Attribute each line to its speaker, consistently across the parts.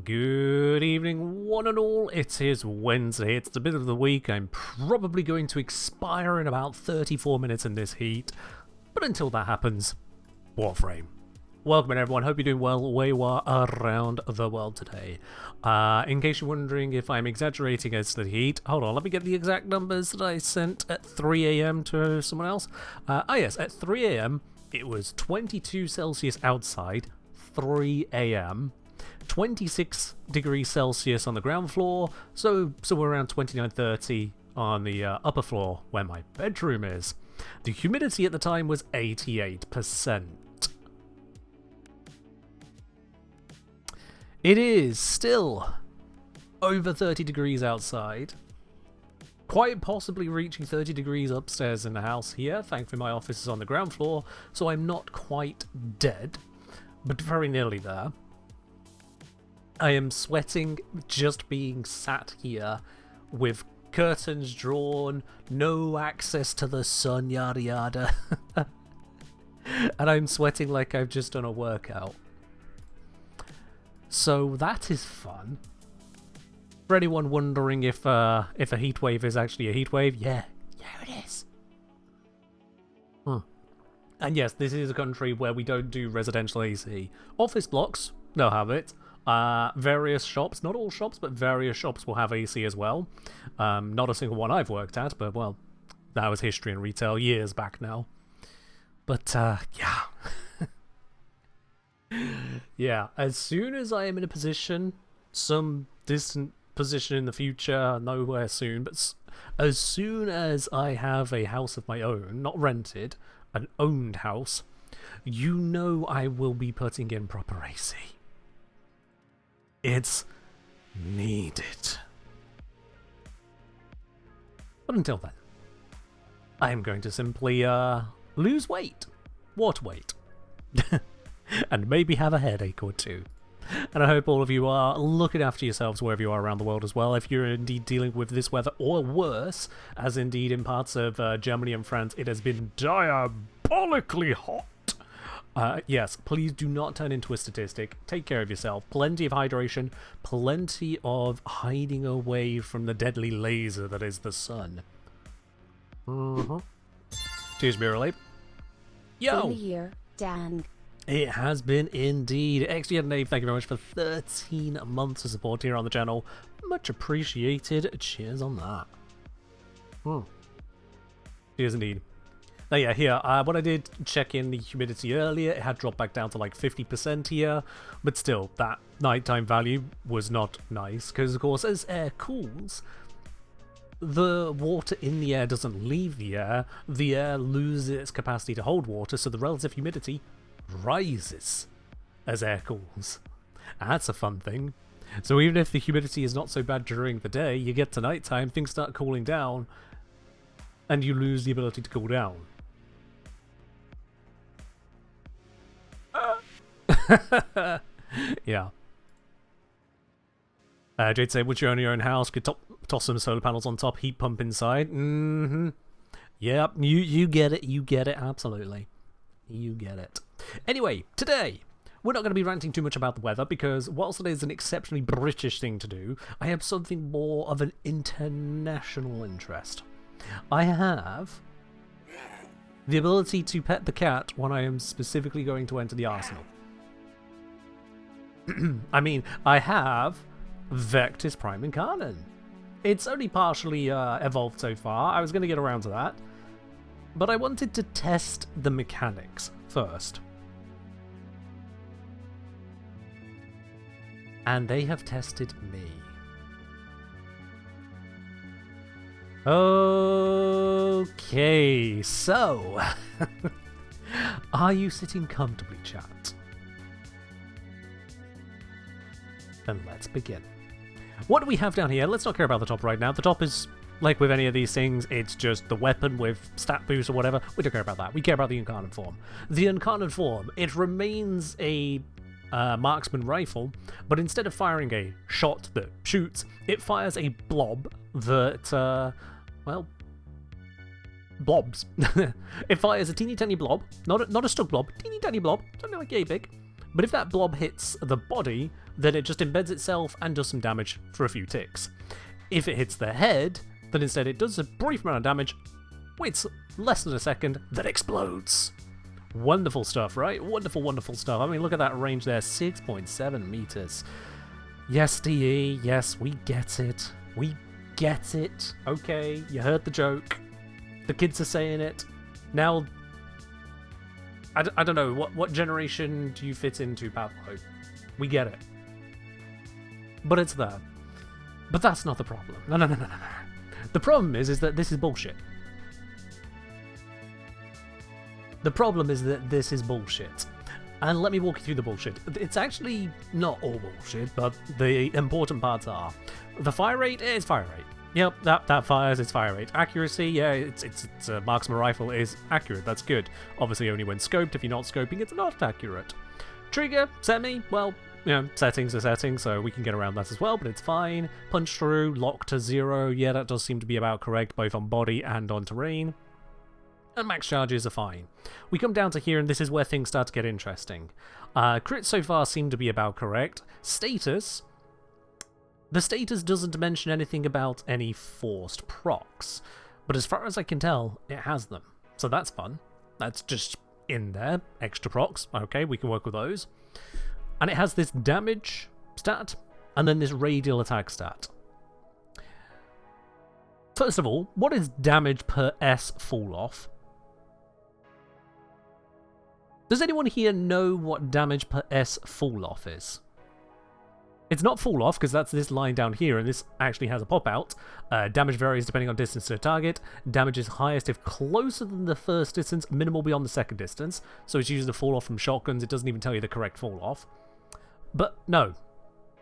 Speaker 1: Good evening, one and all. It is Wednesday. It's the bit of the week. I'm probably going to expire in about 34 minutes in this heat. But until that happens, Warframe. Welcome in, everyone. Hope you're doing well where you are around the world today. In case you're wondering if I'm exaggerating as to the heat, hold on, let me get the exact numbers that I sent at 3 a.m. to someone else. Yes, at 3 a.m. it was 22 Celsius outside, 3 a.m. 26 degrees Celsius on the ground floor, so we're around 29-30 on the upper floor where my bedroom is. The humidity at the time was 88%. It is still over 30 degrees outside, quite possibly reaching 30 degrees upstairs in the house here. Thankfully my office is on the ground floor, so I'm not quite dead, but very nearly there. I am sweating just being sat here with curtains drawn, no access to the sun, yada yada. And I'm sweating like I've just done a workout. So that is fun. For anyone wondering if a heat wave is actually a heat wave, yeah it is. And yes, this is a country where we don't do residential AC. Office blocks, they'll have it. Various shops, not all shops, but various shops will have AC as well. Not a single one I've worked at, but well, that was history in retail years back now. But yeah. Yeah, as soon as I am in a position, some distant position in the future, nowhere soon, but as soon as I have a house of my own, not rented, an owned house, you know I will be putting in proper AC. It's needed. But until then, I am going to simply lose weight, water weight, and maybe have a headache or two. And I hope all of you are looking after yourselves wherever you are around the world as well, if you're indeed dealing with this weather or worse, as indeed in parts of Germany and France it has been diabolically hot. Yes, please do not turn into a statistic. Take care of yourself. Plenty of hydration, plenty of hiding away from the deadly laser that is the sun. Cheers, Mirror Yo!
Speaker 2: Been a year, Dan.
Speaker 1: It has been indeed. XG and Dave, thank you very much for 13 months of support here on the channel. Much appreciated. Cheers on that. Cheers indeed. Now yeah, here, when I did check in the humidity earlier, it had dropped back down to like 50% here, but still, that nighttime value was not nice, because of course, as air cools, the water in the air doesn't leave the air loses its capacity to hold water, so the relative humidity rises as air cools. And that's a fun thing. So even if the humidity is not so bad during the day, you get to nighttime, things start cooling down, and you lose the ability to cool down. Yeah. Jade said, would you own your own house? Could toss some solar panels on top, heat pump inside. Yep, you get it, absolutely. You get it. Anyway, today, we're not going to be ranting too much about the weather, because whilst it is an exceptionally British thing to do, I have something more of an international interest. I have the ability to pet the cat when I am specifically going to enter the arsenal. I mean, I have Vectis Prime Incarnate. It's only partially evolved so far. I was going to get around to that. But I wanted to test the mechanics first. And they have tested me. Okay, so are you sitting comfortably, chat? Then let's begin. What do we have down here? Let's not care about the top right now. The top is, like with any of these things, it's just the weapon with stat boost or whatever. We don't care about that. We care about the incarnate form. The incarnate form, it remains a marksman rifle, but instead of firing a shot that shoots, it fires a blob that, well, blobs. It fires a teeny tiny blob, not a stug blob, teeny tiny blob, something like yay big, But if that blob hits the body, then it just embeds itself and does some damage for a few ticks. If it hits the head, then instead it does a brief amount of damage, waits less than a second, then explodes. Wonderful stuff, right? Wonderful, wonderful stuff. I mean, look at that range there, 6.7 meters. Yes, DE, yes, we get it. We get it. Okay, you heard the joke. The kids are saying it. Now, I don't know, what generation do you fit into, Pablo? We get it. But it's there. But that's not the problem. No. The problem is that this is bullshit. The problem is that this is bullshit. And let me walk you through the bullshit. It's actually not all bullshit, but the important parts are. The fire rate is fire rate. Yep, that fires its fire rate. Accuracy, yeah, it's a marksman rifle is accurate, that's good. Obviously only when scoped. If you're not scoping, it's not accurate. Trigger, semi, well, you know, settings are settings, so we can get around that as well, but it's fine. Punch through, lock to 0, yeah, that does seem to be about correct, both on body and on terrain. And max charges are fine. We come down to here, and this is where things start to get interesting. Crits so far seem to be about correct. Status. The status doesn't mention anything about any forced procs, but as far as I can tell, it has them. So that's fun. That's just in there. Extra procs. Okay, we can work with those. And it has this damage stat, and then this radial attack stat. First of all, what is damage per S fall off? Does anyone here know what damage per S fall off is? It's not fall off, because that's this line down here, and this actually has a pop out. Damage varies depending on distance to the target. Damage is highest if closer than the first distance, minimal beyond the second distance. So it's usually the fall off from shotguns, it doesn't even tell you the correct fall off. But no,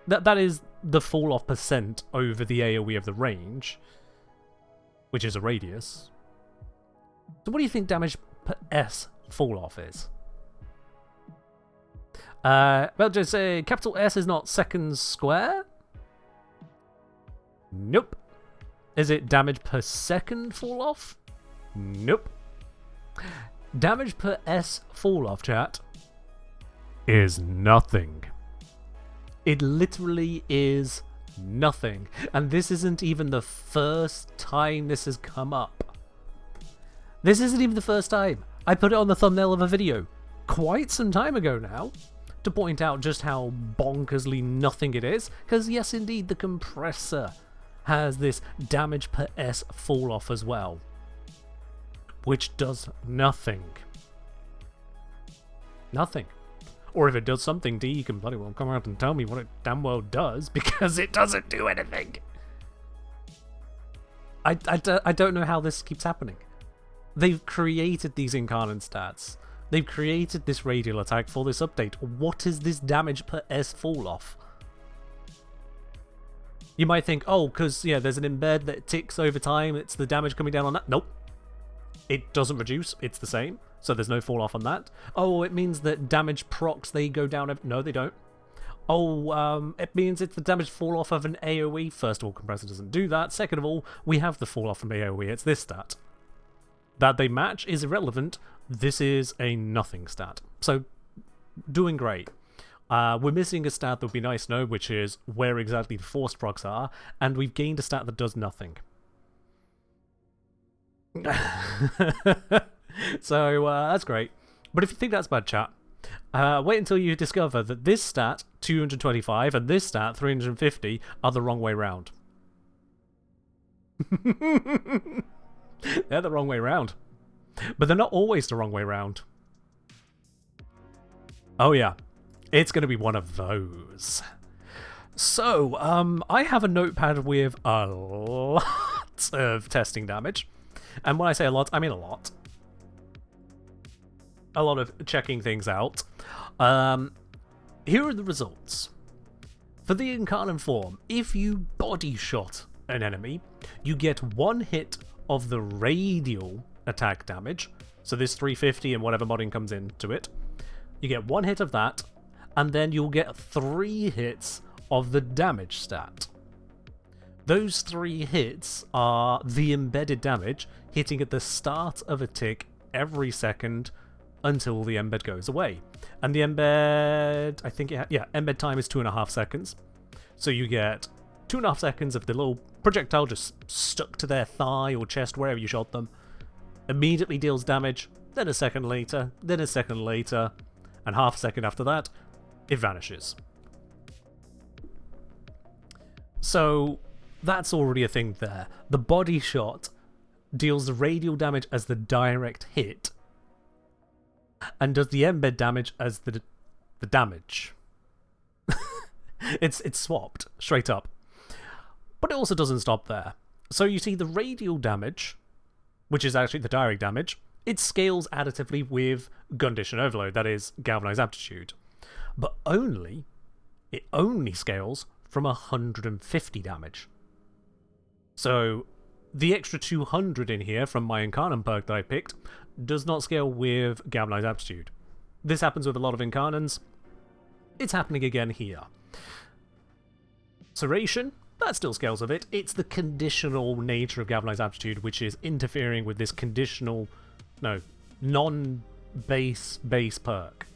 Speaker 1: that is the fall off percent over the AoE of the range, which is a radius. So what do you think damage per S fall off is? Well, just say capital S is not seconds square? Nope. Is it damage per second fall off? Nope. Damage per S fall off, chat, is nothing. It literally is nothing. And this isn't even the first time this has come up. This isn't even the first time. I put it on the thumbnail of a video quite some time ago now, to point out just how bonkersly nothing it is, because yes indeed the compressor has this damage per S fall off as well, which does nothing. Nothing. Or if it does something, D, you can bloody well come out and tell me what it damn well does, because it doesn't do anything. I don't know how this keeps happening. They've created these incarnate stats. They've created this radial attack for this update. What is this damage per S fall off? You might think, oh, because yeah, there's an embed that ticks over time, it's the damage coming down on that. Nope. It doesn't reduce, it's the same, so there's no fall off on that. Oh, it means that damage procs, they go down. No, they don't. Oh, it means it's the damage fall off of an AoE. First of all, compressor doesn't do that. Second of all, we have the fall off from AoE, it's this stat. That they match is irrelevant. This is a nothing stat. So, doing great. We're missing a stat that would be nice to know, which is where exactly the forced procs are, and we've gained a stat that does nothing. So, that's great. But if you think that's bad, chat, wait until you discover that this stat, 225, and this stat, 350, are the wrong way round. They're the wrong way round. But they're not always the wrong way round. Oh yeah, it's going to be one of those. So, I have a notepad with a lot of testing damage. And when I say a lot, I mean a lot. A lot of checking things out. Here are the results. For the incarnate form, if you body shot an enemy, you get one hit of the radial attack damage, so this 350 and whatever modding comes into it. You get one hit of that, and then you'll get 3 hits of the damage stat. Those 3 hits are the embedded damage hitting at the start of a tick every second until the embed goes away. And the embed, I think, embed time is 2.5 seconds. So you get 2.5 seconds of the little projectile just stuck to their thigh or chest, wherever you shot them. Immediately deals damage, then a second later, then a second later, and half a second after that, it vanishes. So that's already a thing there. The body shot deals the radial damage as the direct hit, and does the embed damage as the damage. It's swapped straight up. But it also doesn't stop there. So you see the radial damage, which is actually the direct damage, it scales additively with Condition Overload, that is, Galvanized Aptitude. But it only scales from 150 damage. So the extra 200 in here from my Incarnate perk that I picked does not scale with Galvanized Aptitude. This happens with a lot of Incarnates. It's happening again here. Serration, that still scales with it. It's the conditional nature of Galvanized Aptitude which is interfering with this non-base perk.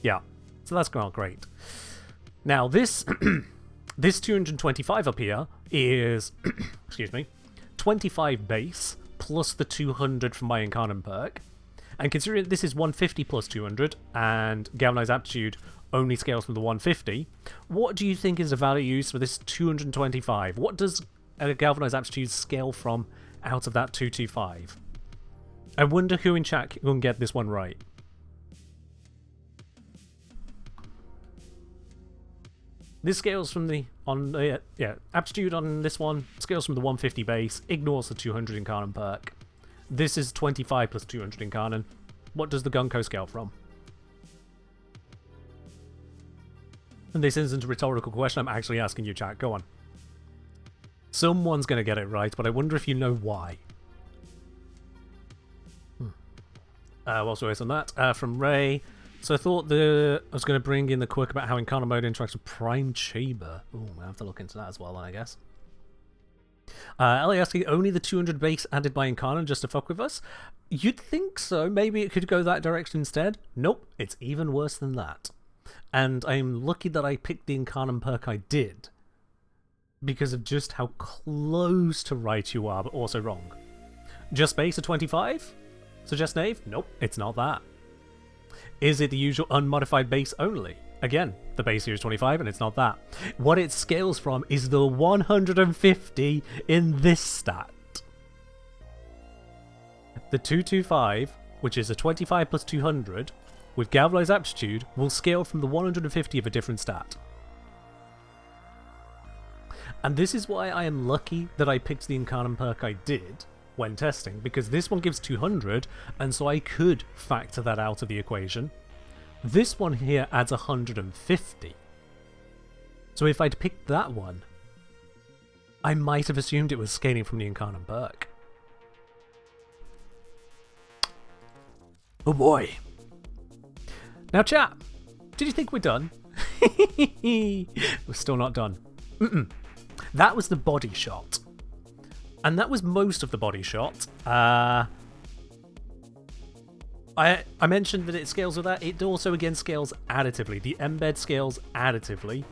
Speaker 1: Yeah, so that's not great. Now this this 225 up here is excuse me, 25 base plus the 200 from my Incarnate perk. And considering this is 150 plus 200 and Galvanized Aptitude only scales from the 150, what do you think is the value used for this 225? What does a Galvanized Aptitude scale from out of that 225? I wonder who in chat can get this one right. This scales from the Aptitude on this one scales from the 150 base, ignores the 200 Incarnate perk. This is 25 plus 200 Incarnate. What does the Gunko scale from? And this isn't a rhetorical question, I'm actually asking you, chat. Go on. Someone's going to get it right, but I wonder if you know why. Whilst we're waiting on that, from Ray. So I thought I was going to bring in the quirk about how Incarnate mode interacts with Prime Chamber. Ooh, I have to look into that as well, then, I guess. Ellie asking, only the 200 base added by Incarnate just to fuck with us? You'd think so. Maybe it could go that direction instead. Nope, it's even worse than that. And I'm lucky that I picked the Incarnate perk I did, because of just how close to right you are, but also wrong. Just base at 25? Suggest Knave? Nope, it's not that. Is it the usual unmodified base only? Again, the base here is 25 and it's not that. What it scales from is the 150 in this stat. The 225, which is a 25 plus 200, with Galvanized Aptitude, will scale from the 150 of a different stat. And this is why I am lucky that I picked the Incarnate perk I did when testing, because this one gives 200, and so I could factor that out of the equation. This one here adds 150. So if I'd picked that one, I might have assumed it was scaling from the Incarnate perk. Oh boy. Now chat, did you think we're done? We're still not done. That was the body shot. And that was most of the body shot. I mentioned that it scales with that. It also again scales additively. The embed scales additively.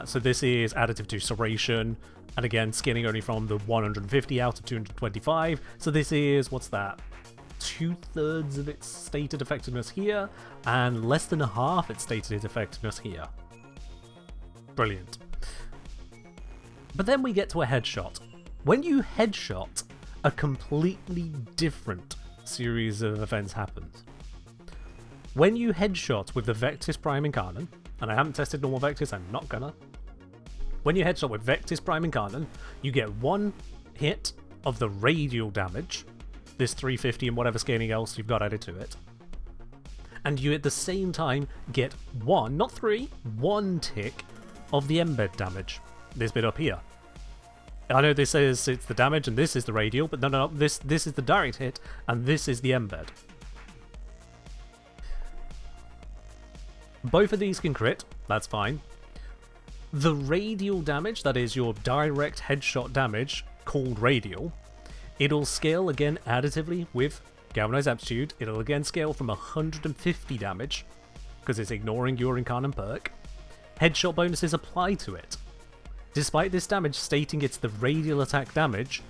Speaker 1: So this is additive to serration. And again, scaling only from the 150 out of 225. So this is, what's that? 2/3 of its stated effectiveness here, and less than a half its stated effectiveness here. Brilliant. But then we get to a headshot. When you headshot, a completely different series of events happens. When you headshot with the Vectis Prime Incarnate, and I haven't tested normal Vectis, I'm not gonna. When you headshot with Vectis Prime Incarnate, you get one hit of the radial damage, this 350 and whatever scaling else you've got added to it. And you at the same time get one, not three, one tick of the embed damage. This bit up here. I know this says it's the damage and this is the radial, but no, this is the direct hit and this is the embed. Both of these can crit, that's fine. The radial damage, that is your direct headshot damage, called radial, it'll scale again additively with Galvanized Aptitude, it'll again scale from 150 damage, because it's ignoring your Incarnate perk. Headshot bonuses apply to it. Despite this damage stating it's the radial attack damage,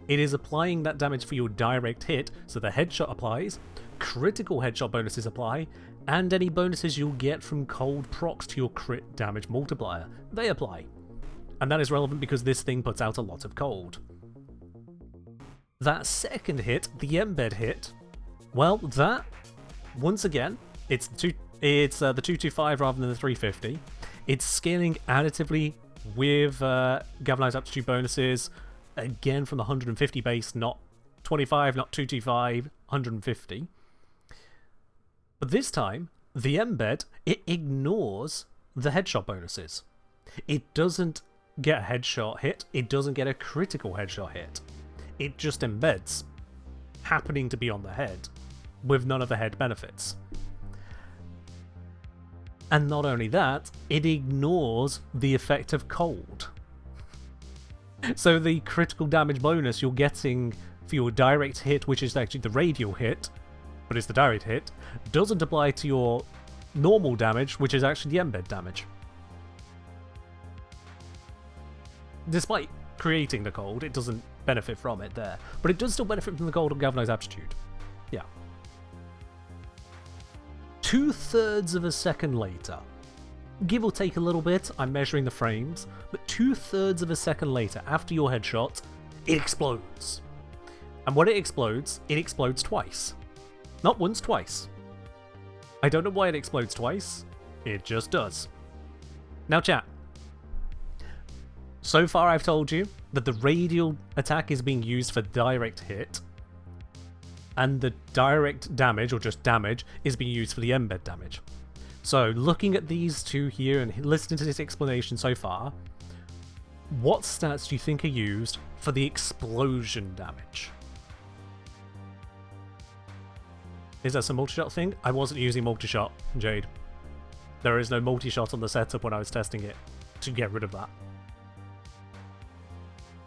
Speaker 1: it is applying that damage for your direct hit, so the headshot applies, critical headshot bonuses apply, and any bonuses you'll get from cold procs to your crit damage multiplier, they apply. And that is relevant because this thing puts out a lot of cold. That second hit, the embed hit, well, that, once again, it's the 225 rather than the 350. It's scaling additively with Galvanized Aptitude bonuses, again from the 150 base, not 25, not 225, 150. But this time, the embed, it ignores the headshot bonuses. It doesn't get a headshot hit, it doesn't get a critical headshot hit. It just embeds, happening to be on the head, with none of the head benefits. And not only that, it ignores the effect of cold. So the critical damage bonus you're getting for your direct hit, which is actually the radial hit, but it's the direct hit, doesn't apply to your normal damage, which is actually the embed damage. Despite creating the cold, it doesn't benefit from it there, but it does still benefit from the cold of Galvanized Aptitude. Yeah. 2/3 of a second later, give or take a little bit, I'm measuring the frames, but 2/3 of a second later, after your headshot, it explodes. And when it explodes twice. Not once, twice. I don't know why it explodes twice, it just does. Now chat. So far I've told you that the radial attack is being used for direct hit, and the direct damage, or just damage, is being used for the embed damage. So looking at these two here and listening to this explanation so far, what stats do you think are used for the explosion damage? Is that some multi-shot thing? I wasn't using multi-shot, Jade. There is no multi-shot on the setup when I was testing it to get rid of that.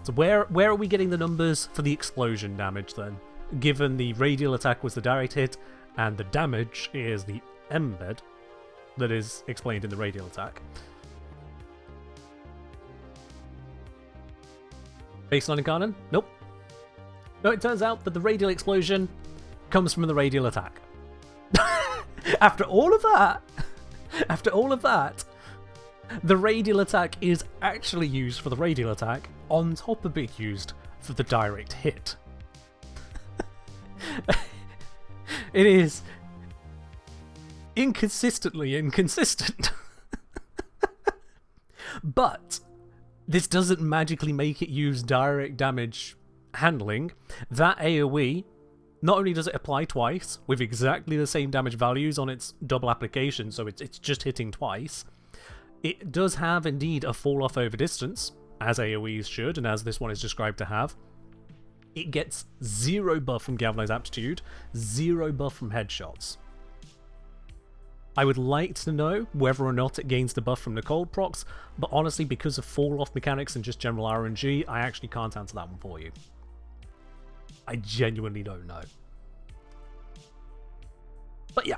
Speaker 1: So where are we getting the numbers for the explosion damage then? Given the radial attack was the direct hit, and the damage is the embed that is explained in the radial attack. Baseline Incarnate? Nope. No, it turns out that the radial explosion comes from the radial attack. After all of that, the radial attack is actually used for the radial attack, on top of being used for the direct hit. It is inconsistently inconsistent. But this doesn't magically make it use direct damage handling. That AoE, not only does it apply twice with exactly the same damage values on its double application, so it's just hitting twice, it does have indeed a fall off over distance, as AoEs should, and as this one is described to have. It gets 0 buff from Galvanized Aptitude, 0 buff from headshots. I would like to know whether or not it gains the buff from the cold procs, but honestly, because of fall-off mechanics and just general RNG, I actually can't answer that one for you. I genuinely don't know. But yeah,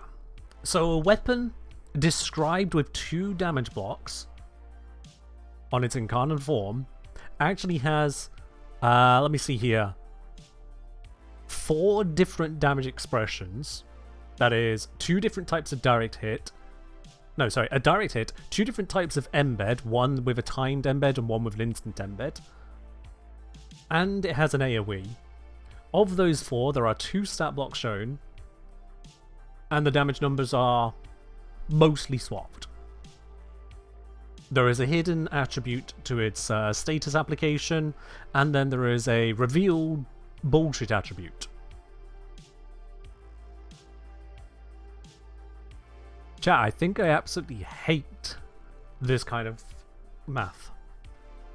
Speaker 1: so a weapon described with 2 damage blocks on its incarnate form actually has, let me see here, 4 different damage expressions. That is 2 different types of direct hit. No, sorry, a direct hit, 2 different types of embed, one with a timed embed and one with an instant embed. And it has an AoE. Of those 4, there are 2 stat blocks shown, and the damage numbers are mostly swapped. There is a hidden attribute to its status application, and then there is a revealed bullshit attribute. Chat, I think I absolutely hate this kind of math.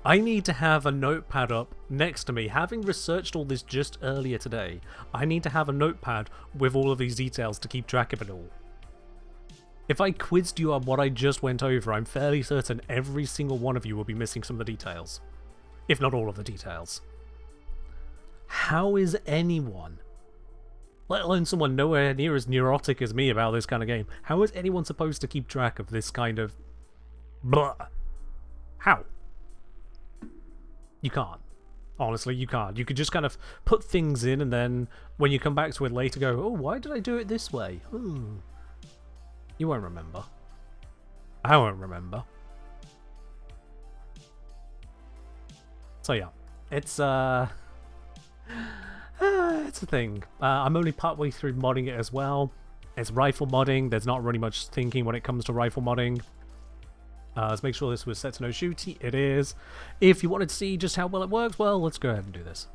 Speaker 1: I need to have a notepad up next to me. Having researched all this just earlier today, I need to have a notepad with all of these details to keep track of it all. If I quizzed you on what I just went over, I'm fairly certain every single one of you will be missing some of the details. If not all of the details. How is anyone Let alone someone nowhere near as neurotic as me about this kind of game. How is anyone supposed to keep track of this kind of... blah? How? You can't. Honestly, you can't. You could just kind of put things in and then when you come back to it later go, oh, why did I do it this way? You won't remember. I won't remember. So yeah, it's a thing. I'm only partway through modding it as well. It's rifle modding. There's not really much thinking when it comes to rifle modding. Let's make sure this was set to no shooty. It is. If you wanted to see just how well it works, well, let's go ahead and do this.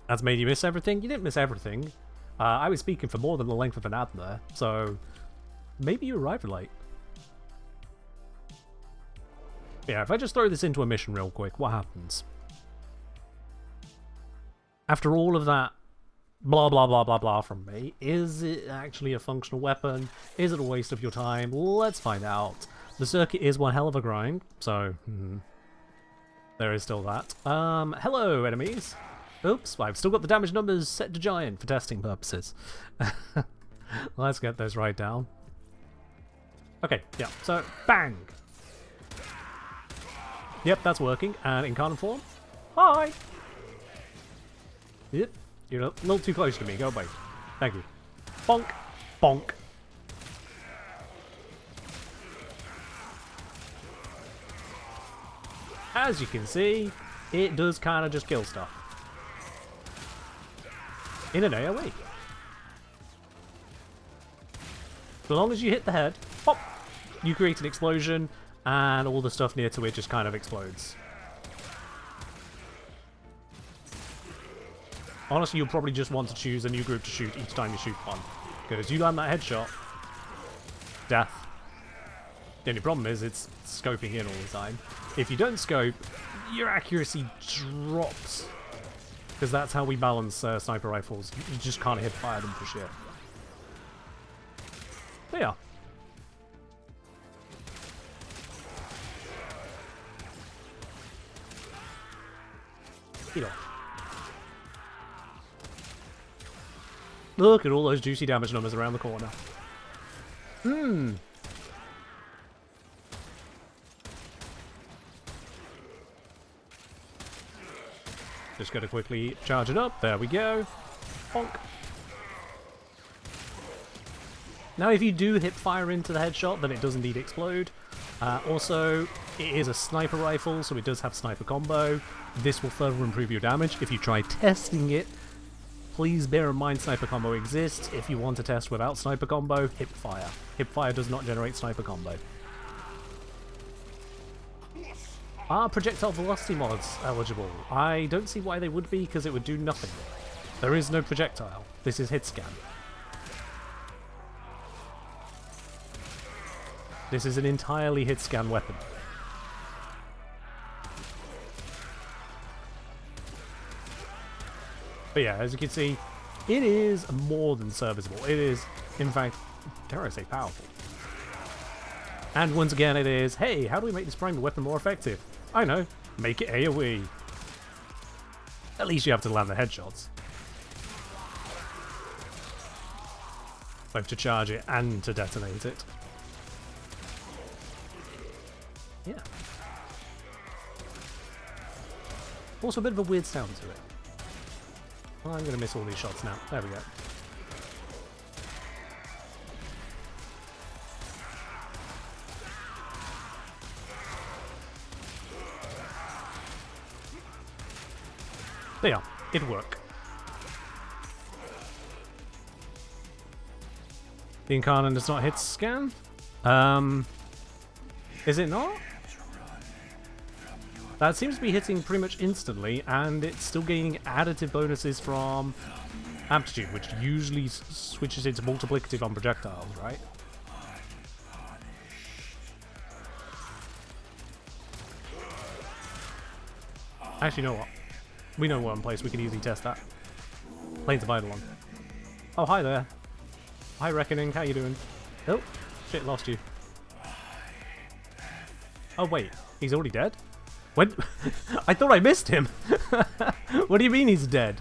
Speaker 1: That's made you miss everything? You didn't miss everything. I was speaking for more than the length of an ad there, so maybe you arrived late. Yeah, if I just throw this into a mission real quick, what happens? After all of that blah blah blah blah blah from me, is it actually a functional weapon? Is it a waste of your time? Let's find out. The circuit is one hell of a grind, so there is still that. Hello enemies. Oops, I've still got the damage numbers set to giant for testing purposes. Let's get those right down. Okay, yeah, so bang. Yep, that's working. And incarnate form. Hi! Yep, you're a little too close to me. Go away. Thank you. Bonk. Bonk. As you can see, it does kind of just kill stuff. In an AoE. As long as you hit the head, pop, you create an explosion, and all the stuff near to it just kind of explodes. Honestly, you'll probably just want to choose a new group to shoot each time you shoot one. Because you land that headshot, death. The only problem is it's scoping in all the time. If you don't scope, your accuracy drops. Because that's how we balance sniper rifles. You just can't hip fire them for shit. But yeah. Look at all those juicy damage numbers around the corner. Just gotta quickly charge it up. There we go. Bonk. Now if you do hip fire into the headshot, then it does indeed explode. Also, it is a sniper rifle, so it does have sniper combo. This will further improve your damage. If you try testing it, please bear in mind sniper combo exists. If you want to test without sniper combo, hip fire. Hip fire does not generate sniper combo. Are projectile velocity mods eligible? I don't see why they would be, because it would do nothing. There is no projectile. This is hit scan. This is an entirely hit scan weapon. But yeah, as you can see, it is more than serviceable. It is, in fact, dare I say, powerful. And once again, it is, hey, how do we make this primary weapon more effective? I know, make it AoE. At least you have to land the headshots. Both to charge it and to detonate it. Yeah. Also a bit of a weird sound to it. Well, I'm going to miss all these shots now. There we go. There, it worked. The Incarnate does not hit scan? Is it not? That seems to be hitting pretty much instantly, and it's still gaining additive bonuses from Aptitude, which usually switches into multiplicative on projectiles, right? Actually, you know what? We know one place we can easily test that. Plane's a vital one. Oh, hi there. Hi, Reckoning. How you doing? Oh, shit, lost you. Oh, wait. He's already dead? When? I thought I missed him. What do you mean he's dead?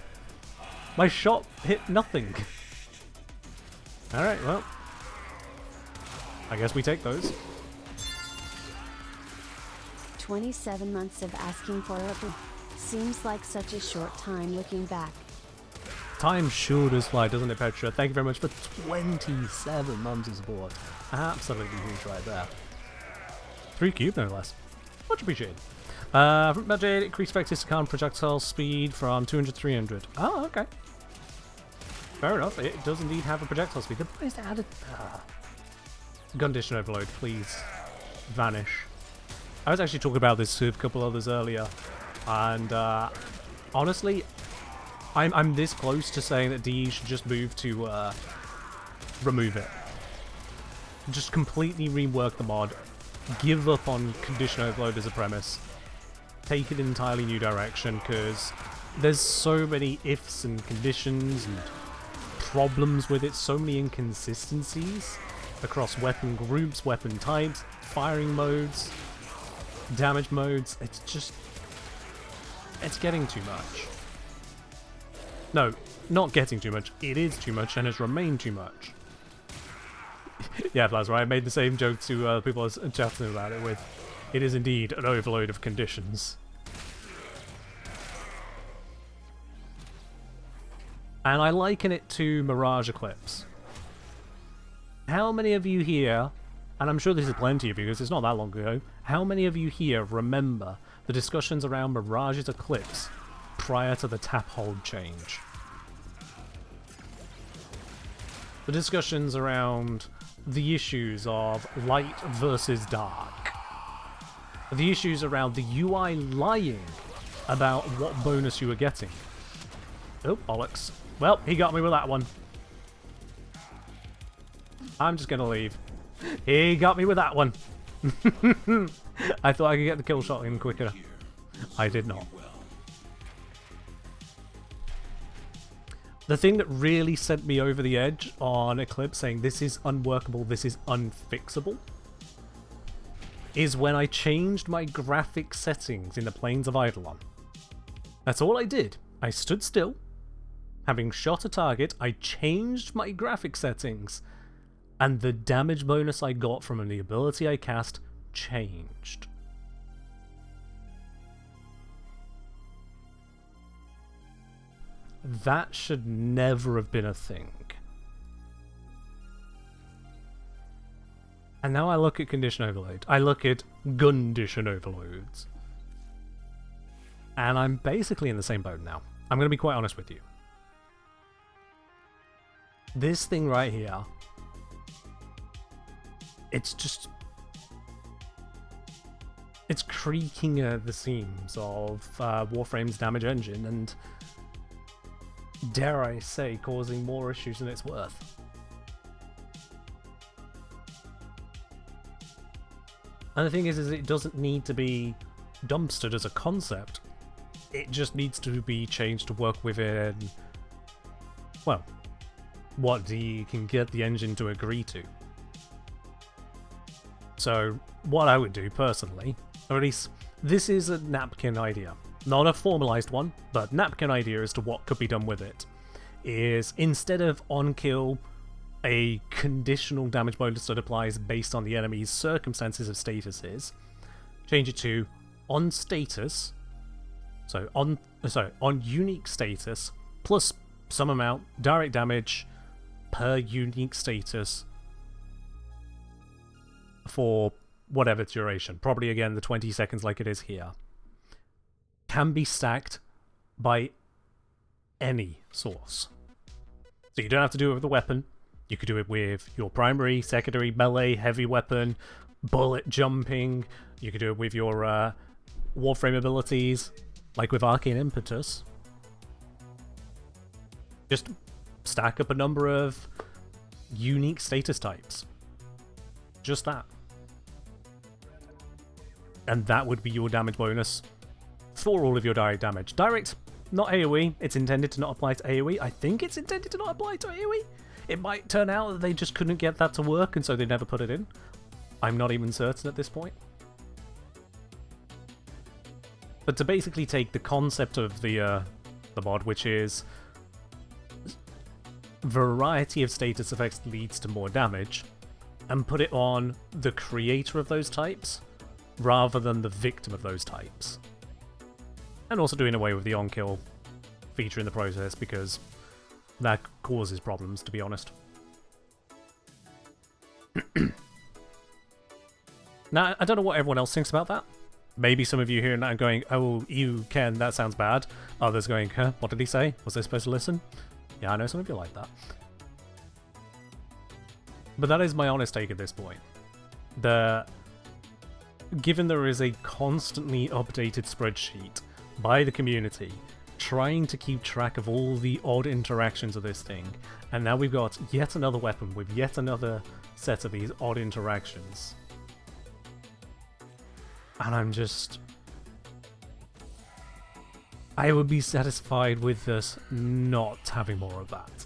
Speaker 1: My shot hit nothing. Alright, well. I guess we take those.
Speaker 2: 27 months of asking for a seems like such a short time looking back.
Speaker 1: Time sure does fly, doesn't it, Petra? Thank you very much for 27 months of support. Absolutely huge right there. 3 cube, no less. Much appreciated. Budget, increased effective counter projectile speed from 200 to 300. Oh, okay. Fair enough. It does indeed have a projectile speed. The place added. Condition overload, please vanish. I was actually talking about this to a couple others earlier, and honestly, I'm this close to saying that DE should just move to remove it. Just completely rework the mod. Give up on condition overload as a premise. Take it in an entirely new direction, because there's so many ifs and conditions and problems with it, so many inconsistencies across weapon groups, weapon types, firing modes, damage modes. It's just... it's getting too much. No, not getting too much. It is too much and has remained too much. Yeah, Plasma, I made the same joke to people I was chatting about it with. It is indeed an overload of conditions. And I liken it to Mirage Eclipse. How many of you here, and I'm sure this is plenty of you because it's not that long ago, how many of you here remember the discussions around Mirage's Eclipse prior to the tap hold change? The discussions around the issues of light versus dark. The issues around the UI lying about what bonus you were getting. Oh, bollocks. Well, he got me with that one. I'm just gonna leave. He got me with that one. I thought I could get the kill shot in quicker. I did not. The thing that really sent me over the edge on Eclipse saying this is unworkable, this is unfixable, is when I changed my graphic settings in the Plains of Eidolon. That's all I did. I stood still. Having shot a target, I changed my graphic settings, and the damage bonus I got from the ability I cast changed. That should never have been a thing. And now I look at condition overload. I look at condition overloads. And I'm basically in the same boat now. I'm going to be quite honest with you. This thing right here, it's just... it's creaking at the seams of Warframe's damage engine, and dare I say, causing more issues than it's worth. And the thing is it doesn't need to be dumpstered as a concept. It just needs to be changed to work within, well, what you can get the engine to agree to. So, what I would do personally, or at least this is a napkin idea. Not a formalized one, but napkin idea as to what could be done with it, is instead of on kill, a conditional damage bonus that applies based on the enemy's circumstances of statuses, change it to on status, so on unique status plus some amount direct damage per unique status for whatever duration, probably again the 20 seconds like it is here, can be stacked by any source. So you don't have to do it with a weapon. You could do it with your primary, secondary, melee, heavy weapon, bullet jumping. You could do it with your Warframe abilities, like with Arcane Impetus. Just stack up a number of unique status types. Just that. And that would be your damage bonus for all of your direct damage. Direct, not AoE. It's intended to not apply to AoE. I think it's intended to not apply to AoE. It might turn out that they just couldn't get that to work and so they never put it in. I'm not even certain at this point. But to basically take the concept of the mod, which is variety of status effects leads to more damage, and put it on the creator of those types rather than the victim of those types. And also doing away with the on-kill feature in the process, because that causes problems, to be honest. Now, I don't know what everyone else thinks about that. Maybe some of you hearing that and going, oh, you, Ken, that sounds bad. Others going, huh, what did he say? Was I supposed to listen? Yeah, I know some of you like that. But that is my honest take at this point. Given there is a constantly updated spreadsheet by the community trying to keep track of all the odd interactions of this thing, and now we've got yet another weapon with yet another set of these odd interactions. And I'm just... I would be satisfied with us not having more of that.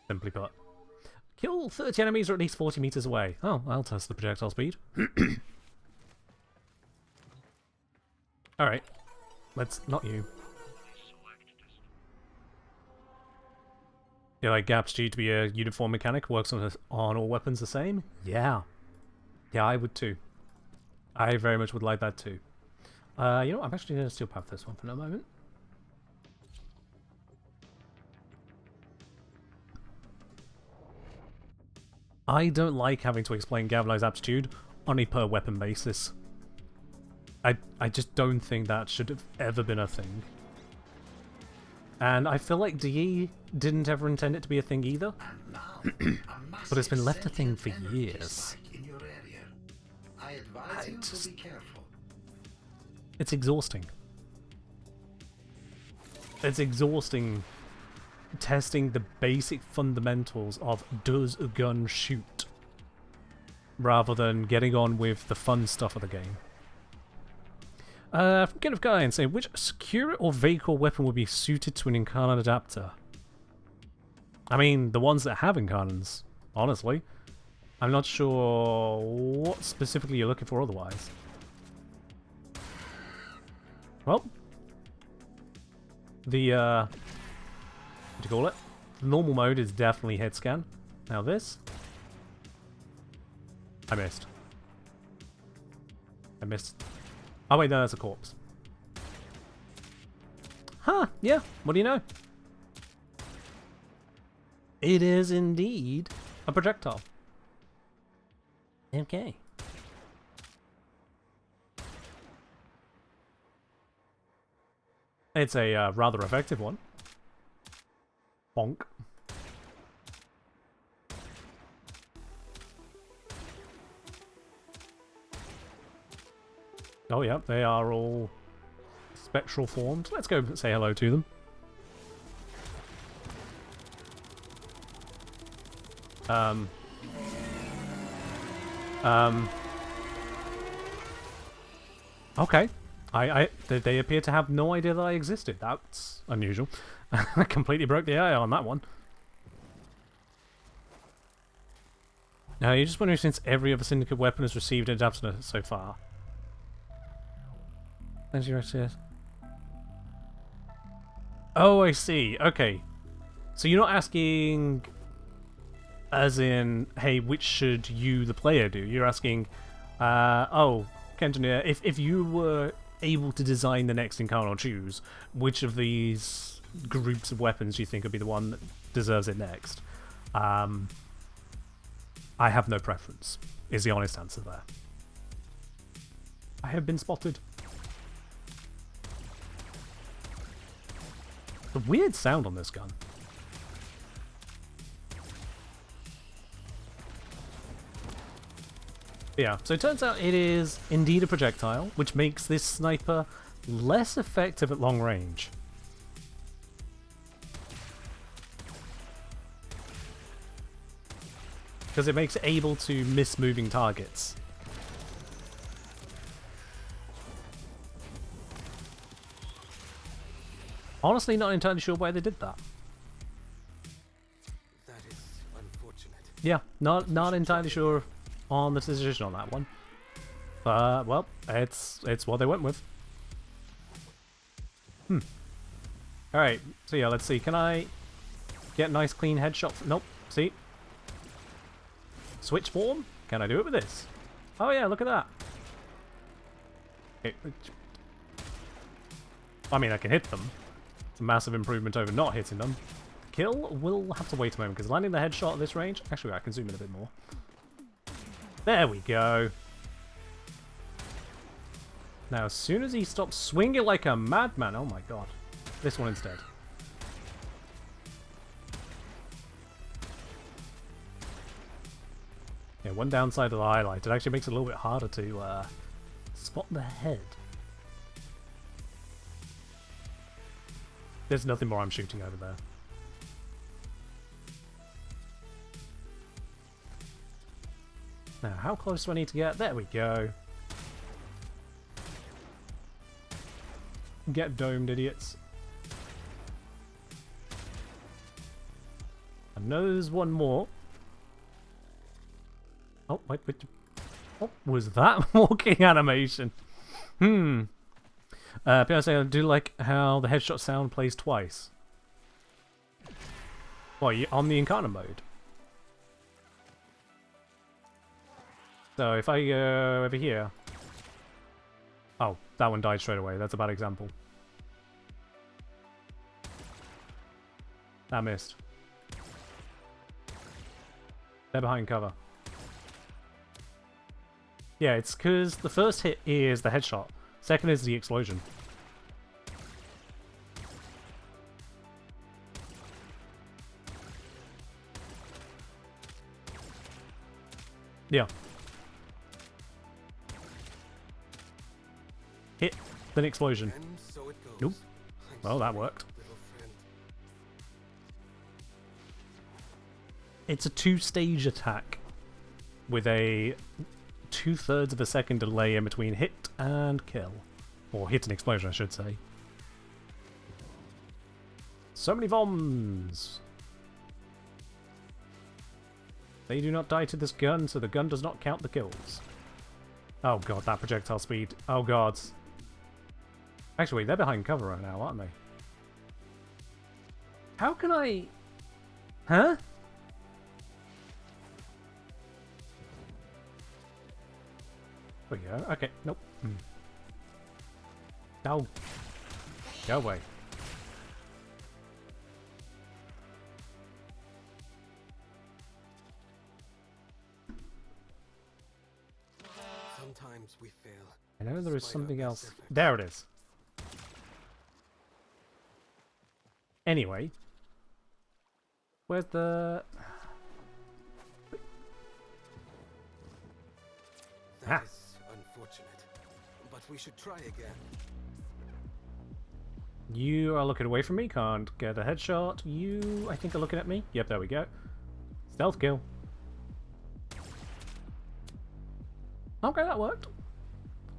Speaker 1: Simply put. Kill 30 enemies or at least 40 meters away. Oh, I'll test the projectile speed. Alright. Let's... not you. Yeah, like gaps due to be a uniform mechanic, works on all weapons the same? Yeah. Yeah, I would too. I very much would like that too. You know what, I'm actually going to steel path this one for a moment. I don't like having to explain galvanized aptitude on a per weapon basis. I just don't think that should have ever been a thing. And I feel like DE didn't ever intend it to be a thing either. But it's been left a thing for years. It's exhausting. It's exhausting testing the basic fundamentals of does a gun shoot, rather than getting on with the fun stuff of the game. From Get of Guy and saying, which secure or vehicle weapon would be suited to an incarnate adapter? I mean, the ones that have incarnates, honestly. I'm not sure what specifically you're looking for otherwise. Well, the, what do you call it? Normal mode is definitely head scan. Now this. I missed. I missed. Oh wait, no, that's a corpse. Huh, yeah, what do you know? It is indeed a projectile. Okay. It's a rather effective one. Bonk. Oh yeah, they are all spectral forms. Let's go say hello to them. Okay. They appear to have no idea that I existed. That's unusual. I completely broke the AI on that one. Now, you're just wondering since every other Syndicate weapon has received an adapter so far. Thanks, your access. Oh, I see. Okay. So you're not asking as in, hey, which should you, the player, do? You're asking, oh, Kenton, if you were able to design the next Incarnate or choose, which of these groups of weapons do you think would be the one that deserves it next? I have no preference, is the honest answer there. I have been spotted. The weird sound on this gun. Yeah, so it turns out it is indeed a projectile, which makes this sniper less effective at long range. Because it makes it able to miss moving targets. Honestly, not entirely sure why they did that.
Speaker 3: That is unfortunate.
Speaker 1: Yeah, not entirely sure on the decision on that one. But, well, it's what they went with. Alright, so yeah, let's see. Can I get nice clean headshots? Nope. See? Switch form? Can I do it with this? Oh yeah, look at that. Okay. I mean, I can hit them. It's a massive improvement over not hitting them. Kill will have to wait a moment, because landing the headshot at this range... Actually, I can zoom in a bit more. There we go. Now, as soon as he stops swinging like a madman... Oh my god. This one instead. Yeah, one downside of the highlight. It actually makes it a little bit harder to spot the head. There's nothing more I'm shooting over there. Now, how close do I need to get? There we go. Get domed, idiots. I know there's one more. Oh, wait. What was that walking animation? People say I do like how the headshot sound plays twice. Well, you on the Incarnate mode. So if I go over here... Oh, that one died straight away. That's a bad example. That missed. They're behind cover. Yeah, it's because the first hit is the headshot. Second is the explosion. Yeah. Hit, then explosion.
Speaker 3: And so it goes.
Speaker 1: Nope.
Speaker 3: I'm
Speaker 1: Well, that
Speaker 3: sorry,
Speaker 1: worked.
Speaker 3: little friend.
Speaker 1: It's a two-stage attack with a 2/3 of a second delay in between hit and kill. Or hit and explosion, I should say. So many bombs! They do not die to this gun, so the gun does not count the kills. Oh god, that projectile speed. Oh god. Actually, they're behind cover right now, aren't they? How can I... Huh? There we go. Okay, nope. No. Go away.
Speaker 3: Sometimes we fail.
Speaker 1: I know there is
Speaker 3: despite our
Speaker 1: something
Speaker 3: best
Speaker 1: else.
Speaker 3: efforts.
Speaker 1: There it is. Anyway. Where's the...
Speaker 3: That is unfortunate. But we should try again.
Speaker 1: You are looking away from me, can't get a headshot. You, I think, are looking at me. Yep, there we go. Stealth kill. Okay, that worked.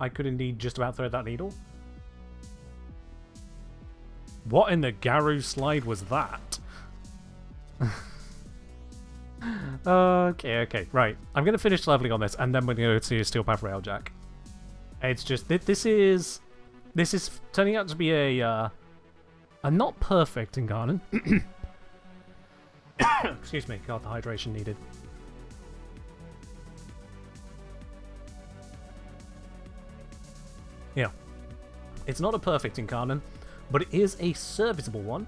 Speaker 1: I could indeed just about thread that needle. What in the Garou slide was that? Okay, right. I'm going to finish leveling on this, and then we're going to go to Steel Path Railjack. It's just, this is turning out to be a not perfect Incarnate. Excuse me, God, the hydration needed. Yeah. It's not a perfect Incarnate, but it is a serviceable one.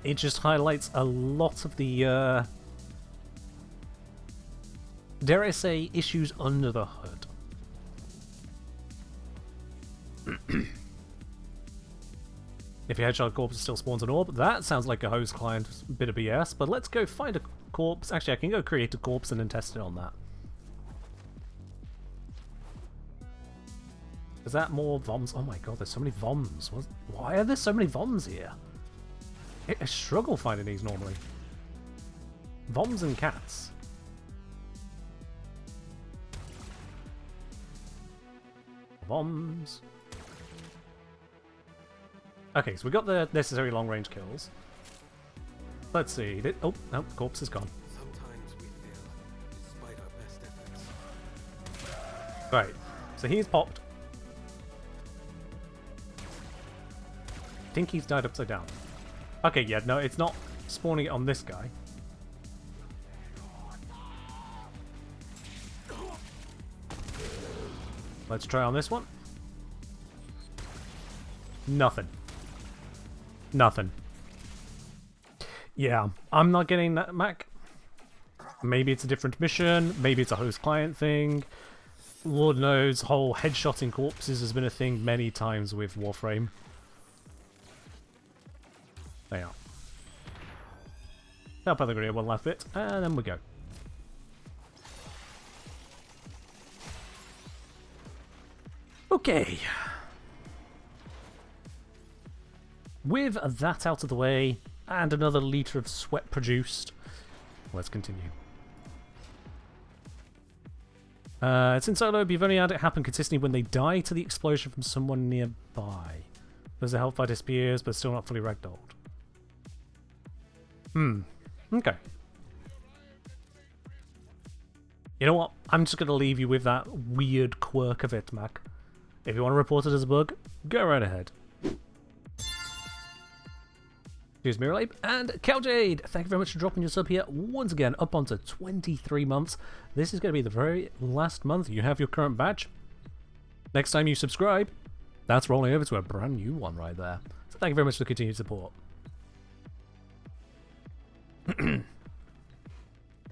Speaker 1: It just highlights a lot of the, dare I say, issues under the hood. If your headshot corpse still spawns an orb, that sounds like a host client bit of BS, but let's go find a corpse. Actually, I can go create a corpse and then test it on that. Is that more VOMs? Oh my god, there's so many VOMs. Why are there so many VOMs here? I struggle finding these normally. VOMs and cats. VOMs. Okay, so we got the necessary long-range kills. Let's see. Oh, no, the corpse is gone.
Speaker 3: Sometimes we fail, despite our best efforts.
Speaker 1: Right, so he's popped. think he's died upside down. Okay, yeah, no, it's not spawning it on this guy. Let's try on this one. Nothing. Nothing. Yeah, I'm not getting that, Mac. Maybe it's a different mission. Maybe it's a host-client thing. Lord knows, whole headshotting corpses has been a thing many times with Warframe. They are. Help out the grid, one last bit, and then we go. Okay. With that out of the way, and another litre of sweat produced, let's continue. Since solo, you've only had it happen consistently when they die to the explosion from someone nearby. There's a health bar disappears, but still not fully ragdolled. Okay. You know what? I'm just going to leave you with that weird quirk of it, Mac. If you want to report it as a bug, go right ahead. Cheers, Miralabe, and Caljade! Thank you very much for dropping your sub here once again, up onto 23 months. This is going to be the very last month you have your current badge. Next time you subscribe, that's rolling over to a brand new one right there. So thank you very much for the continued support.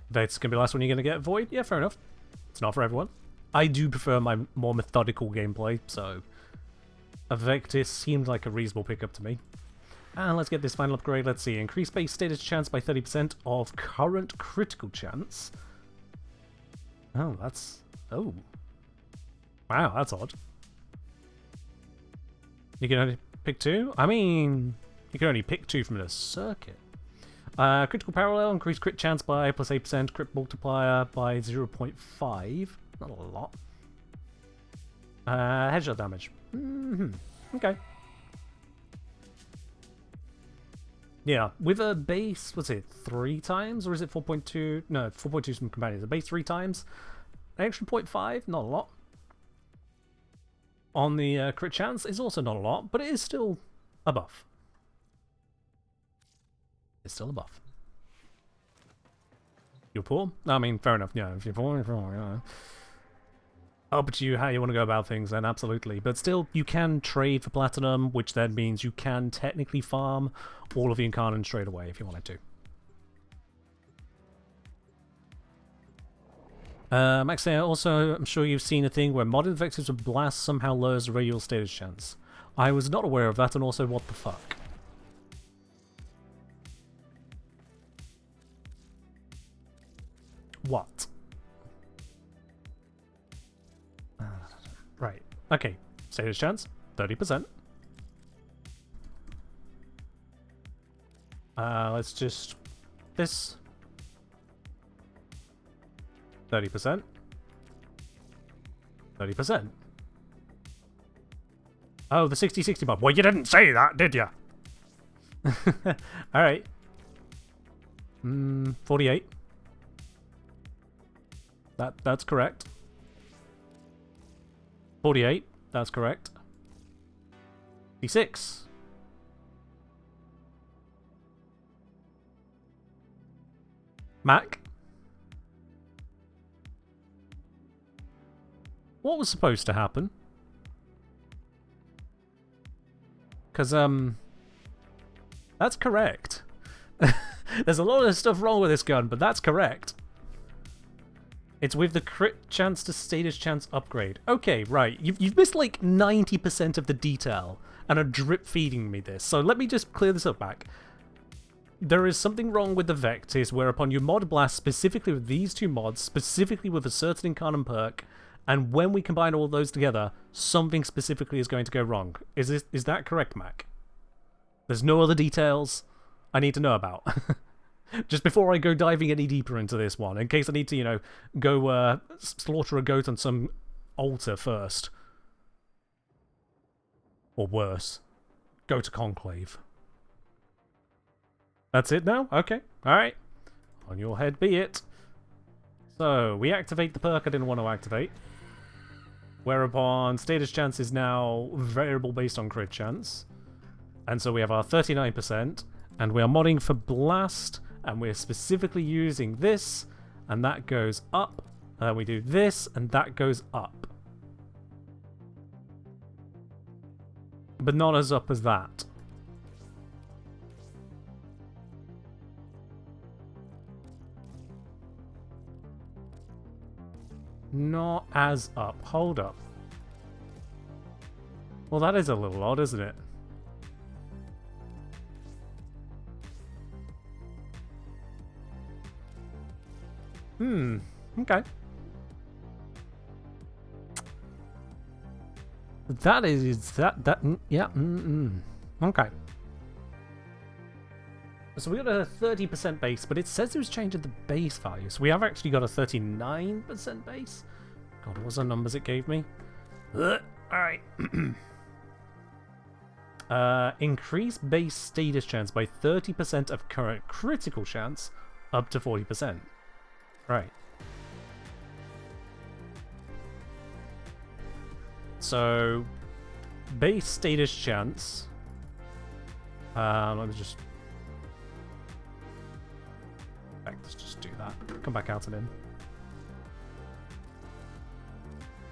Speaker 1: That's going to be the last one you're going to get, Void? Yeah, fair enough. It's not for everyone. I do prefer my more methodical gameplay, so Vectis seemed like a reasonable pickup to me. And let's get this final upgrade. Let's see. Increase base status chance by 30% of current critical chance. Oh, that's... Oh. Wow, that's odd. You can only pick 2? I mean, you can only pick 2 from the circuit. Critical parallel, increase crit chance by plus 8%, crit multiplier by 0.5. Not a lot. Headshot damage. Okay. Yeah, with a base, what's it, 3 times? Or is it 4.2? No, 4.2 from companions. A base 3 times. An extra 0.5, not a lot. On the crit chance, is also not a lot, but it is still a buff. It's still a buff. You're poor? I mean, fair enough, yeah. If you're poor, yeah. Up to you how you want to go about things then, absolutely. But still, you can trade for platinum, which then means you can technically farm all of the Incarnate straight away if you wanted to. Max, also, I'm sure you've seen a thing where mod infectives with blast somehow lowers the radial status chance. I was not aware of that, and also, what the fuck? What? Right. Okay. Status chance, 30%. Let's just... This. 30%. 30%. Oh, the 60-60 mod. Well, you didn't say that, did you? Alright. 48. That's correct. 48, that's correct. 56. Mac. What was supposed to happen? Because, that's correct. There's a lot of stuff wrong with this gun, but that's correct. It's with the crit chance to status chance upgrade. Okay, right. You've missed like 90% of the detail and are drip feeding me this. So let me just clear this up back. There is something wrong with the Vectis, whereupon you mod blast specifically with these 2 mods, specifically with a certain Incarnate perk, and when we combine all those together, something specifically is going to go wrong. Is that correct, Mac? There's no other details I need to know about. Just before I go diving any deeper into this one, in case I need to, you know, go slaughter a goat on some altar first. Or worse, go to Conclave. That's it now? Okay, alright. On your head be it. So, we activate the perk I didn't want to activate. Whereupon status chance is now variable based on crit chance. And so we have our 39%, and we are modding for blast, and we're specifically using this, and that goes up. And then we do this, and that goes up. But not as up as that. Not as up. Hold up. Well, that is a little odd, isn't it? Okay. That is yeah. Okay. So we got a 30% base, but it says it was changing the base value. So we have actually got a 39% base. God, what was the numbers it gave me? Alright. Increase base status chance by 30% of current critical chance up to 40%. Right. So, base status chance. Let me just... Let's just do that. Come back out and in.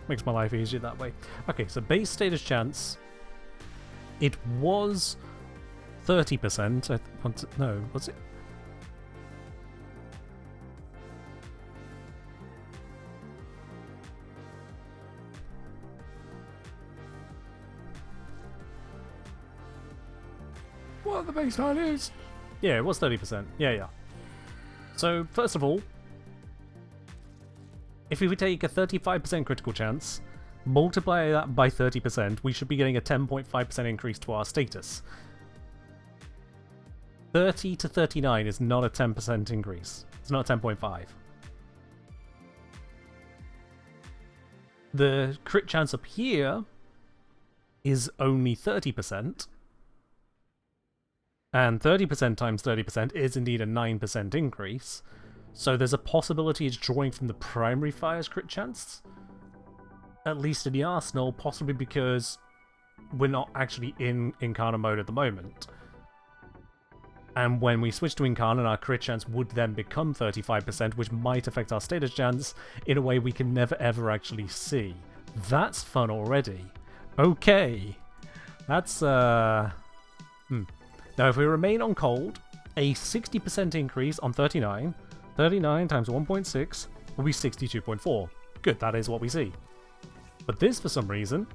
Speaker 1: Makes my life easier that way. Okay, so base status chance. It was 30%. No, was it? What are the base values? Yeah, it was 30%. Yeah. So, first of all, if we take a 35% critical chance, multiply that by 30%, we should be getting a 10.5% increase to our status. 30 to 39 is not a 10% increase. It's not a 10.5. The crit chance up here is only 30%. And 30% times 30% is indeed a 9% increase. So there's a possibility it's drawing from the primary fire's crit chance. At least in the arsenal, possibly because we're not actually in Incarna mode at the moment. And when we switch to Incarna, our crit chance would then become 35%, which might affect our status chance in a way we can never ever actually see. That's fun already. Okay. That's, Now, if we remain on cold, a 60% increase on 39. 39 times 1.6 will be 62.4. Good, that is what we see. But this, for some reason,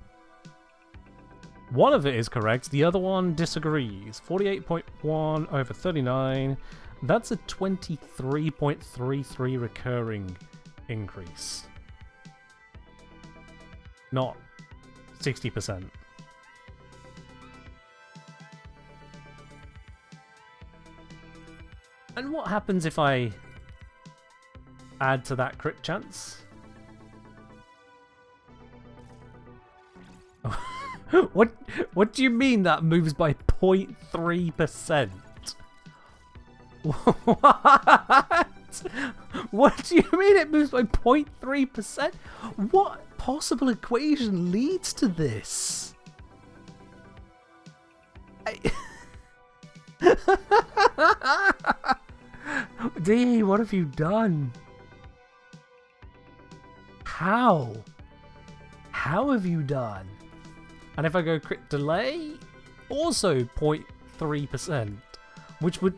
Speaker 1: one of it is correct, the other one disagrees. 48.1 over 39, that's a 23.33 recurring increase. Not 60%. And what happens if I add to that crit chance? What do you mean that moves by 0.3%? What? What do you mean it moves by 0.3%? What possible equation leads to this? D, what have you done? How? How have you done? And if I go crit delay, also 0.3%, which would...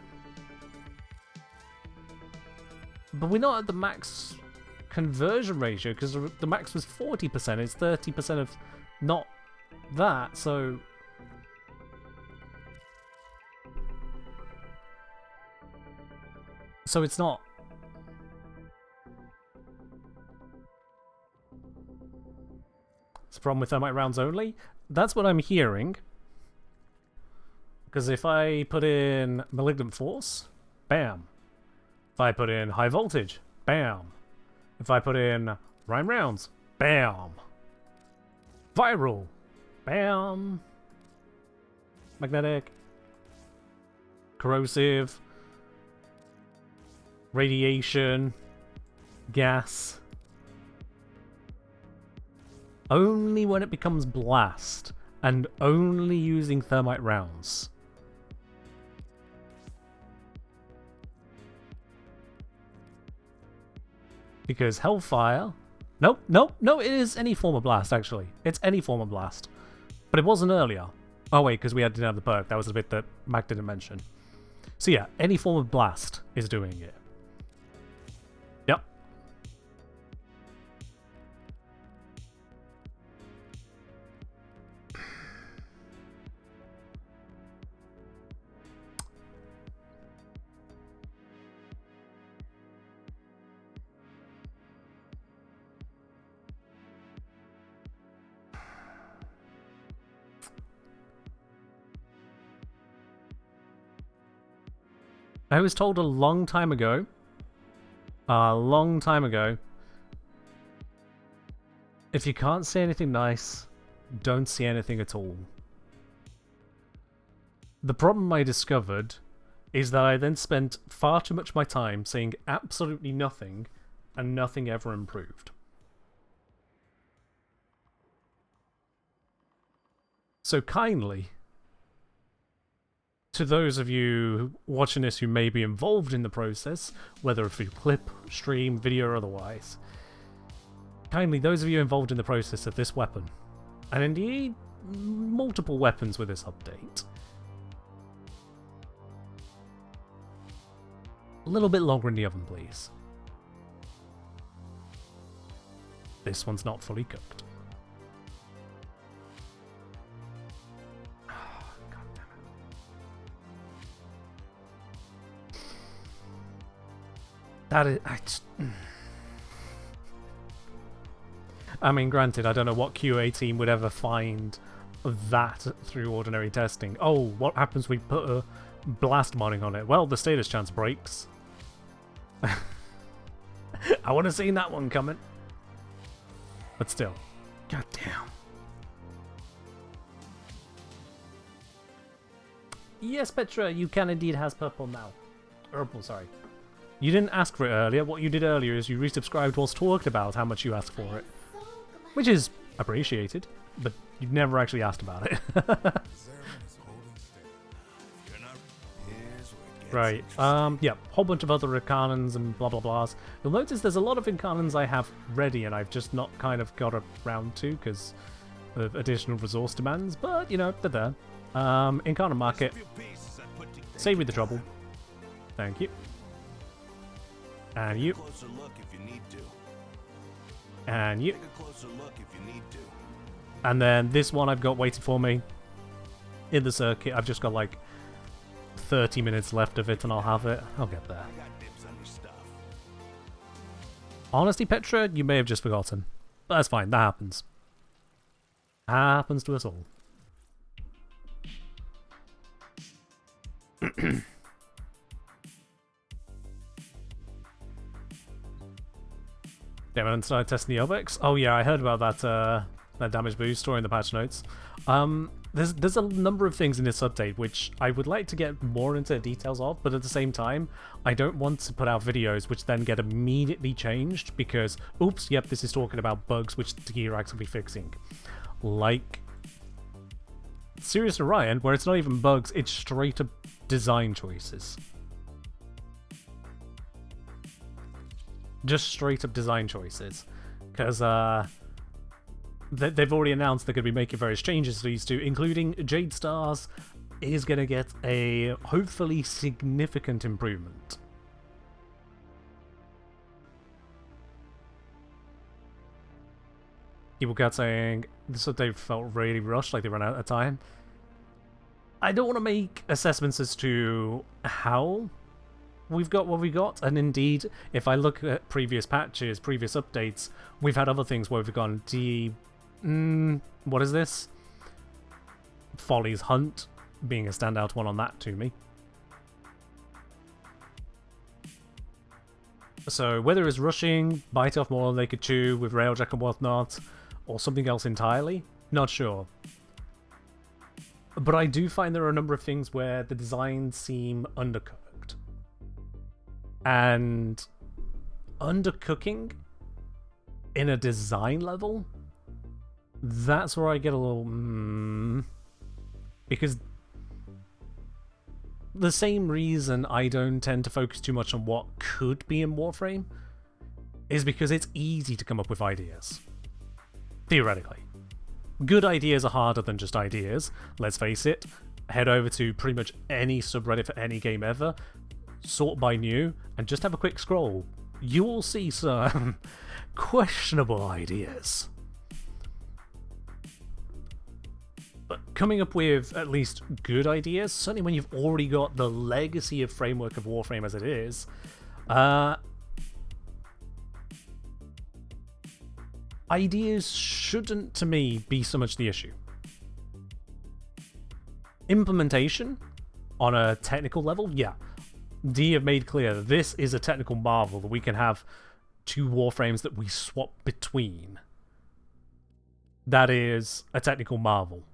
Speaker 1: But we're not at the max conversion ratio, because the max was 40%, it's 30% of not that, so... So it's not... It's a problem with thermite rounds only? That's what I'm hearing. Because if I put in Malignant Force, bam. If I put in High Voltage, bam. If I put in Rhyme Rounds, bam. Viral, bam. Magnetic. Corrosive. Radiation. Gas. Only when it becomes blast and only using thermite rounds. Because Hellfire... Nope, nope, no, it is any form of blast, actually. It's any form of blast. But it wasn't earlier. Oh wait, because we didn't have the perk. That was the bit that Mac didn't mention. So yeah, any form of blast is doing it. Yep. I was told a long time ago, if you can't say anything nice, don't say anything at all. The problem I discovered is that I then spent far too much of my time saying absolutely nothing, and nothing ever improved. So kindly, to those of you watching this who may be involved in the process, whether through clip, stream, video, or otherwise, kindly, those of you involved in the process of this weapon, and indeed multiple weapons with this update, a little bit longer in the oven, please. This one's not fully cooked. That is... I mean, granted, I don't know what QA team would ever find that through ordinary testing. Oh, what happens if we put a blast modding on it? Well, the status chance breaks. I would have seen that one coming. But still. God damn. Yes, Petra, you can indeed has purple now. Purple, sorry. You didn't ask for it earlier. What you did earlier is you resubscribed whilst talked about how much you asked for it. Which is appreciated, but you've never actually asked about it. Right, yeah, whole bunch of other Incarnans and blah blah blahs. You'll notice there's a lot of Incarnans I have ready and I've just not kind of got around to because of additional resource demands, but, you know, they're there. Incarnate Market. Save me the trouble. Thank you. And you. And you. And then this one I've got waiting for me in the circuit. I've just got like 30 minutes left of it and I'll have it. I'll get there. Honestly, Petra, you may have just forgotten. But that's fine, that happens. Happens to us all. Damn it, and started testing the OBEX. Oh yeah, I heard about that damage boost story in the patch notes. There's a number of things in this update which I would like to get more into the details of, but at the same time, I don't want to put out videos which then get immediately changed because, oops, yep, this is talking about bugs which the Gearax will be fixing. Like Sirius Orion, where it's not even bugs, it's straight up design choices. Just straight up design choices. Because, they've already announced they're going to be making various changes to these two, including Jade Stars is going to get a hopefully significant improvement. People kept saying this update felt really rushed, like they ran out of time. I don't want to make assessments as to how we've got what we got, and indeed, if I look at previous patches, previous updates, we've had other things where we've gone what is this? Folly's Hunt being a standout one on that to me. So whether it's rushing, bite off more than they could chew with Railjack and whatnot, or something else entirely, not sure. But I do find there are a number of things where the designs seem undercooked. And undercooking in a design level That's where I get a little... because the same reason I don't tend to focus too much on what could be in Warframe is because it's easy to come up with ideas. Theoretically. Good ideas are harder than just ideas, let's face it. Head over to pretty much any subreddit for any game ever, sort by new, and just have a quick scroll. You will see some questionable ideas. But coming up with at least good ideas, certainly when you've already got the legacy of framework of Warframe as it is, ideas shouldn't, to me, be so much the issue. Implementation, on a technical level, yeah. D have made clear that this is a technical marvel, that we can have two Warframes that we swap between. That is a technical marvel.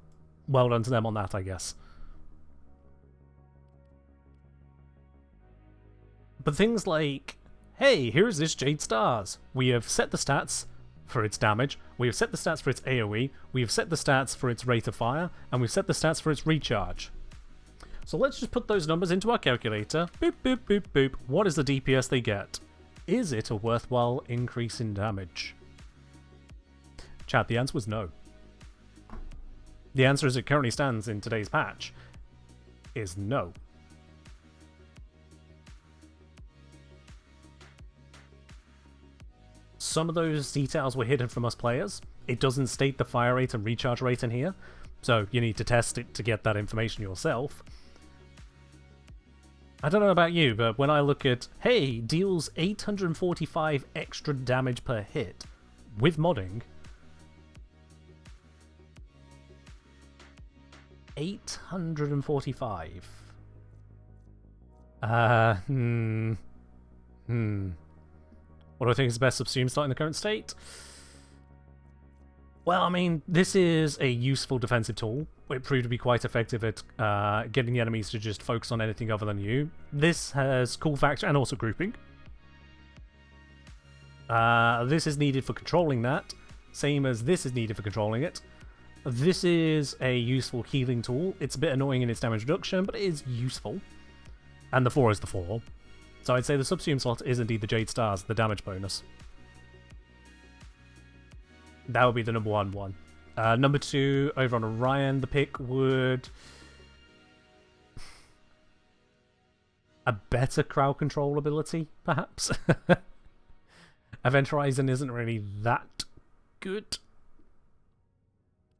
Speaker 1: Well done to them on that, I guess. But things like, hey, here's this Jade Stars. We have set the stats for its damage, we have set the stats for its AoE, we have set the stats for its rate of fire, and we've set the stats for its recharge. So let's just put those numbers into our calculator. Boop, boop, boop, boop. What is the DPS they get? Is it a worthwhile increase in damage? Chat, the answer was no. The answer as it currently stands in today's patch is no. Some of those details were hidden from us players. It doesn't state the fire rate and recharge rate in here, so you need to test it to get that information yourself. I don't know about you, but when I look at, hey, deals 845 extra damage per hit with modding, 845. What do I think is the best subsume start in the current state? Well, I mean, this is a useful defensive tool. It proved to be quite effective at getting the enemies to just focus on anything other than you. This has cool factor and also grouping. This is needed for controlling that, same as this is needed for controlling it. This is a useful healing tool. It's a bit annoying in its damage reduction, but it is useful. And the 4 is the 4. So I'd say the subsume slot is indeed the Jade Stars, the damage bonus. That would be the number one. Number 2, over on Orion, the pick would... a better crowd control ability, perhaps? Event Horizon isn't really that good.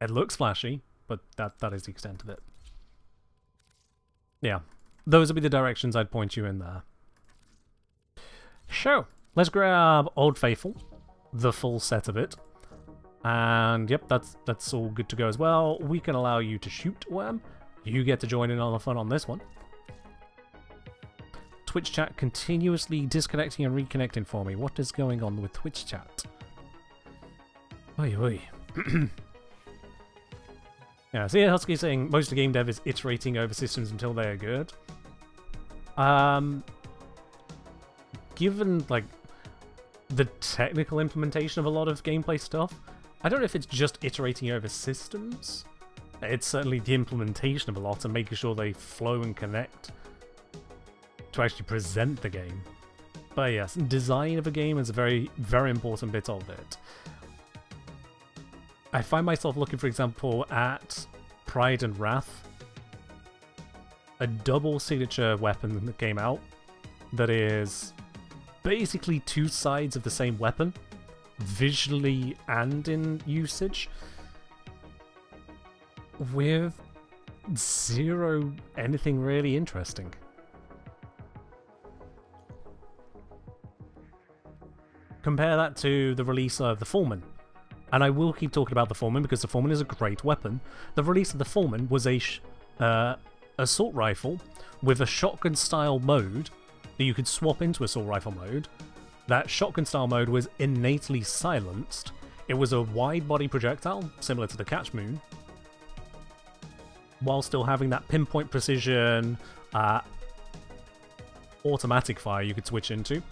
Speaker 1: It looks flashy, but that is the extent of it. Yeah, those would be the directions I'd point you in there. So, let's grab Old Faithful, the full set of it. And yep, that's all good to go as well. We can allow you to shoot Worm. You get to join in on the fun on this one. Twitch chat continuously disconnecting and reconnecting for me. What is going on with Twitch chat? Oi, oi. Yeah, so yeah, Husky saying most of game dev is iterating over systems until they are good. Given like the technical implementation of a lot of gameplay stuff, I don't know if it's just iterating over systems. It's certainly the implementation of a lot and making sure they flow and connect to actually present the game. But yes, design of a game is a very, very important bit of it. I find myself looking, for example, at Pride and Wrath, a double signature weapon that came out that is basically two sides of the same weapon, visually and in usage, with zero anything really interesting. Compare that to the release of the Foreman. And I will keep talking about the Foreman because the Foreman is a great weapon. The release of the Foreman was a assault rifle with a shotgun style mode that you could swap into assault rifle mode. That shotgun style mode was innately silenced. It was a wide body projectile, similar to the Catch Moon, while still having that pinpoint precision automatic fire you could switch into.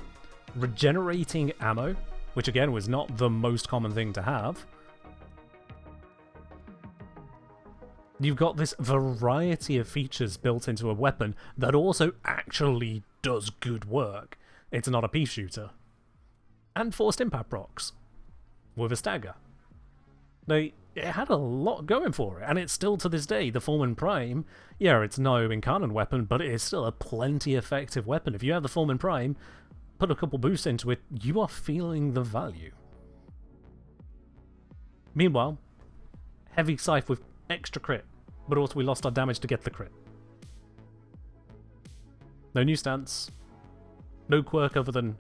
Speaker 1: Regenerating ammo, which again was not the most common thing to have. You've got this variety of features built into a weapon that also actually does good work. It's not a pea shooter. And forced impact procs with a stagger. It had a lot going for it, and it's still to this day the Foreman Prime. Yeah, it's no incarnate weapon, but it is still a plenty effective weapon. If you have the Foreman Prime, put a couple boosts into it, you are feeling the value. Meanwhile, heavy scythe with extra crit, but also we lost our damage to get the crit. No new stance, no quirk other than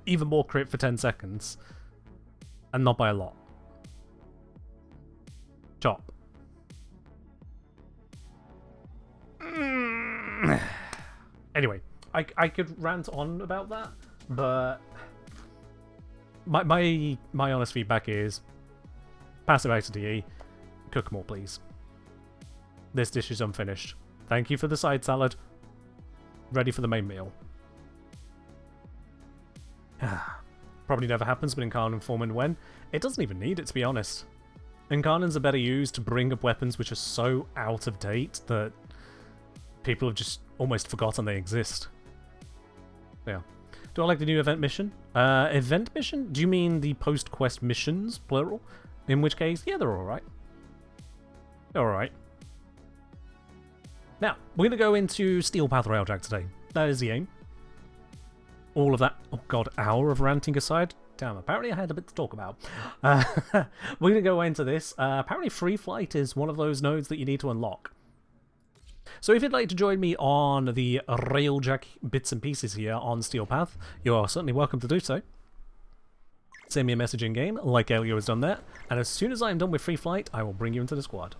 Speaker 1: even more crit for 10 seconds, and not by a lot. Chop. Anyway, I could rant on about that, but my honest feedback is pass it back to DE, cook more please. This dish is unfinished. Thank you for the side salad. Ready for the main meal. Probably never happens, but Incarnon Foreman when? It doesn't even need it, to be honest. Incarnons are better used to bring up weapons which are so out of date that people have just almost forgotten they exist. Yeah. Do I like the new event mission? Event mission? Do you mean the post-quest missions, plural? In which case, yeah, they're alright. They're alright. Now, we're going to go into Steel Path Railjack today. That is the aim. All of that, oh god, hour of ranting aside. Damn, apparently I had a bit to talk about. We're going to go into this. Apparently free flight is one of those nodes that you need to unlock. So if you'd like to join me on the Railjack bits and pieces here on Steel Path, you are certainly welcome to do so. Send me a message in-game, like Elio has done there, and as soon as I am done with free flight, I will bring you into the squad.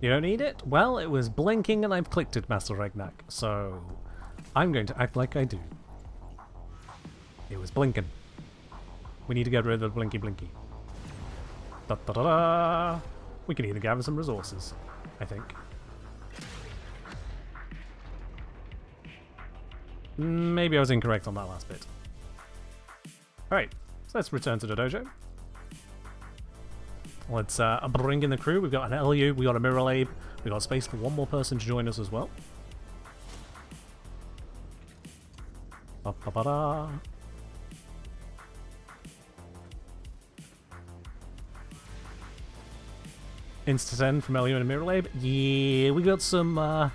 Speaker 1: You don't need it? Well, it was blinking and I've clicked it, Master Regnak, so I'm going to act like I do. It was blinking. We need to get rid of the blinky blinky. Da da da da! We can even gather some resources, I think. Maybe I was incorrect on that last bit. Alright, so let's return to the dojo. Let's bring in the crew. We've got an LU, we've got a Mirror Abe, we've got space for one more person to join us as well. Ba -ba -ba -da. Insta-10 from LU and Mirror Abe. Yeah, we got some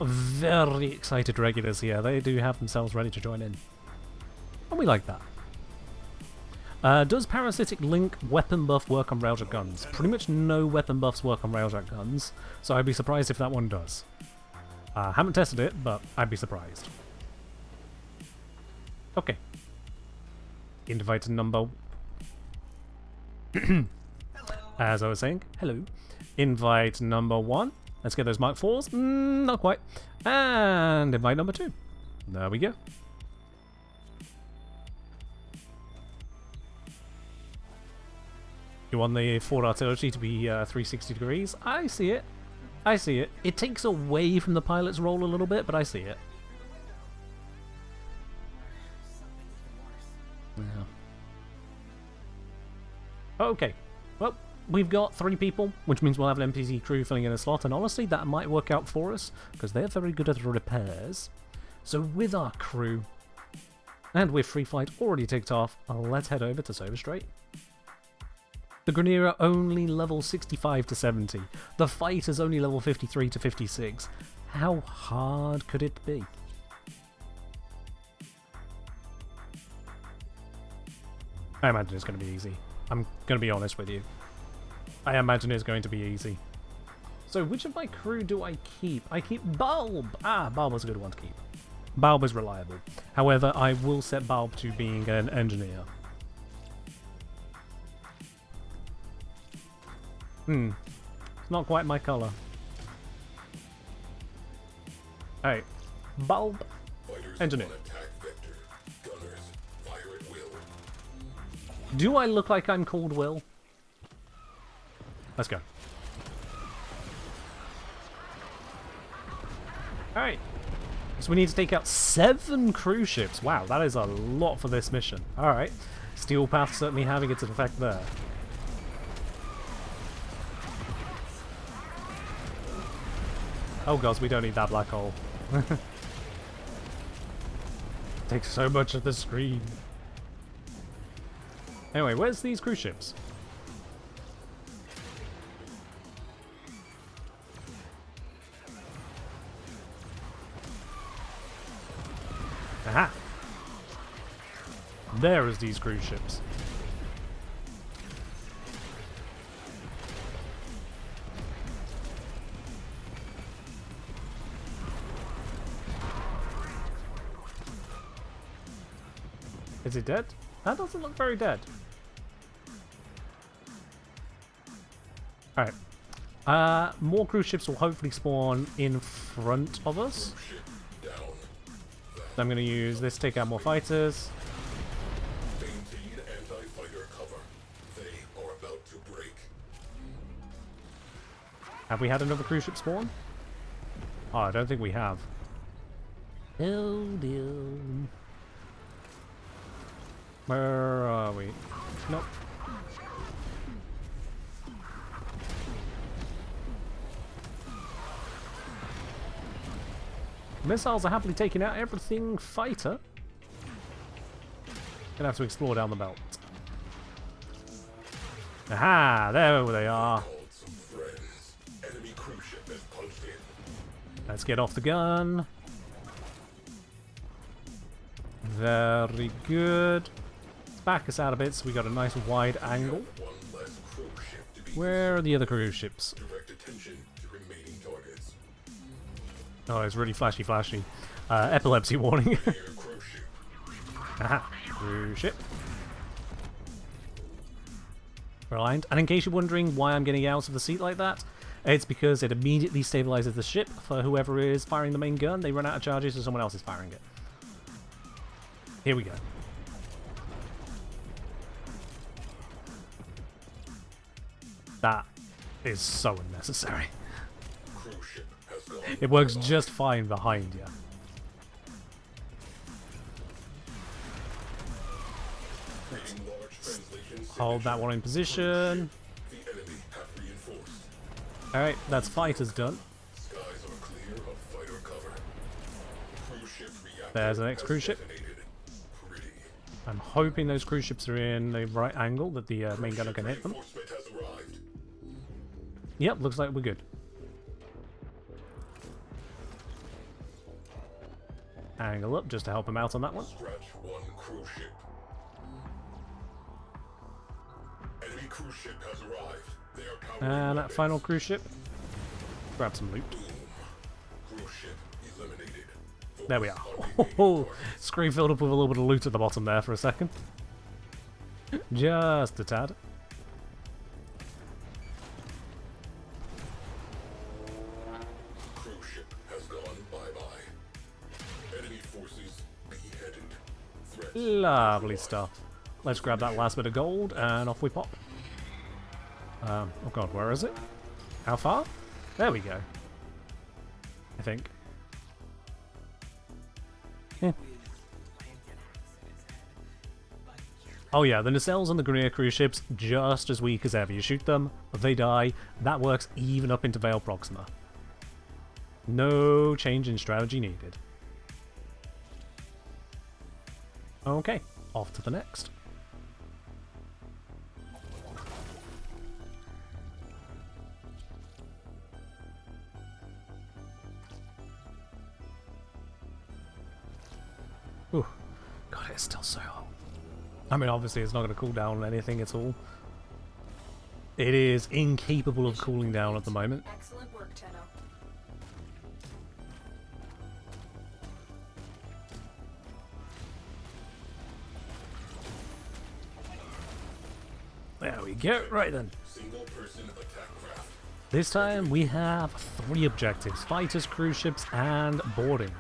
Speaker 1: very excited regulars here. They do have themselves ready to join in. And we like that. Does Parasitic Link weapon buff work on Railjack guns? Pretty much no weapon buffs work on Railjack guns, so I'd be surprised if that one does. Haven't tested it, but I'd be surprised. Okay. Invite number... As I was saying, hello. Invite number 1. Let's get those Mark 4s. Not quite. And invite number 2. There we go. You want the forward artillery to be 360 degrees? I see it. I see it. It takes away from the pilot's role a little bit, but I see it. Yeah. Okay. Well, we've got 3 people, which means we'll have an NPC crew filling in a slot, and honestly, that might work out for us, because they're very good at repairs. So with our crew, and with free flight already ticked off, let's head over to Silver Strait. The Grenier only level 65 to 70. The fight is only level 53 to 56. How hard could it be? I imagine it's going to be easy. I'm going to be honest with you. I imagine it's going to be easy. So which of my crew do I keep? I keep Bulb! Ah, Bulb was a good one to keep. Bulb is reliable. However, I will set Bulb to being an engineer. It's not quite my colour. Alright. Bulb. Engineer. Do I look like I'm called Will? Let's go. Alright. So we need to take out 7 cruise ships. Wow, that is a lot for this mission. Alright. Steel Path certainly having its effect there. Oh gods, we don't need that black hole. Takes so much of the screen. Anyway, where's these cruise ships? Aha! There is these cruise ships. Is it dead? That doesn't look very dead. Alright. More cruise ships will hopefully spawn in front of us. I'm going to use this to take out more fighters.
Speaker 4: Maintain anti-fighter cover. They are about to break.
Speaker 1: Have we had another cruise ship spawn? Oh, I don't think we have. Oh dear. Where are we? Nope. Missiles are happily taking out everything fighter. Gonna have to explore down the belt. Aha! There they are.
Speaker 4: Enemy cruise ship has punched in.
Speaker 1: Let's get off the gun. Very good. Let's back us out a bit so we got a nice wide angle.
Speaker 4: One less cruise ship to be
Speaker 1: Where are the other cruise ships?
Speaker 4: direct attention to remaining targets.
Speaker 1: Oh, it's really flashy. Epilepsy warning.
Speaker 4: Air cruise ship.
Speaker 1: Aha, cruise ship. Right, and in case you're wondering why I'm getting out of the seat like that, it's because it immediately stabilizes the ship for whoever is firing the main gun. They run out of charges, so someone else is firing it. Here we go. That is so unnecessary.
Speaker 4: Cruise ship has gone.
Speaker 1: It works just fine behind you.
Speaker 4: Reading large translation
Speaker 1: Hold that one in position.
Speaker 4: The enemy have reinforced.
Speaker 1: Alright, that's fighters done.
Speaker 4: Skies are clear of fighter cover. Cruise ship reactor
Speaker 1: There's the next
Speaker 4: has
Speaker 1: cruise ship.
Speaker 4: detonated. Pretty.
Speaker 1: I'm hoping those cruise ships are in the right angle that the main gunner can hit them.
Speaker 4: Reinforcement has arrived.
Speaker 1: Yep, looks like we're good. Angle up just to help him out on that one.
Speaker 4: Scratch one cruise ship. Enemy cruise ship has arrived. They are powering
Speaker 1: And that
Speaker 4: weapons.
Speaker 1: final cruise ship. Grab some loot.
Speaker 4: Cruise ship eliminated.
Speaker 1: There we are.
Speaker 4: Focus on remaining targets.
Speaker 1: Screen filled up with a little bit of loot at the bottom there for a second. Just a tad.
Speaker 4: Cruise ship has gone bye-bye. Enemy forces beheaded. Threats.
Speaker 1: Lovely stuff. Let's grab that last bit of gold and off we pop. Oh god, where is it? How far? There we go. I think. Yeah. Oh yeah, the nacelles on the Grenier cruise ships, just as weak as ever. You shoot them, but they die. That works even up into Vale Proxima. No change in strategy needed. Okay, off to the next. Ooh, God, it's still so hot. I mean, obviously it's not going to cool down anything at all. It is incapable of cooling down at the moment.
Speaker 5: Excellent work, Tenno.
Speaker 1: There we go. Right then.
Speaker 4: Single-person attack craft.
Speaker 1: This time we have 3 objectives: fighters, cruise ships, and boarding.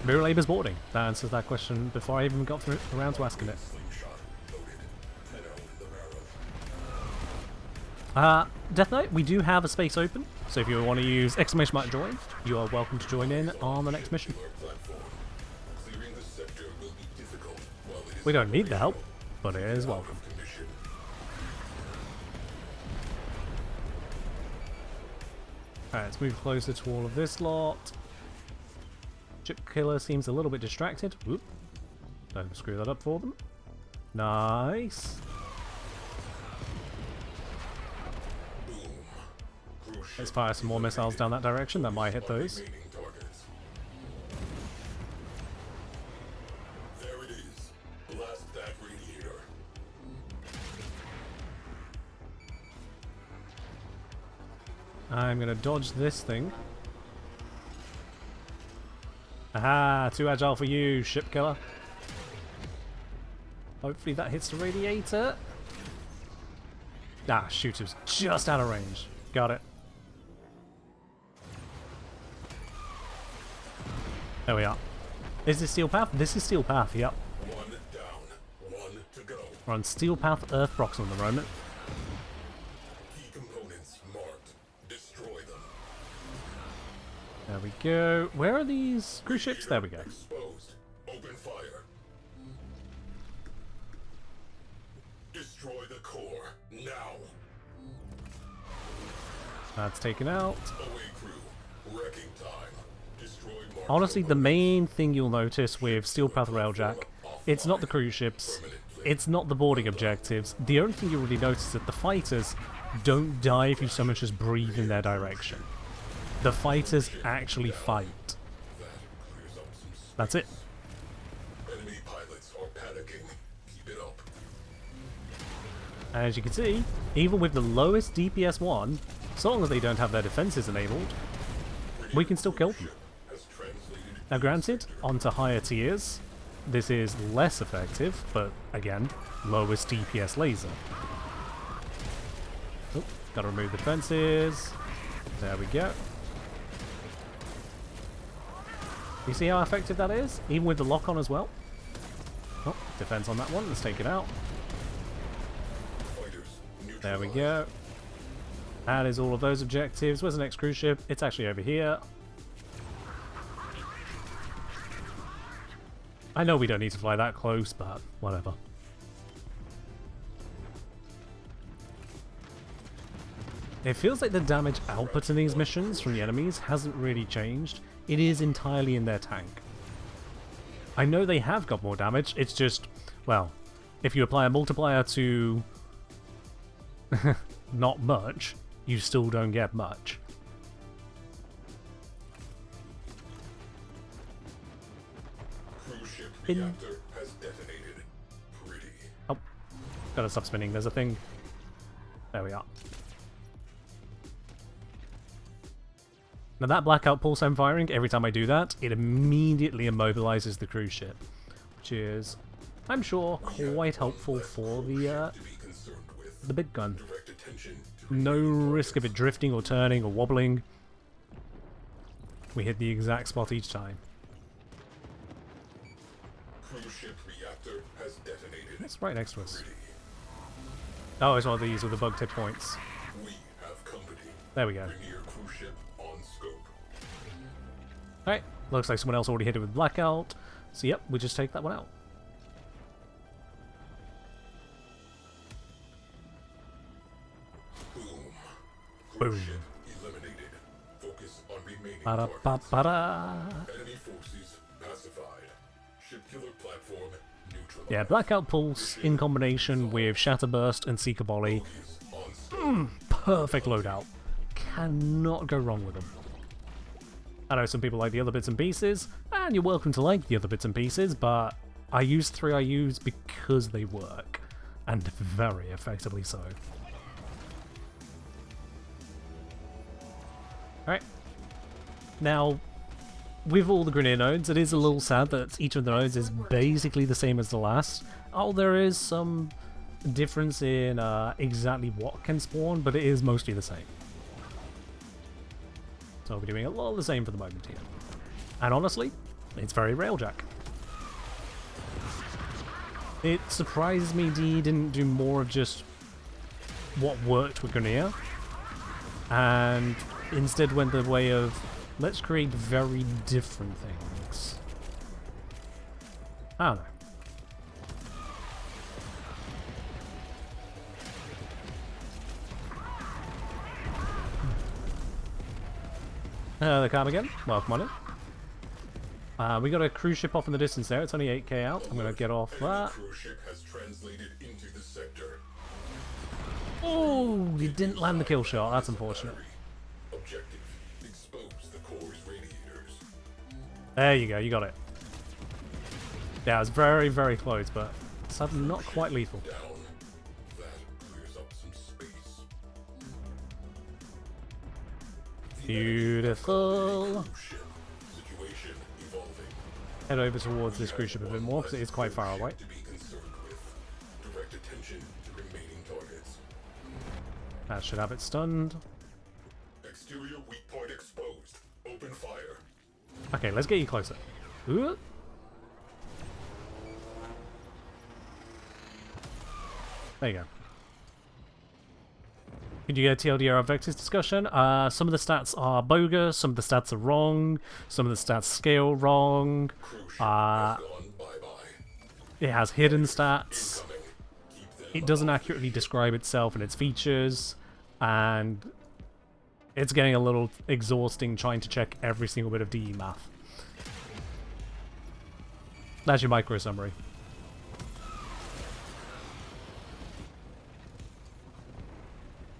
Speaker 1: Mirror Labor's boarding. That answers that question before I even got around to asking it.
Speaker 4: Slingshot loaded. Tenno in the barrel.
Speaker 1: Death Knight, we do have a space open, so if you want to use !join, you are welcome to join in on the next mission.
Speaker 4: Platform. Clearing the sector will be difficult while it is
Speaker 1: We don't need the help, but it is
Speaker 4: out
Speaker 1: welcome.
Speaker 4: of commission.
Speaker 1: Alright, let's move closer to all of this lot. Chip Killer seems a little bit distracted. Whoop. Don't screw that up for them. Nice. Let's fire some more missiles down that direction. That might hit those.
Speaker 4: There it is. Blast that radiator.
Speaker 1: I'm gonna dodge this thing. Aha! Too agile for you, Ship Killer. Hopefully that hits the radiator. Ah, shoot, it was just out of range. Got it. There we are. Is this Steel Path? This is Steel Path, yep.
Speaker 4: One down, one to go.
Speaker 1: We're on Steel Path Earth Proxima at the moment.
Speaker 4: Key components marked. Destroy them.
Speaker 1: There we go. Where are these cruise ships? There we go.
Speaker 4: Exposed. Open fire. Destroy the core. Now.
Speaker 1: That's taken out.
Speaker 4: Away crew. Wrecking time. Destroy Mark
Speaker 1: Honestly, the main thing you'll notice with Steel Path Railjack, it's not the cruise ships, it's not the boarding objectives. The only thing you'll really notice is that the fighters don't die if you so much as breathe in their direction. The fighters actually fight.
Speaker 4: clears up some space.
Speaker 1: That's it.
Speaker 4: Enemy pilots are panicking. Keep it up.
Speaker 1: As you can see, even with the lowest DPS one, so long as they don't have their defenses enabled, we can still kill them.
Speaker 4: Has translated.
Speaker 1: Now granted, onto higher tiers, this is less effective, but again, lowest DPS laser. Oh, gotta remove the defenses. There we go. You see how effective that is? Even with the lock-on as well. Oh, defense on that one, let's take it out.
Speaker 4: Fighters.
Speaker 1: There we go. That is all of those objectives. Where's the next cruise ship? It's actually over here. I know we don't need to fly that close, but whatever. It feels like the damage output in these missions from the enemies hasn't really changed. It is entirely in their tank. I know they have got more damage, it's just, well, if you apply a multiplier to not much, you still don't get much.
Speaker 4: Cruise ship reactor has detonated. Pretty.
Speaker 1: Oh, gotta stop spinning, there's a thing. There we are. Now that blackout pulse I'm firing, every time I do that, it immediately immobilizes the cruise ship. Which is, I'm sure, quite helpful for the big gun.
Speaker 4: Direct attention to
Speaker 1: No risk of it drifting or turning or wobbling. We hit the exact spot each time.
Speaker 4: cruise ship reactor has detonated.
Speaker 1: It's right next to us.
Speaker 4: Pretty.
Speaker 1: Oh, it's one of these with the bug tip points.
Speaker 4: We have company.
Speaker 1: There we go.
Speaker 4: Premier cruise ship on scope.
Speaker 1: Alright, looks like someone else already hit it with blackout. So yep, we just take that one out.
Speaker 4: Boom.
Speaker 1: Boom.
Speaker 4: Cruise ship eliminated. Focus on remaining
Speaker 1: Ba-da-ba-ba-da.
Speaker 4: Enemy forces pacified. Ship killer platform neutralized.
Speaker 1: Yeah, blackout pulse in combination with shatterburst and seeker volley.
Speaker 4: Focus on scope.
Speaker 1: Perfect loadout. Cannot go wrong with them. I know some people like the other bits and pieces, and you're welcome to like the other bits and pieces, but I use 3 IUs because they work, and very effectively so. Alright. Now, with all the grenade nodes, it is a little sad that each of the nodes is basically the same as the last. Oh, there is some difference in exactly what can spawn, but it is mostly the same. So we're doing a lot of the same for the moment here. And honestly, it's very Railjack. It surprises me D didn't do more of just what worked with Grenier, and instead went the way of, let's create very different things. I don't know. They come again. Welcome on in. We got a cruise ship off in the distance there. It's only 8k out. I'm gonna get off that.
Speaker 4: Cruise ship has translated into the sector.
Speaker 1: Oh, you didn't land the kill shot. That's unfortunate.
Speaker 4: Objective: expose the core's radiators.
Speaker 1: There you go. You got it. Yeah, it was very, very close, but suddenly not quite lethal.
Speaker 4: Down. That clears up some space.
Speaker 1: Beautiful.
Speaker 4: Cruise ship. Situation evolving.
Speaker 1: Head over towards this cruise ship a bit more because it is quite far away.
Speaker 4: To be concerned with. Direct attention to remaining targets.
Speaker 1: That should have it stunned.
Speaker 4: Exterior weak point exposed. Open fire.
Speaker 1: Okay, let's get you closer. Ooh. There you go. Could you get a TLDR of Vectis discussion? Some of the stats are bogus, some of the stats are wrong, some of the stats scale wrong. It has hidden stats. It doesn't accurately describe itself and its features, and it's getting a little exhausting trying to check every single bit of DE math. That's your micro summary.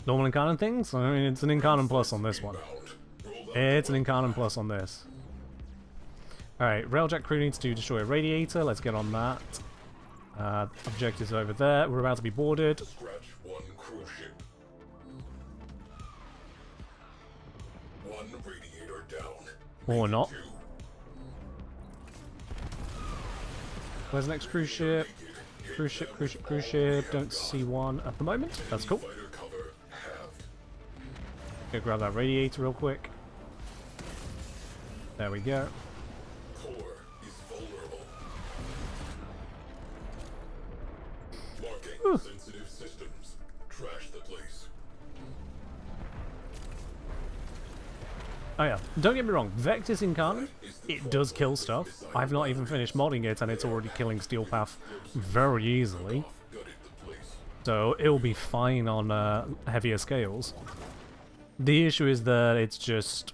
Speaker 1: Normal Incarnon things? I mean, it's an Incarnon Plus on this one. It's an Incarnon Plus on this. Alright, Railjack crew needs to destroy a radiator. Let's get on that. Objectives over there. We're about to be boarded.
Speaker 4: Scratch one cruise ship. One radiator down.
Speaker 1: Or not.
Speaker 4: Two.
Speaker 1: Where's the next cruise ship? Cruise ship, cruise ship, cruise ship. Don't see one at the moment. That's cool.
Speaker 4: Fighter cover halved.
Speaker 1: Go grab that radiator real quick. There we go.
Speaker 4: Core is vulnerable. Marking sensitive systems. Trash the place.
Speaker 1: Oh yeah, don't get me wrong, Vectis Incarnon, it does kill stuff. I've not even finished modding it and it's already killing Steel Path very easily. So it'll be fine on heavier scales. The issue is that it's just...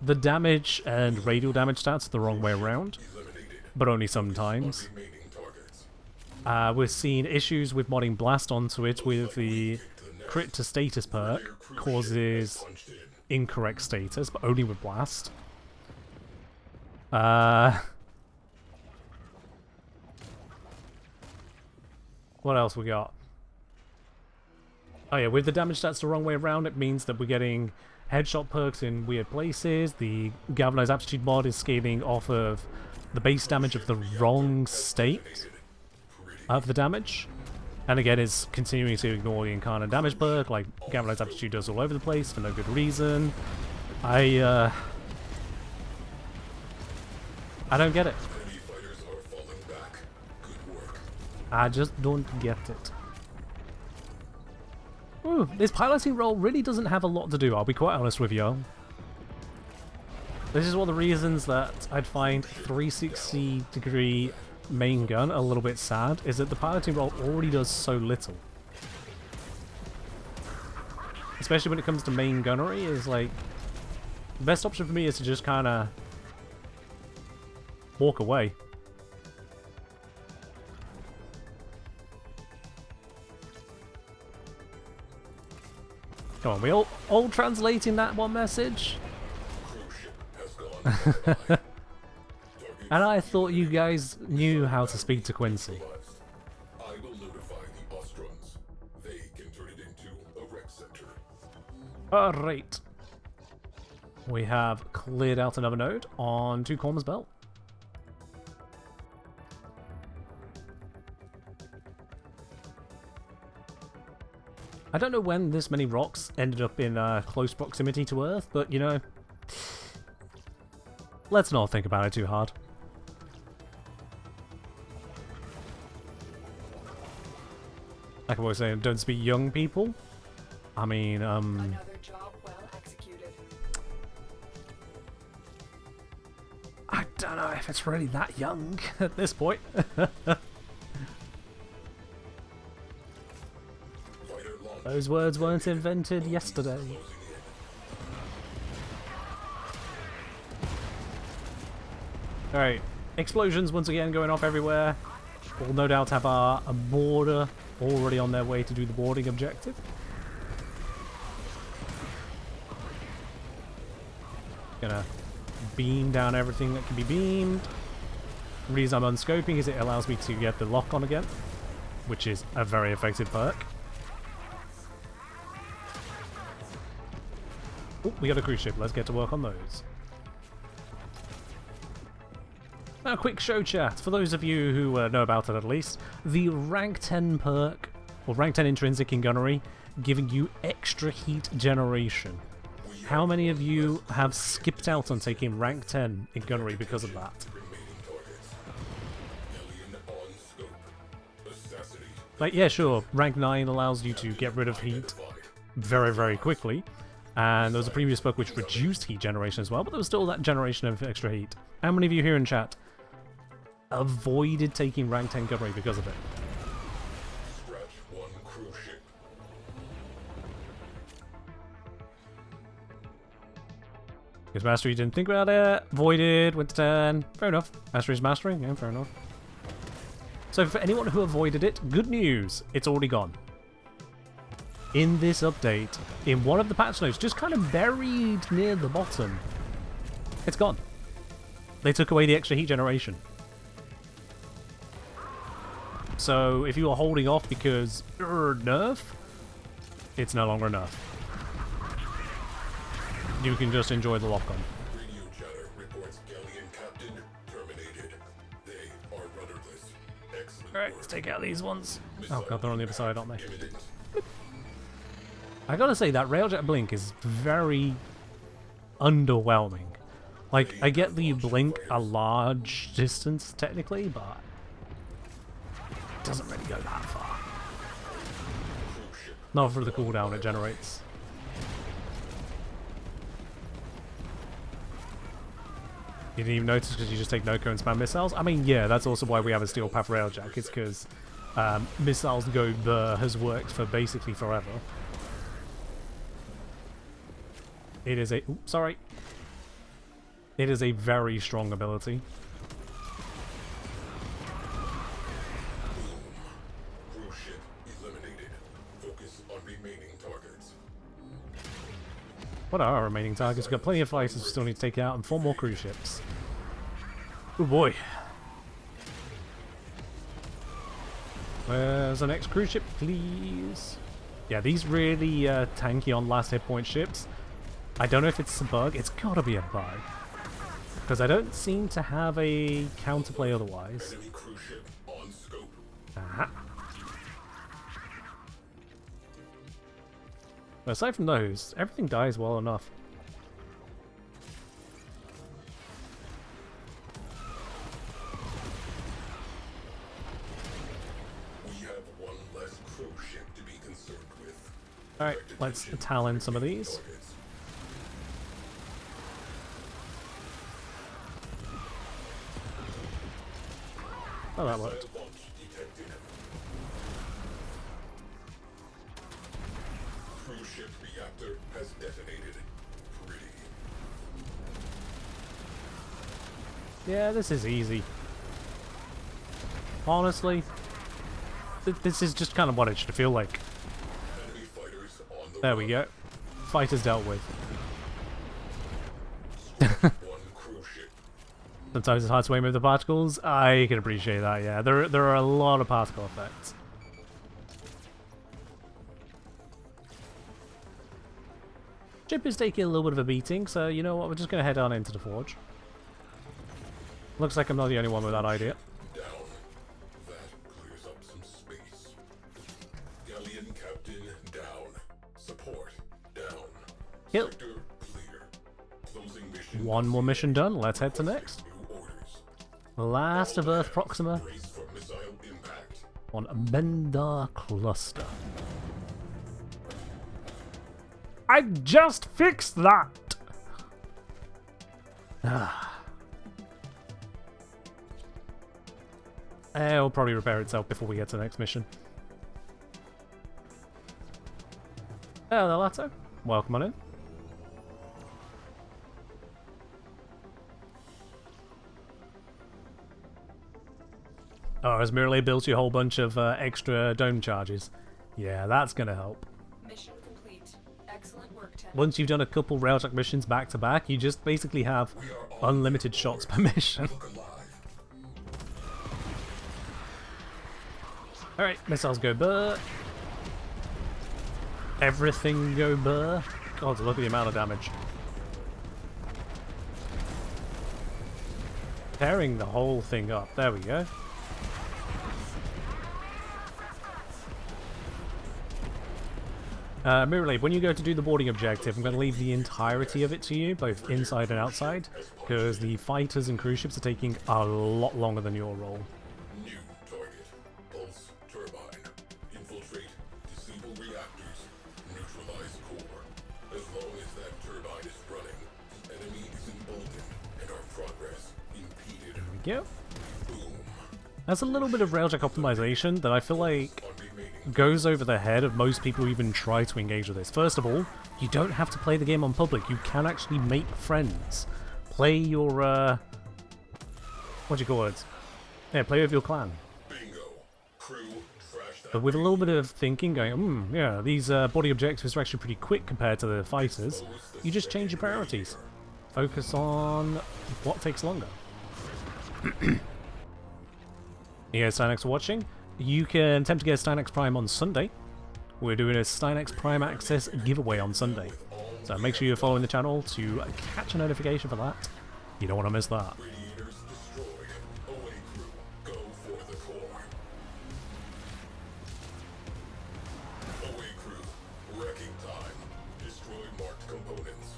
Speaker 1: the damage and radial damage stats are the wrong way around, but only sometimes. We're seeing issues with modding Blast onto it with the crit to status perk causes incorrect status, but only with Blast. What else we got? Oh yeah, with the damage stats the wrong way around, it means that we're getting headshot perks in weird places. The Galvanized Aptitude mod is scaling off of the base damage of the wrong state of the damage. And again, it's continuing to ignore the Incarnate damage perk, like Galvanized Aptitude does all over the place for no good reason. I don't get it. I just don't get it. Ooh, this piloting role really doesn't have a lot to do, I'll be quite honest with you. This is one of the reasons that I'd find 360-degree main gun a little bit sad, is that the piloting role already does so little. Especially when it comes to main gunnery, is like... the best option for me is to just kind of walk away. Come on, we all translating that one message? And I thought you guys knew how to speak to Quincy.
Speaker 4: I will notify the Ostrons. They can turn it into a rec center.
Speaker 1: Alright. We have cleared out another node on 2 Cormor's Belt. I don't know when this many rocks ended up in close proximity to Earth, but you know, let's not think about it too hard. Like I was saying, don't speak young people. I mean,
Speaker 5: Another job well executed.
Speaker 1: I don't know if it's really that young at this point. Those words weren't invented yesterday. Alright, explosions once again going off everywhere. We'll no doubt have our boarder already on their way to do the boarding objective. Gonna beam down everything that can be beamed. The reason I'm unscoping is it allows me to get the lock on again, which is a very effective perk. Oh, we got a cruise ship. Let's get to work on those. Now, a quick show chat. For those of you who know about it at least, the rank 10 perk, or rank 10 intrinsic in gunnery, giving you extra heat generation. How many of you have skipped out on taking rank 10 in gunnery because of that? Like, yeah, sure, rank 9 allows you to get rid of heat very, very quickly. And there was a previous perk which reduced heat generation as well, but there was still that generation of extra heat. How many of you here in chat avoided taking rank 10 gunnery because of it?
Speaker 4: Scratch one cruise ship.
Speaker 1: Because Mastery didn't think about it. Voided, went to 10. Fair enough. Mastery's mastering. Yeah, fair enough. So for anyone who avoided it, good news. It's already gone. In this update, in one of the patch notes, just kind of buried near the bottom, it's gone. They took away the extra heat generation. So if you are holding off because nerf, it's no longer nerf. You can just enjoy the lock-on.
Speaker 4: Radio chatter reports galleon captain terminated. They are rudderless. Excellent
Speaker 1: Alright,
Speaker 4: work.
Speaker 1: let's take out these ones.
Speaker 4: Missile
Speaker 1: Oh god, they're on the other side, aren't they?
Speaker 4: imminent.
Speaker 1: I gotta say, that Railjack blink is very underwhelming. Like, I get that you blink a large distance, technically, but it doesn't really go that far.
Speaker 4: Cruise ship.
Speaker 1: Not for the cooldown it generates. You didn't even notice because you just take no-co and spam missiles? I mean, yeah, that's also why we have a steel Path Railjack. It's because missiles go burr has worked for basically forever. It is a... Oops, sorry. It is a very strong ability.
Speaker 4: Cruise ship eliminated. Focus on remaining targets.
Speaker 1: What are our remaining targets? We've got plenty of fighters we still need to take out and 4 more cruise ships. Oh boy. Where's the next cruise ship, please? Yeah, these really tanky on last hit point ships. I don't know if it's a bug. It's gotta be a bug. Because I don't seem to have a counterplay otherwise.
Speaker 4: Enemy cruise ship on scope.
Speaker 1: Aha. But aside from those, everything dies well enough.
Speaker 4: We have one less cruise ship to be concerned with.
Speaker 1: Alright, let's talon some of these.
Speaker 4: Targets.
Speaker 1: Oh, that worked.
Speaker 4: Missile launch detected. Cruise ship reactor has detonated. Pretty.
Speaker 1: Yeah, this is easy. Honestly, this is just kind of what it should feel like.
Speaker 4: Enemy fighters on the
Speaker 1: There we go. Fighters dealt with.
Speaker 4: one cruise ship.
Speaker 1: Sometimes it's hard to aim with the particles. I can appreciate that, yeah. There are a lot of particle effects. Chip is taking a little bit of a beating, so you know what, we're just going to head on into the forge. Looks like I'm not the only one with that idea.
Speaker 4: Down. That clears up some space. Galleon captain down. Support down.
Speaker 1: Kill.
Speaker 4: Sector clear. Closing mission.
Speaker 1: One more mission done, let's head to next.
Speaker 4: New orders.
Speaker 1: Last of Earth Proxima
Speaker 4: Brace for missile impact.
Speaker 1: on Bendar Cluster. I just fixed that! It'll probably repair itself before we get to the next mission. Hello, Lato. Welcome on in. Oh, has Mirrorlay built you a whole bunch of extra dome charges? Yeah, that's gonna help.
Speaker 5: Mission complete. Excellent work, Ten.
Speaker 1: Once you've done a couple Railjack missions back to back, you just basically have unlimited shots per mission. Alright, missiles go burr. Everything go burr. God, look at the amount of damage. Tearing the whole thing up. There we go. Mirrorlay, when you go to do the boarding objective, I'm going to leave the entirety of it to you, both inside and outside, because the fighters and cruise ships are taking a lot longer than your role.
Speaker 4: New target. Pulse turbine. Infiltrate. Disable reactors. Neutralize core. As long as that turbine is running, the enemy is emboldened and our progress impeded.
Speaker 1: There we go.
Speaker 4: Boom.
Speaker 1: That's a little bit of Railjack optimization that I feel like
Speaker 4: On remaining.
Speaker 1: goes over the head of most people who even try to engage with this. First of all, you don't have to play the game on public. You can actually make friends. Play your, what do you call it? Yeah, play with your clan.
Speaker 4: Bingo. Crew trash that.
Speaker 1: But with a little bit of thinking, going, yeah, these body objectives are actually pretty quick compared to the fighters, you just change your priorities. Focus on what takes longer. You guys, Stynex are watching. You can attempt to get a Stynex Prime on Sunday. We're doing a Stynex Prime Access giveaway on Sunday. So make sure you're following the channel to catch a notification for that. You don't want to miss that.
Speaker 4: Radiators destroyed. Away crew. Go for the core. Away crew. Wrecking time. Destroy marked components.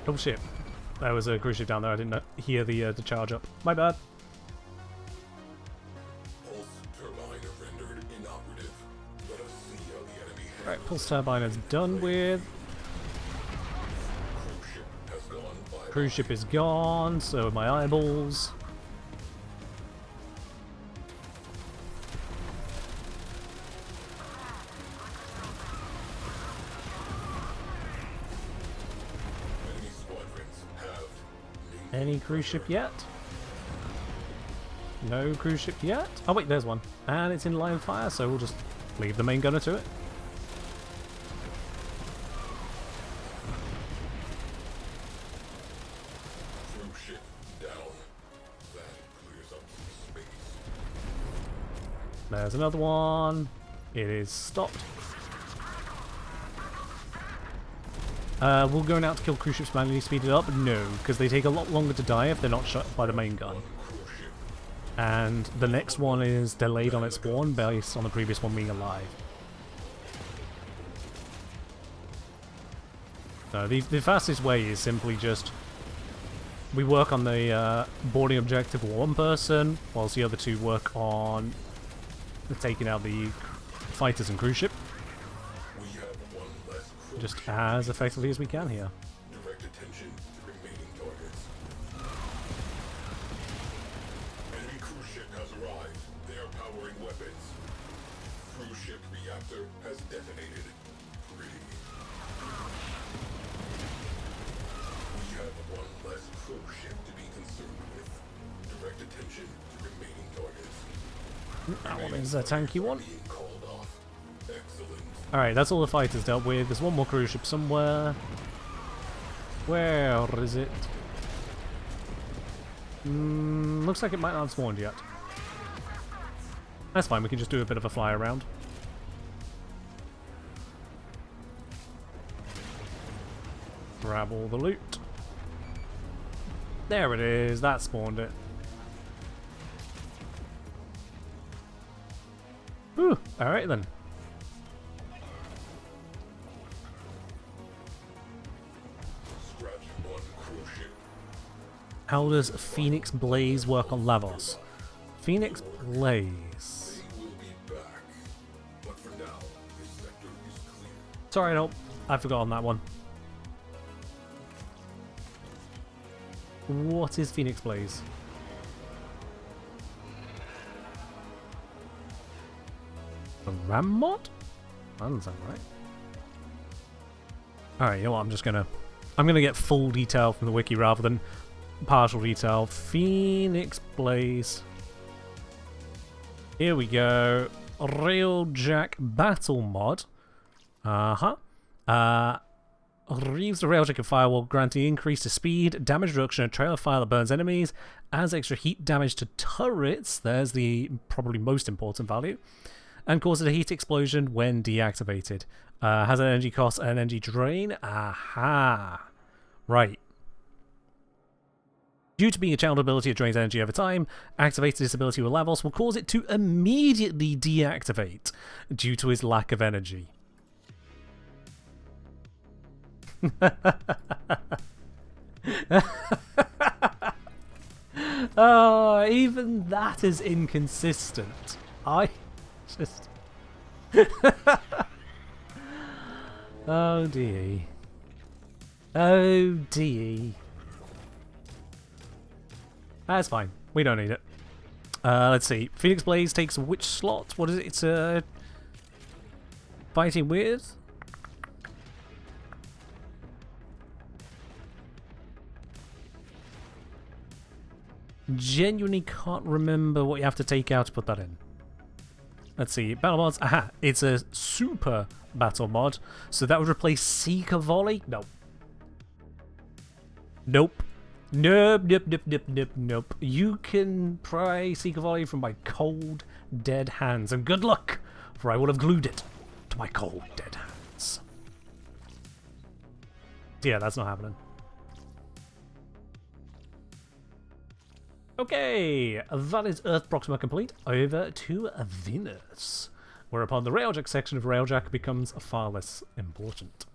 Speaker 1: Oh shit. There was a cruise ship down there. I didn't hear the charge up. My bad.
Speaker 4: Pulse turbine rendered inoperative. Let us see how the enemy handles.
Speaker 1: Right, pulse turbine is done with.
Speaker 4: Cruise ship has gone by.
Speaker 1: Cruise ship is gone, so are my eyeballs.
Speaker 4: Enemy squadrons have.
Speaker 1: Any cruise ship yet? No cruise ship yet? Oh wait, there's one. And it's in line of fire, so we'll just leave the main gunner to it.
Speaker 4: Cruise ship down. That clears up some space.
Speaker 1: There's another one. It is stopped. Will going out to kill cruise ships manually speed it up? No, because they take a lot longer to die if they're not shot by the main gun.
Speaker 4: Cruise ship.
Speaker 1: And the next one is delayed on its spawn based on the previous one being alive. No, the fastest way is simply just we work on the boarding objective for one person, whilst the other two work on taking out the fighters and cruise ship,
Speaker 4: We have one less cruise
Speaker 1: just
Speaker 4: ship.
Speaker 1: as effectively as we can here.
Speaker 4: Direct attention to remaining targets. Enemy cruise ship has arrived. They are powering weapons. Cruise ship reactor has detonated. Pretty. We have one less cruise ship to be concerned with. Direct attention to remaining targets.
Speaker 1: That one is a tanky one.
Speaker 4: Being called off. Excellent.
Speaker 1: Alright, that's all the fighters dealt with. There's one more cruise ship somewhere. Where is it? Looks like it might not have spawned yet. That's fine, we can just do a bit of a fly around. Grab all the loot. There it is, that spawned it. Whew, alright then.
Speaker 4: Scratch one cruise ship.
Speaker 1: How does Phoenix Blaze work on Lavos? Phoenix Blaze.
Speaker 4: They will be back. But for now, this sector is clear.
Speaker 1: Sorry, no, I forgot on that one. What is Phoenix Blaze? A RAM mod? That doesn't sound right. Alright, you know what, I'm gonna get full detail from the wiki rather than partial detail. Phoenix Blaze. Here we go. Railjack Battle Mod. Reuse the Railjack and Firewall, granting increase to speed, damage reduction, and trail of fire that burns enemies, adds extra heat damage to turrets, there's the probably most important value, and causes a heat explosion when deactivated. Has an energy cost and energy drain. Aha! Right. Due to being a channeled ability, it drains energy over time. Activating this ability with Lavos will cause it to immediately deactivate due to his lack of energy. Oh, even that is inconsistent. I just... Oh dear. Oh dear. That's fine. We don't need it. Let's see. Phoenix Blaze takes which slot? What is it? It's fighting with? Genuinely can't remember what you have to take out to put that in. Let's see. Battle mods. Aha. It's a super battle mod. So that would replace Seeker Volley? No. Nope. Nope, nope, nope, nope, nope, nope. You can pry Seeker Volley from my cold, dead hands. And good luck, for I will have glued it to my cold, dead hands. Yeah, that's not happening. Okay, that is Earth Proxima complete. Over to Venus, whereupon the Railjack section of Railjack becomes far less important.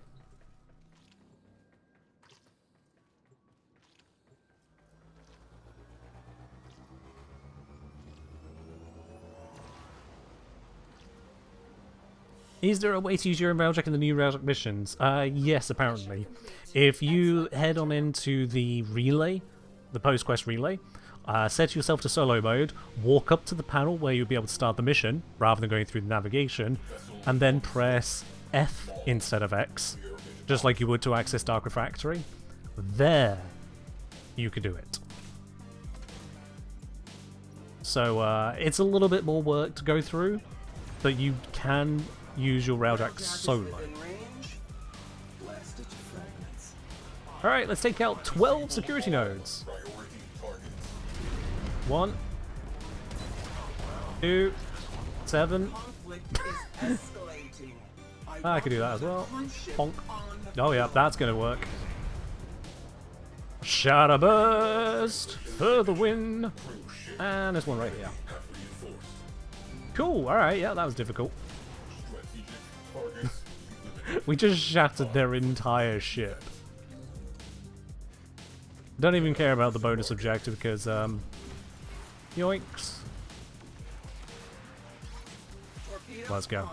Speaker 1: Is there a way to use your own Railjack in the new Railjack missions? Yes, apparently. If you head on into the relay, the post-quest relay, set yourself to solo mode, walk up to the panel where you'll be able to start the mission, rather than going through the navigation, and then press F instead of X, just like you would to access Dark Refractory. There, you could do it. So, it's a little bit more work to go through, but you can use your Railjack solo. Alright, let's take out 12 security nodes. 1, 2, 7. I could do that as well. Bonk. Oh yeah, that's gonna work. Shatter Burst for the win. And there's one right here. Cool, alright, yeah, that was difficult. We just shattered their entire ship. Don't even care about the bonus objective because, yoinks. Let's go.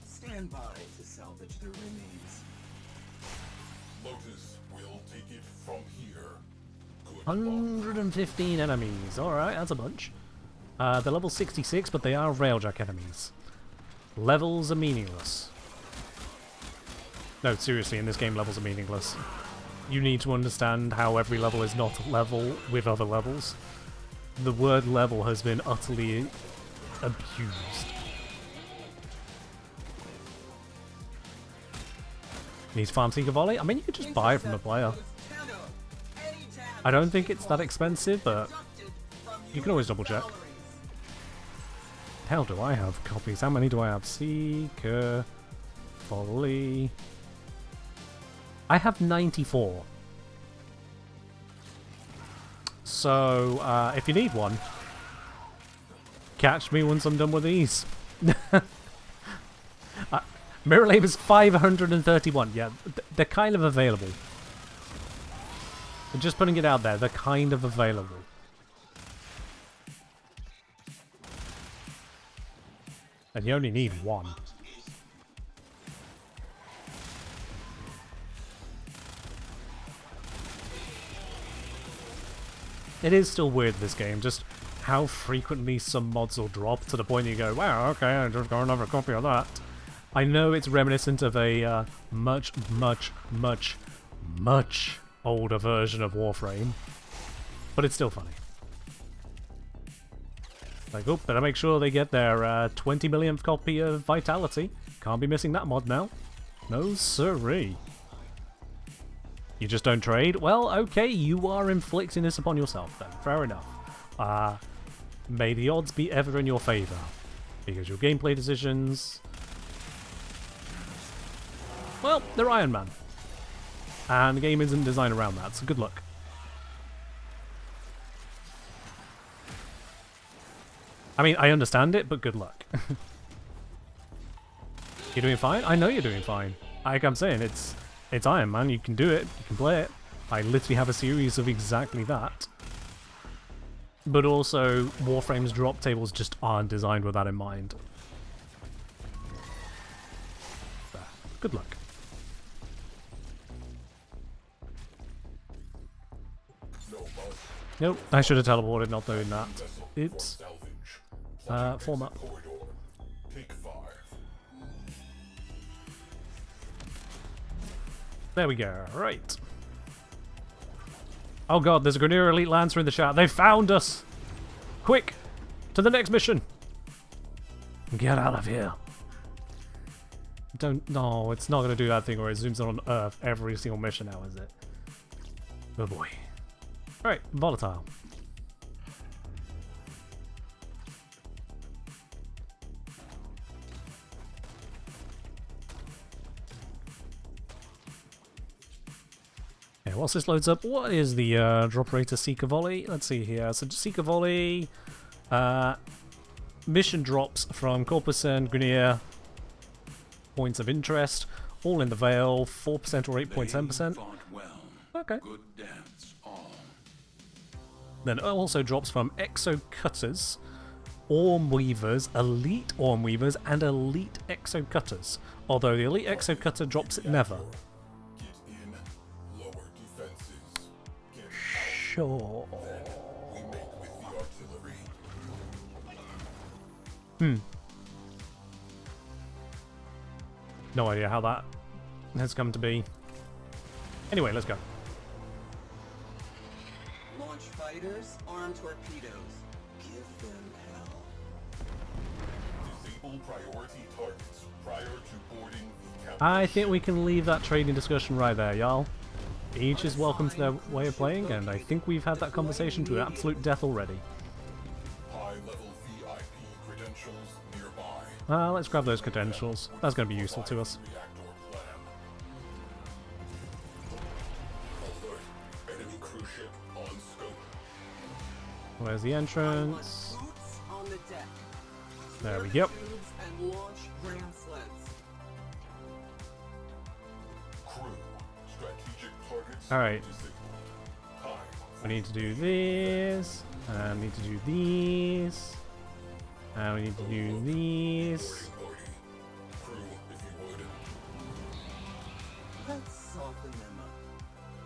Speaker 3: Stand by to salvage the remains.
Speaker 4: Lotus will take it from here. Good
Speaker 1: 115 enemies. Alright, that's a bunch. They're level 66, but they are Railjack enemies. Levels are meaningless. No, seriously, in this game, levels are meaningless. You need to understand how every level is not level with other levels. The word level has been utterly abused. Need to farm Seeker Volley? I mean, you could just buy it from the player. I don't think it's that expensive, but you can always double check. Hell, do I have copies? How many do I have? Seeker Volley. I have 94. So, if you need one, catch me once I'm done with these. Mirror Lab is 531. Yeah, they're kind of available. I'm just putting it out there. They're kind of available. And you only need one. It is still weird, this game, just how frequently some mods will drop to the point you go, wow, okay, I just got another copy of that. I know it's reminiscent of a much, much, much, much older version of Warframe, but it's still funny. Like, oh, better make sure they get their 20 millionth copy of Vitality. Can't be missing that mod now. No siree. You just don't trade? Well, okay, you are inflicting this upon yourself then. Fair enough. May the odds be ever in your favour. Because your gameplay decisions... well, they're Iron Man. And the game isn't designed around that, so good luck. I mean, I understand it, but good luck. You're doing fine? I know you're doing fine. Like I'm saying, it's Iron Man, you can do it, you can play it. I literally have a series of exactly that. But also, Warframe's drop tables just aren't designed with that in mind. There. Good luck. Nope, I should have teleported, not doing that. Oops. Format. There we go, right. Oh god, there's a Grineer Elite Lancer in the chat. They found us! Quick! To the next mission! Get out of here. Don't... no, it's not going to do that thing where it zooms in on Earth every single mission now, is it? Oh boy. Alright, Volatile. Okay, whilst this loads up, what is the drop rate of Seeker Volley? Let's see here. So Seeker Volley, mission drops from Corpus and Grineer, points of interest, all in the Veil, 4% or 8.7%. Okay. Then it also drops from Exo Cutters, Orm Weavers, Elite Orm Weavers, and Elite Exo Cutters. Although the Elite Exo Cutter drops it never. Sure. No idea how that has come to be. Anyway, let's go.
Speaker 3: Launch fighters, arm torpedoes. Give them hell.
Speaker 4: Disable priority targets prior to boarding the captain.
Speaker 1: I think we can leave that trading discussion right there, y'all. Each is welcome to their way of playing, and I think we've had that conversation to absolute death already.
Speaker 4: High-level VIP credentials nearby.
Speaker 1: Let's grab those credentials. That's going to be useful to us.
Speaker 4: Alert. Enemy cruise ship on scope.
Speaker 1: Where's the entrance?
Speaker 3: Boots on the deck.
Speaker 1: There we go.
Speaker 3: Tubes and launch ram sleds.
Speaker 4: Crew. Strategic targets.
Speaker 1: Alright.
Speaker 4: disabled. Time.
Speaker 1: We need to do this. And we need to do these. And we need to do these.
Speaker 4: Party. Crew, if you would.
Speaker 3: Let's soften them up.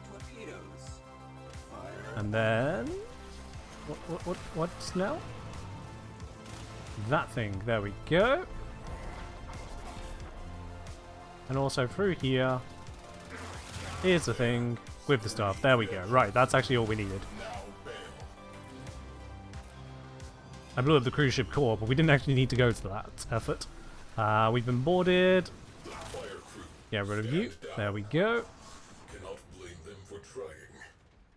Speaker 3: Torpedoes. Fire.
Speaker 1: And then... what's now? That thing. There we go. And also through here. Here's the thing with the stuff. There we go. Right, that's actually all we needed.
Speaker 4: Now bail.
Speaker 1: I blew up the cruise ship core, but we didn't actually need to go to that effort. We've been boarded.
Speaker 4: Fire crew.
Speaker 1: Get rid of you. There we go.
Speaker 4: Cannot blame them for trying.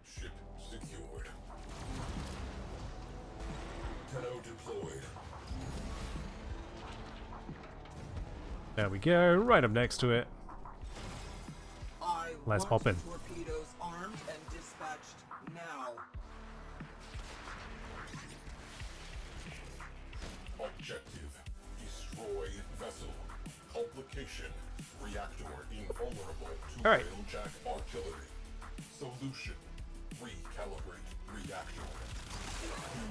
Speaker 4: Ship secured. Tenno deployed.
Speaker 1: There we go. Right up next to it. Let's
Speaker 3: want
Speaker 1: pop in.
Speaker 3: Torpedoes armed and dispatched now.
Speaker 4: Objective. Destroy vessel. Complication. Reactor invulnerable to
Speaker 1: Alright.
Speaker 4: Railjack artillery. Solution. Recalibrate reactor.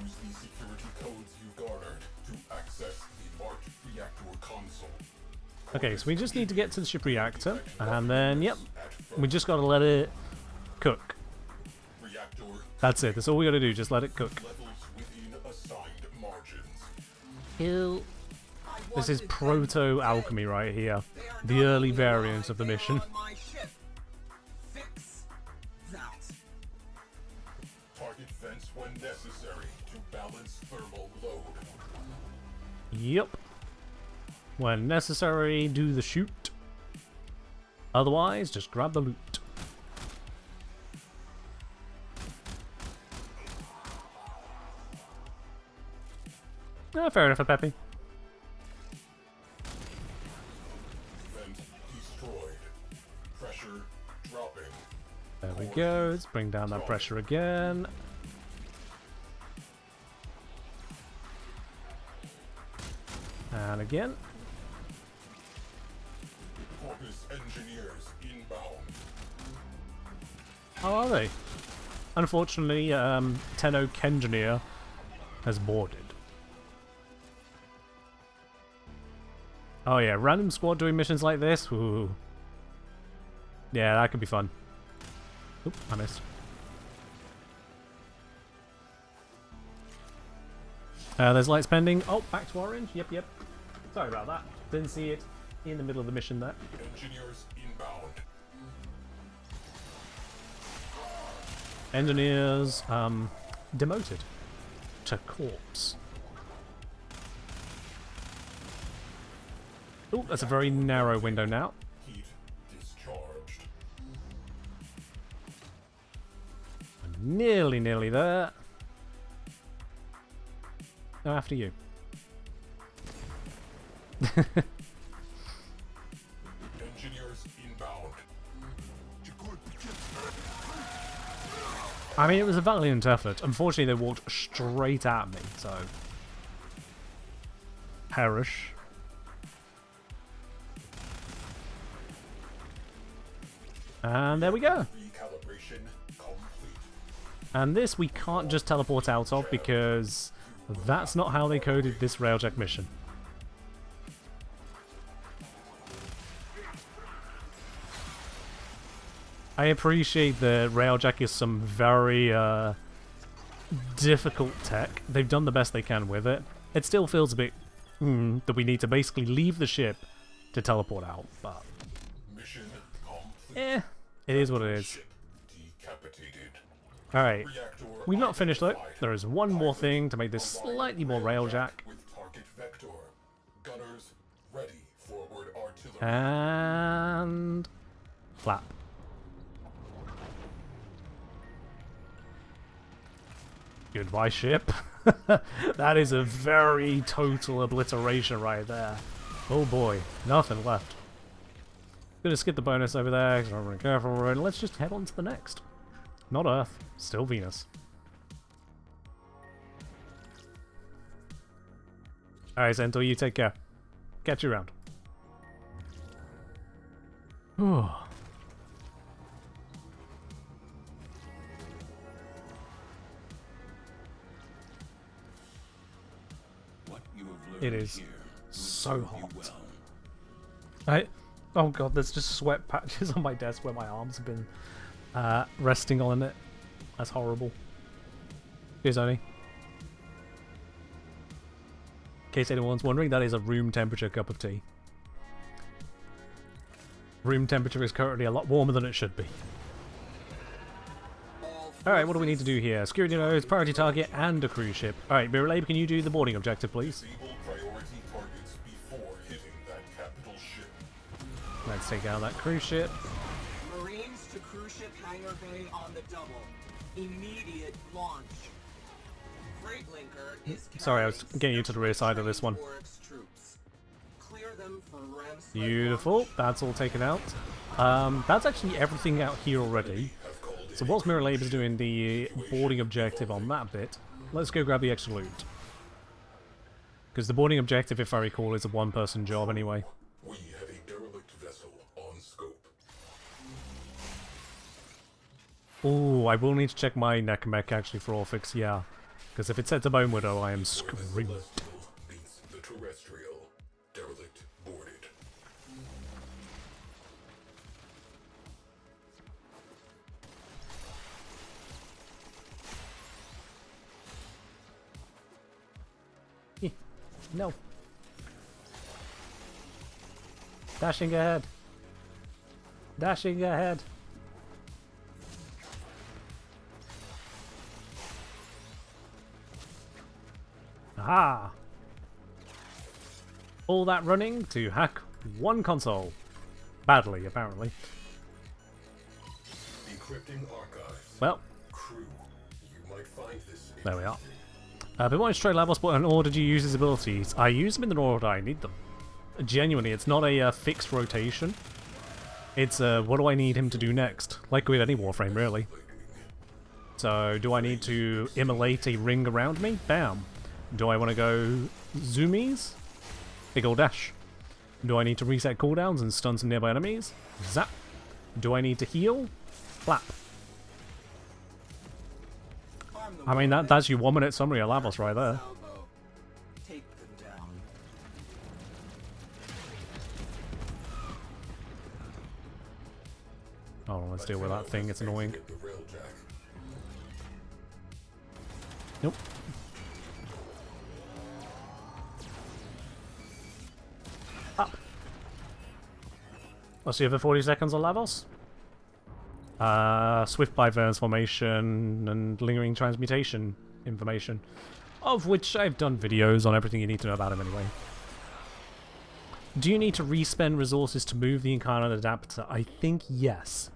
Speaker 4: Use the security codes you garnered to access the marked reactor console.
Speaker 1: Okay, so we just need to get to the ship reactor, and then, yep, we just gotta let it cook.
Speaker 4: Reactor
Speaker 1: That's it, that's all we gotta do, just let it cook.
Speaker 4: levels within assigned margins.
Speaker 1: Kill. This is proto-alchemy right here. The early variant of the mission.
Speaker 3: My ship. Fix that.
Speaker 4: Target vents when necessary to balance thermal load.
Speaker 1: Yep. When necessary, do the shoot. Otherwise, just grab the loot. Fair enough, Peppy.
Speaker 4: Vent destroyed. Pressure dropping.
Speaker 1: There we go. Let's bring down that pressure again. And again.
Speaker 4: Corpus engineers inbound.
Speaker 1: How are they? Unfortunately, Tenno Kengineer has boarded. Oh yeah, random squad doing missions like this? Ooh. Yeah, that could be fun. Oop, I missed. There's light spending. Oh, back to orange. Yep, yep. Sorry about that. Didn't see it in the middle of the mission there.
Speaker 4: Engineers inbound.
Speaker 1: Engineers, demoted to corpse. Oh, that's a very narrow window now.
Speaker 4: Heat discharged.
Speaker 1: I'm nearly there. Now after you.
Speaker 4: Engineers inbound.
Speaker 1: I mean, it was a valiant effort. Unfortunately, they walked straight at me, so... Perish. And there we go.
Speaker 4: Recalibration complete.
Speaker 1: And this we can't just teleport out of because that's not how they coded this Railjack mission. I appreciate that Railjack is some very difficult tech. They've done the best they can with it. It still feels a bit that we need to basically leave the ship to teleport out, but
Speaker 4: Mission complete.
Speaker 1: it is what it is.
Speaker 4: Ship decapitated.
Speaker 1: Alright,
Speaker 4: Reactor
Speaker 1: we've not finished though.
Speaker 4: identified.
Speaker 1: There is one more thing to make this slightly more Railjack.
Speaker 4: With target vector. Gunners ready. Forward artillery.
Speaker 1: And... flap. Goodbye, ship. That is a very total obliteration right there. Oh boy, nothing left. Gonna skip the bonus over there because I'm really careful. And let's just head on to the next. Not Earth, still Venus. Alright, Zento, you take care. Catch you around. Whew. It is so hot. Oh god, there's just sweat patches on my desk where my arms have been resting on it. That's horrible. Here's Oni. In case anyone's wondering, that is a room temperature cup of tea. Room temperature is currently a lot warmer than it should be. Alright, what do we need to do here? Security nodes, priority target, and a cruise ship. Alright, Miralabe, can you do the boarding objective, please?
Speaker 4: Disable priority targets before hitting that capital ship.
Speaker 1: Let's take out that cruise ship.
Speaker 3: Marines to cruise ship hangar bay on the double. Immediate launch. Freight linker is
Speaker 1: Sorry, I was getting you to the rear side of this one.
Speaker 3: troops. Clear them for REM sled
Speaker 1: Beautiful,
Speaker 3: launch.
Speaker 1: that's all taken out. That's actually everything out here already. So whilst Miralabe is doing the boarding objective on that bit, let's go grab the extra loot. Because the boarding objective, if I recall, is a one-person job anyway.
Speaker 4: We have a derelict vessel on scope.
Speaker 1: Oh, I will need to check my neck mech actually for all fix, yeah. Because if it's set to Bone Widow, I am screwed.
Speaker 4: Celestial beats the terrestrial. Derelict boarded.
Speaker 1: No. Dashing ahead. Dashing ahead. Aha! All that running to hack one console. Badly, apparently.
Speaker 4: Encrypting archives.
Speaker 1: Well,
Speaker 4: Crew, you might find this
Speaker 1: there we are. But why trade levels? What in order do you use his abilities? I use them in the order I need them. Genuinely, it's not a fixed rotation. It's what do I need him to do next? Like with any Warframe, really. So, do I need to immolate a ring around me? Bam. Do I want to go zoomies? Big ol' dash. Do I need to reset cooldowns and stun some nearby enemies? Zap. Do I need to heal? Flap. I mean, that's your 1 minute summary of Lavos right there.
Speaker 3: Take them down.
Speaker 1: Oh, let's deal with that thing, it's annoying.
Speaker 4: The Railjack.
Speaker 1: Nope. Up. Let's see over 40 seconds on Lavos. Swift Byverse formation and lingering transmutation information, of which I've done videos on everything you need to know about him anyway. Do you need to respend resources to move the incarnate adapter? I think yes.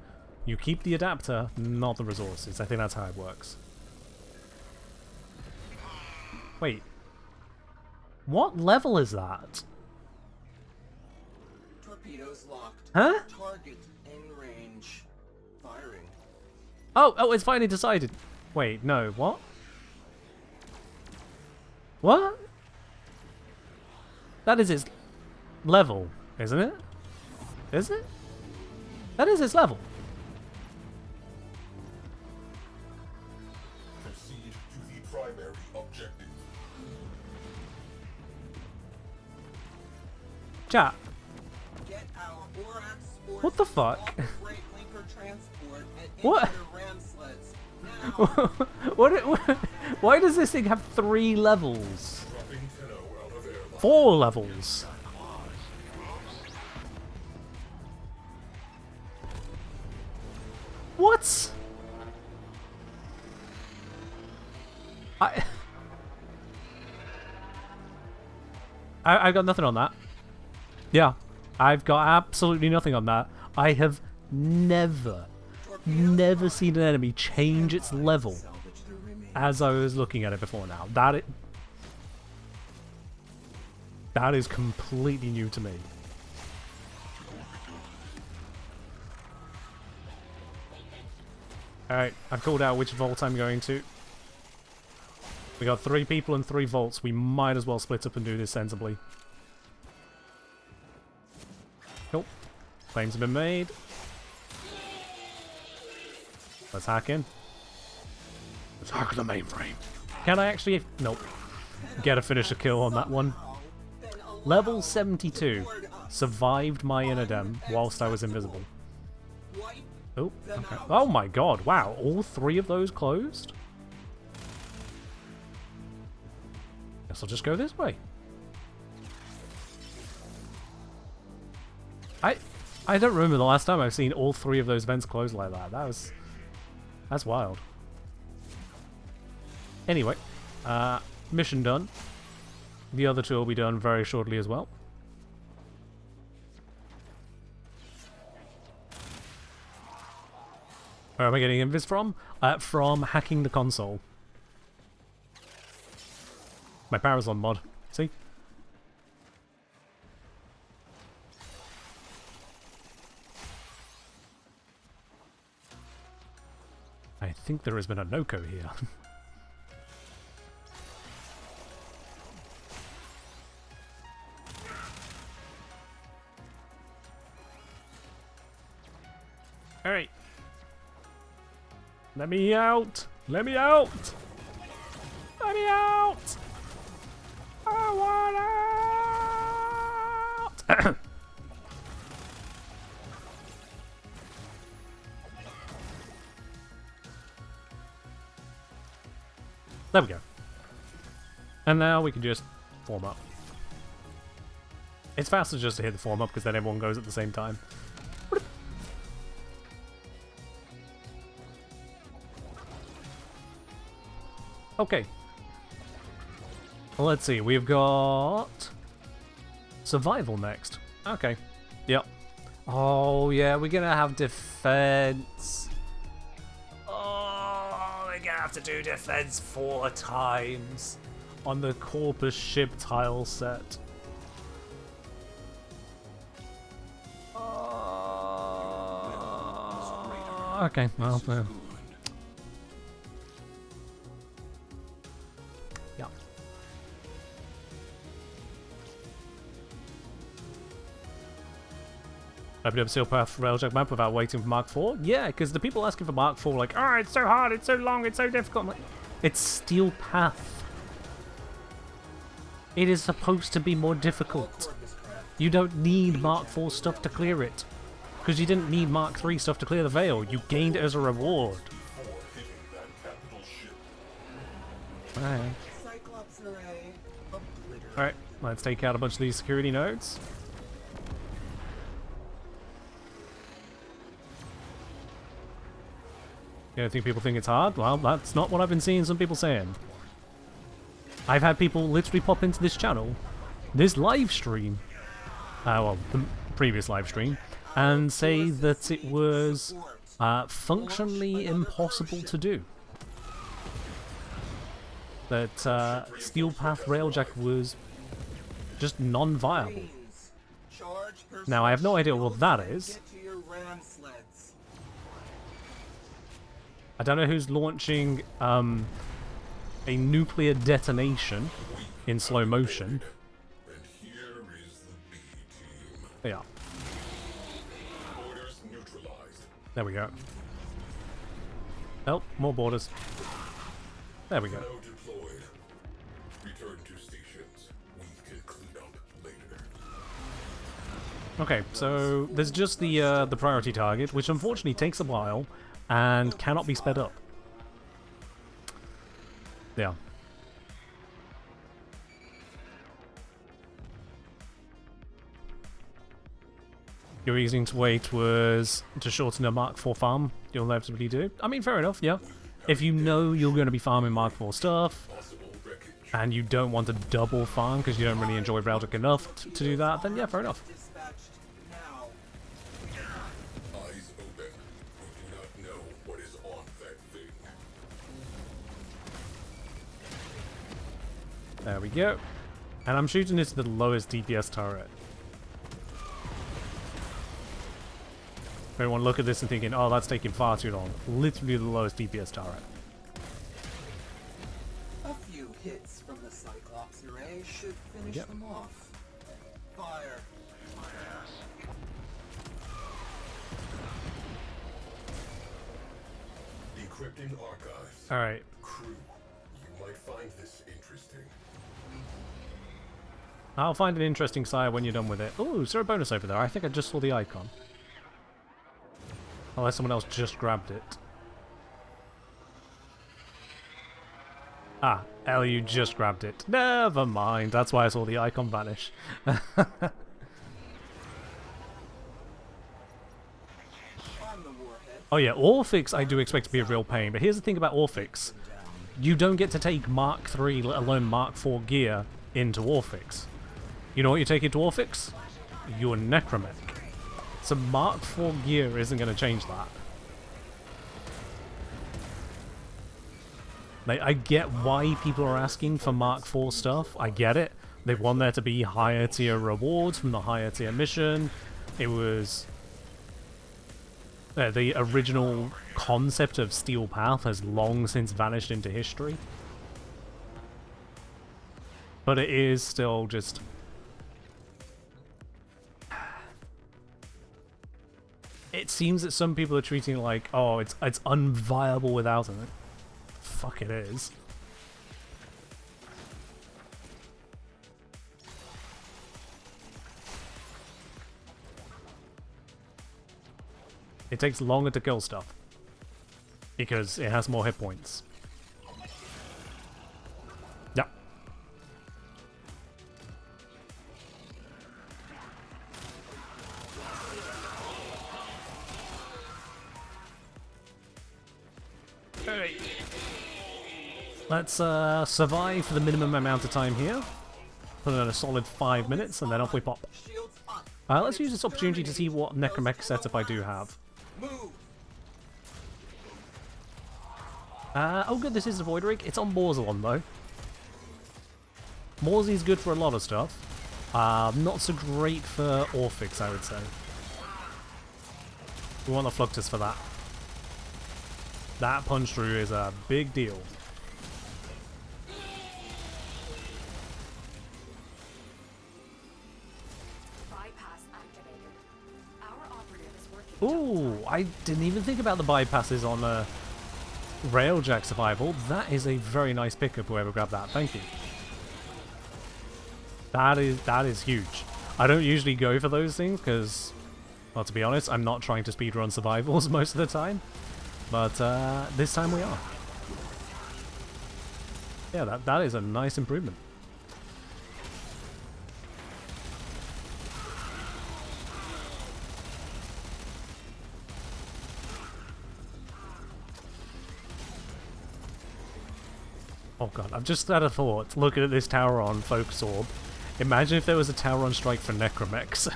Speaker 1: You keep the adapter, not the resources. I think that's how it works. Wait. What level is that?
Speaker 3: Torpedoes locked.
Speaker 1: Huh?
Speaker 3: Target in range. Firing.
Speaker 1: Oh, it's finally decided. Wait, no, what? What? That is its level, isn't it? Is it? That is its level.
Speaker 4: Proceed to the primary objective.
Speaker 1: Chat.
Speaker 3: Get our Borax Sports
Speaker 1: What the fuck?
Speaker 3: off the freight linker transport and
Speaker 1: What?
Speaker 3: into the ram sleds. Now.
Speaker 1: Why does this thing have 3 levels?
Speaker 4: Dropping 10 out of airlock.
Speaker 1: 4 levels. What? I've got nothing on that. Yeah, I've got absolutely nothing on that. I have never seen an enemy change its level as I was looking at it before now. That is completely new to me. Alright, I've called out which vault I'm going to. We got 3 people and 3 vaults. We might as well split up and do this sensibly. Nope. Claims have been made. Let's hack in. Let's hack the mainframe. Can I actually... Nope. Get a finish a kill on that one. Level 72. Survived my Inodem whilst I was invisible. Oh, okay. Oh my god, wow. All 3 of those closed? Guess I'll just go this way. I don't remember the last time I've seen all 3 of those vents closed like that. That's wild. Anyway, mission done. The other 2 will be done very shortly as well. Where am I getting invis from? From hacking the console. My power's on mod. See? I think there has been a no-co here. Alright. Let me out! Let me out! Let me out! I want out! There we go. And now we can just form up. It's faster just to hit the form up because then everyone goes at the same time. Okay. Well, let's see. We've got Survival next. Okay. Yep. Oh, yeah, we're gonna have defense. Oh, we're gonna have to do defense 4 times on the Corpus ship tile set. Okay, well, yeah. Open up Seal Path Railjack map without waiting for Mark 4? Yeah, because the people asking for Mark 4 like, oh, it's so hard, it's so long, it's so difficult. I'm like, it's Steel Path. It is supposed to be more difficult. You don't need Mark 4 stuff to clear it. Because you didn't need Mark 3 stuff to clear the Veil. You gained it as a reward. Alright, let's take out a bunch of these security nodes. You don't think people think it's hard? Well, that's not what I've been seeing some people saying. I've had people literally pop into this channel, this live stream, well, the previous live stream, and say that it was functionally impossible to do. That Steel Path Railjack was just non-viable. Now, I have no idea what that is. I don't know who's launching a nuclear detonation in slow motion. Yeah. There we go. Oh, more borders. There we go. Okay, so there's just the priority target, which unfortunately takes a while and cannot be sped up. Yeah. Your reasoning to wait was to shorten a Mark 4 farm. You'll inevitably do. I mean, fair enough, yeah. If you know you're going to be farming Mark 4 stuff, and you don't want to double farm because you don't really enjoy Railjack enough to do that, then yeah, fair enough. There we go. And I'm shooting it to the lowest DPS turret. Everyone look at this and thinking, oh, that's taking far too long. Literally the lowest DPS turret.
Speaker 3: A few hits from the Cyclops array should finish them off. Fire.
Speaker 4: Encrypting archives.
Speaker 1: Alright.
Speaker 4: Crew, you might find this interesting.
Speaker 1: I'll find an interesting sire when you're done with it. Oh, is there a bonus over there? I think I just saw the icon. Unless someone else just grabbed it. Ah, Ellie, you just grabbed it. Never mind, that's why I saw the icon vanish. Oh yeah, Orphix I do expect to be a real pain, but here's the thing about Orphix. You don't get to take Mark 3, let alone Mark 4 gear into Orphix. You know what you take into Orphix? Your Necromech. So Mark 4 gear isn't going to change that. Like, I get why people are asking for Mark 4 stuff. I get it. They want there to be higher tier rewards from the higher tier mission. It was... the original concept of Steel Path has long since vanished into history. But it is still just... It seems that some people are treating it like, oh, it's unviable without it. Fuck, it is. It takes longer to kill stuff. Because it has more hit points. Yeah. Alright. Let's survive for the minimum amount of time here. put in a solid 5 minutes, and then off we pop.
Speaker 3: Shields up.
Speaker 1: Let's use this opportunity to see what necromech setup I do have.
Speaker 3: Move.
Speaker 1: Oh good, this is a Void Rig. It's on Morzalon though. Morzy's good for a lot of stuff. Not so great for Orphix, I would say. We want the Fluctus for that. That punch through is a big deal.
Speaker 5: Bypass activated. Our operative is working.
Speaker 1: Ooh, I didn't even think about the bypasses on Railjack Survival. That is a very nice pickup, whoever grabbed that. Thank you. That is huge. I don't usually go for those things because, well, to be honest, I'm not trying to speedrun survivals most of the time. But this time we are. Yeah, that is a nice improvement. Oh god, I've just had a thought, looking at this tower on Focus Orb. Imagine if there was a tower on strike for necromechs.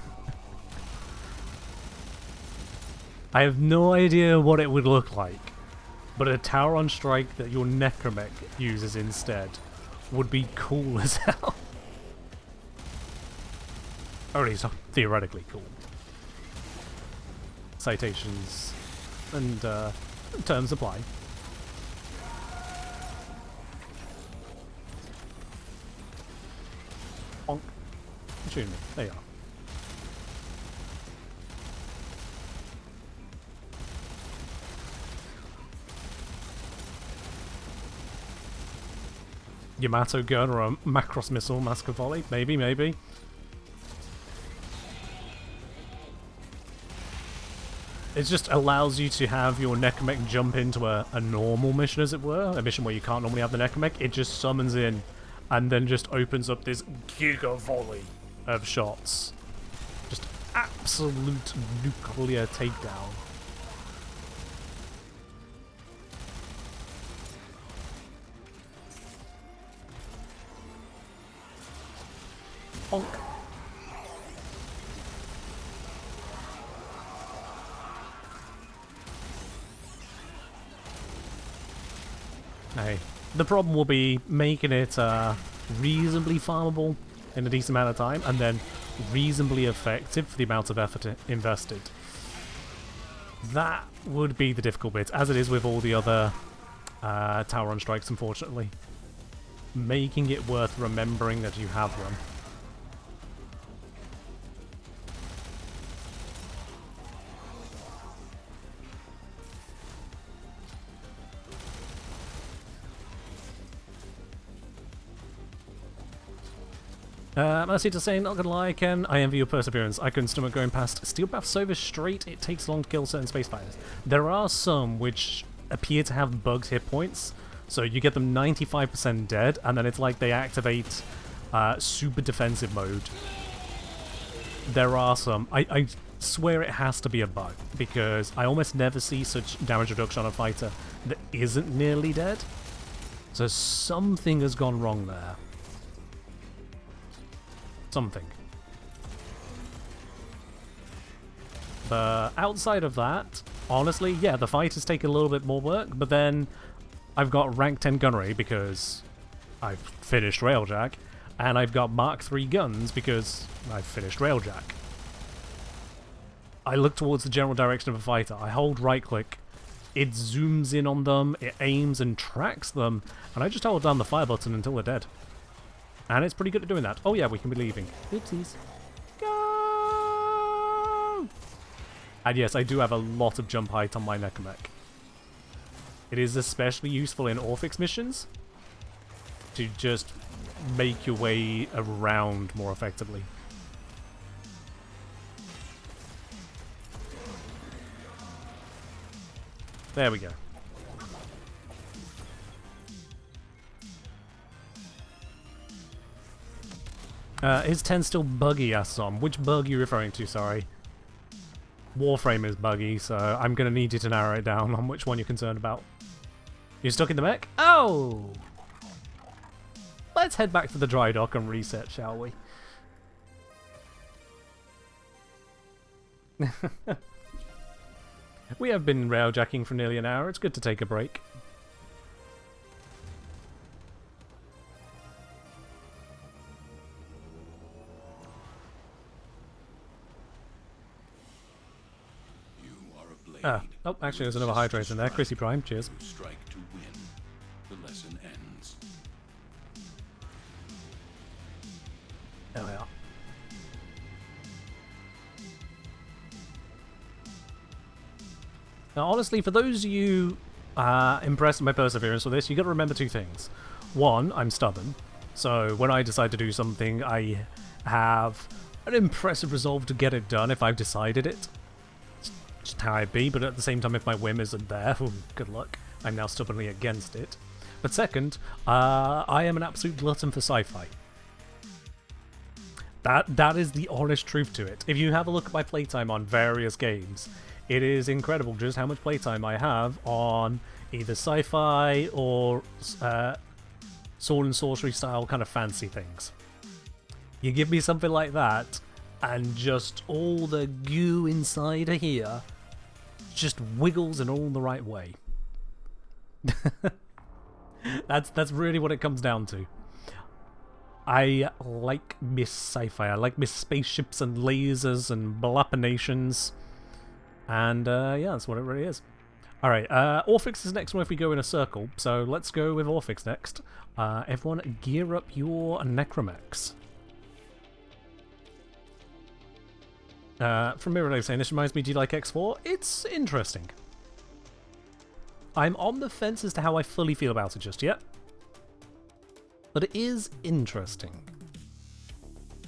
Speaker 1: I have no idea what it would look like, but a tower on strike that your necromech uses instead would be cool as hell. Or at least theoretically cool. Citations and terms apply. Bonk. Shoot me. There you are. Yamato gun or a Macross missile, Mask of Volley? Maybe, maybe. It just allows you to have your necromech jump into a normal mission, as it were. A mission where you can't normally have the necromech. It just summons in and then just opens up this giga volley of shots. Just absolute nuclear takedown. Bonk. Hey, the problem will be making it reasonably farmable in a decent amount of time, and then reasonably effective for the amount of effort invested. That would be the difficult bit, as it is with all the other tower on strikes, unfortunately. Making it worth remembering that you have them. Mercy to say, not gonna lie, Ken, I envy your perseverance. I couldn't stomach going past Steel Path Sova straight. It takes long to kill certain space fighters. There are some which appear to have bugged hit points, so you get them 95% dead, and then it's like they activate super defensive mode. There are some. I swear it has to be a bug, because I almost never see such damage reduction on a fighter that isn't nearly dead. So something has gone wrong there. Something. But outside of that, honestly, yeah, the fighters take a little bit more work, but then I've got rank 10 gunnery because I've finished Railjack, and I've got Mark 3 guns because I've finished Railjack. I look towards the general direction of a fighter, I hold right click, it zooms in on them, it aims and tracks them, and I just hold down the fire button until they're dead. And it's pretty good at doing that. Oh yeah, we can be leaving. Oopsies. Go! And yes, I do have a lot of jump height on my necromech. It is especially useful in Orphix missions to just make your way around more effectively. There we go. Is 10 still buggy, asks Om? Which bug are you referring to, sorry? Warframe is buggy, so I'm going to need you to narrow it down on which one you're concerned about. You're stuck in the mech? Oh! let's head back to the dry dock and reset, shall we? We have been railjacking for nearly an hour. It's good to take a break. Oh, actually, there's another hydrate in there. Chrissy Prime, cheers.
Speaker 6: Strike to win. The lesson ends.
Speaker 1: There we are. Now, honestly, for those of you impressed with my perseverance with this, you got to remember two things. One, I'm stubborn, so when I decide to do something, I have an impressive resolve to get it done if I've decided it. Just how I be, but at the same time, if my whim isn't there, good luck. I'm now stubbornly against it. But second, I am an absolute glutton for sci-fi. That is the honest truth to it. If you have a look at my playtime on various games, it is incredible just how much playtime I have on either sci-fi or sword and sorcery style kind of fancy things. You give me something like that, and just all the goo inside of here just wiggles in all the right way. That's really what it comes down to. I like Miss Sci-Fi. I like Miss Spaceships and lasers and balapinations. And yeah, that's what it really is. Alright, Orphix is next one if we go in a circle. So let's go with Orphix next. Everyone gear up your Necromechs. From Mirror saying, this reminds me, do you like X4? It's interesting. I'm on the fence as to how I fully feel about it just yet. But it is interesting.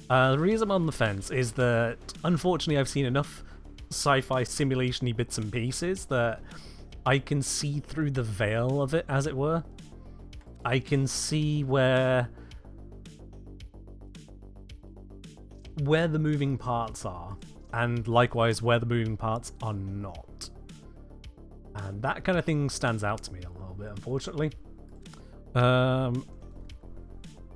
Speaker 1: The reason I'm on the fence is that, unfortunately, I've seen enough sci-fi simulation-y bits and pieces that I can see through the veil of it, as it were. I can see where the moving parts are, and likewise where the moving parts are not. And that kind of thing stands out to me a little bit, unfortunately.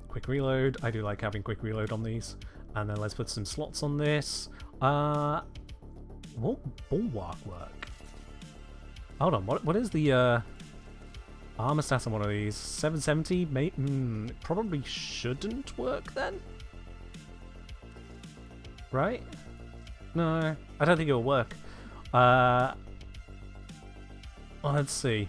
Speaker 1: Quick reload. I do like having quick reload on these. And then let's put some slots on this. What bulwark work? Hold on, what is the armor stat on one of these? 770? Probably shouldn't work then? Right? No, I don't think it'll work. Let's see.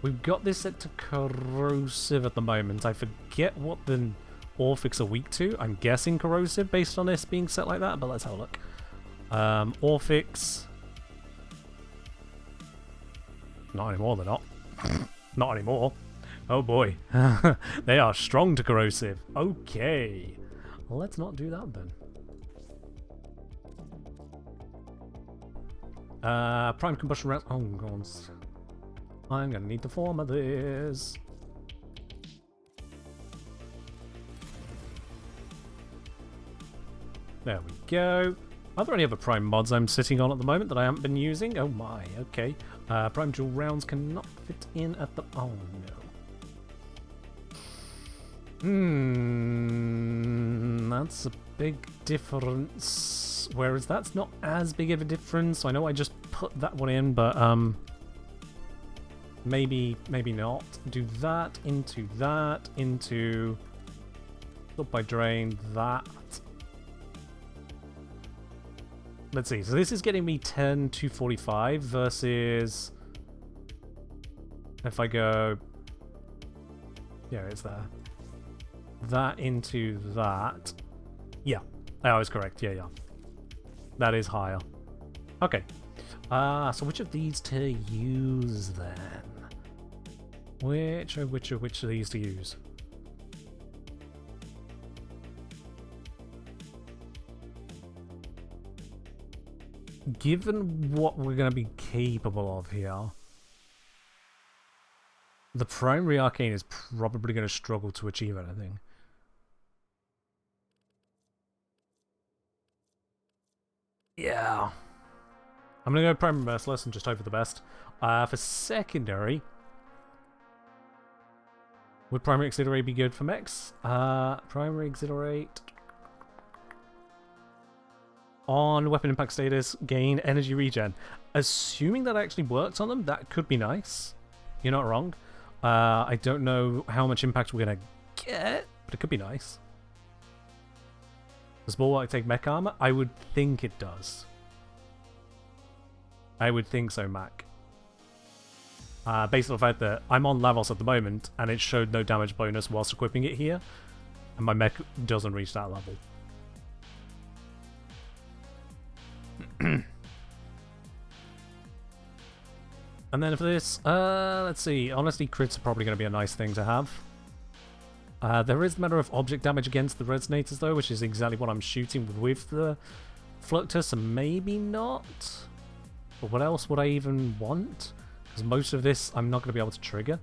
Speaker 1: We've got this set to corrosive at the moment. I forget what the Orphix are weak to. I'm guessing corrosive based on this being set like that, but let's have a look. Orphix. Not anymore, they're not. Not anymore. Oh boy. They are strong to corrosive. Okay. Let's not do that then. Prime combustion rounds. Oh god. I'm gonna need the form of this. There we go. Are there any other prime mods I'm sitting on at the moment that I haven't been using? Oh my, okay. Prime dual rounds cannot fit in at the... Oh no. That's a big difference. Whereas that's not as big of a difference. I know I just put that one in, but maybe not. Do that into up by drain that. Let's see. So this is getting me 10 to 45 versus if I go, yeah, it's there. That into that. Yeah, I was correct. Yeah. That is higher. Okay. So which of these to use then? Which of these to use? Given what we're going to be capable of here, the primary arcane is probably going to struggle to achieve anything. Yeah. I'm going to go primary merciless and just hope for the best. For secondary, Would primary auxiliary be good for mechs? Primary auxiliary on weapon impact status, gain energy regen. Assuming that actually works on them, that could be nice. You're not wrong. I don't know how much impact we're gonna get, but it could be nice. Does Bulwark take mech armor? I would think it does. I would think so, Mac. Based on the fact that I'm on Lavos at the moment, and it showed no damage bonus whilst equipping it here, and my mech doesn't reach that level. And then for this, let's see, honestly, crits are probably going to be a nice thing to have. There is the matter of object damage against the resonators, though, which is exactly what I'm shooting with the Fluctus, so maybe not. But what else would I even want? Because most of this I'm not going to be able to trigger.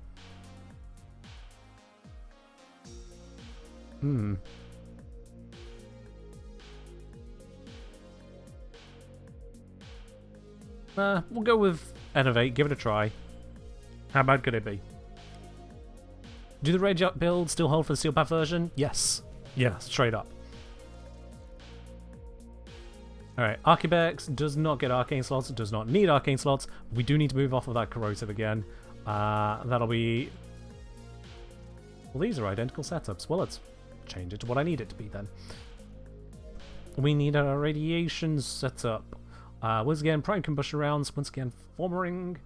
Speaker 1: We'll go with Innovate, give it a try. How bad could it be? Do the Railjack build still hold for the Steel Path version? Yes. Yeah, straight up. Alright, Archibex does not get arcane slots, does not need arcane slots. We do need to move off of that corrosive again. That'll be... Well, these are identical setups. Well, let's change it to what I need it to be then. We need a radiation setup. Once again, prime combustion rounds. Once again, formering.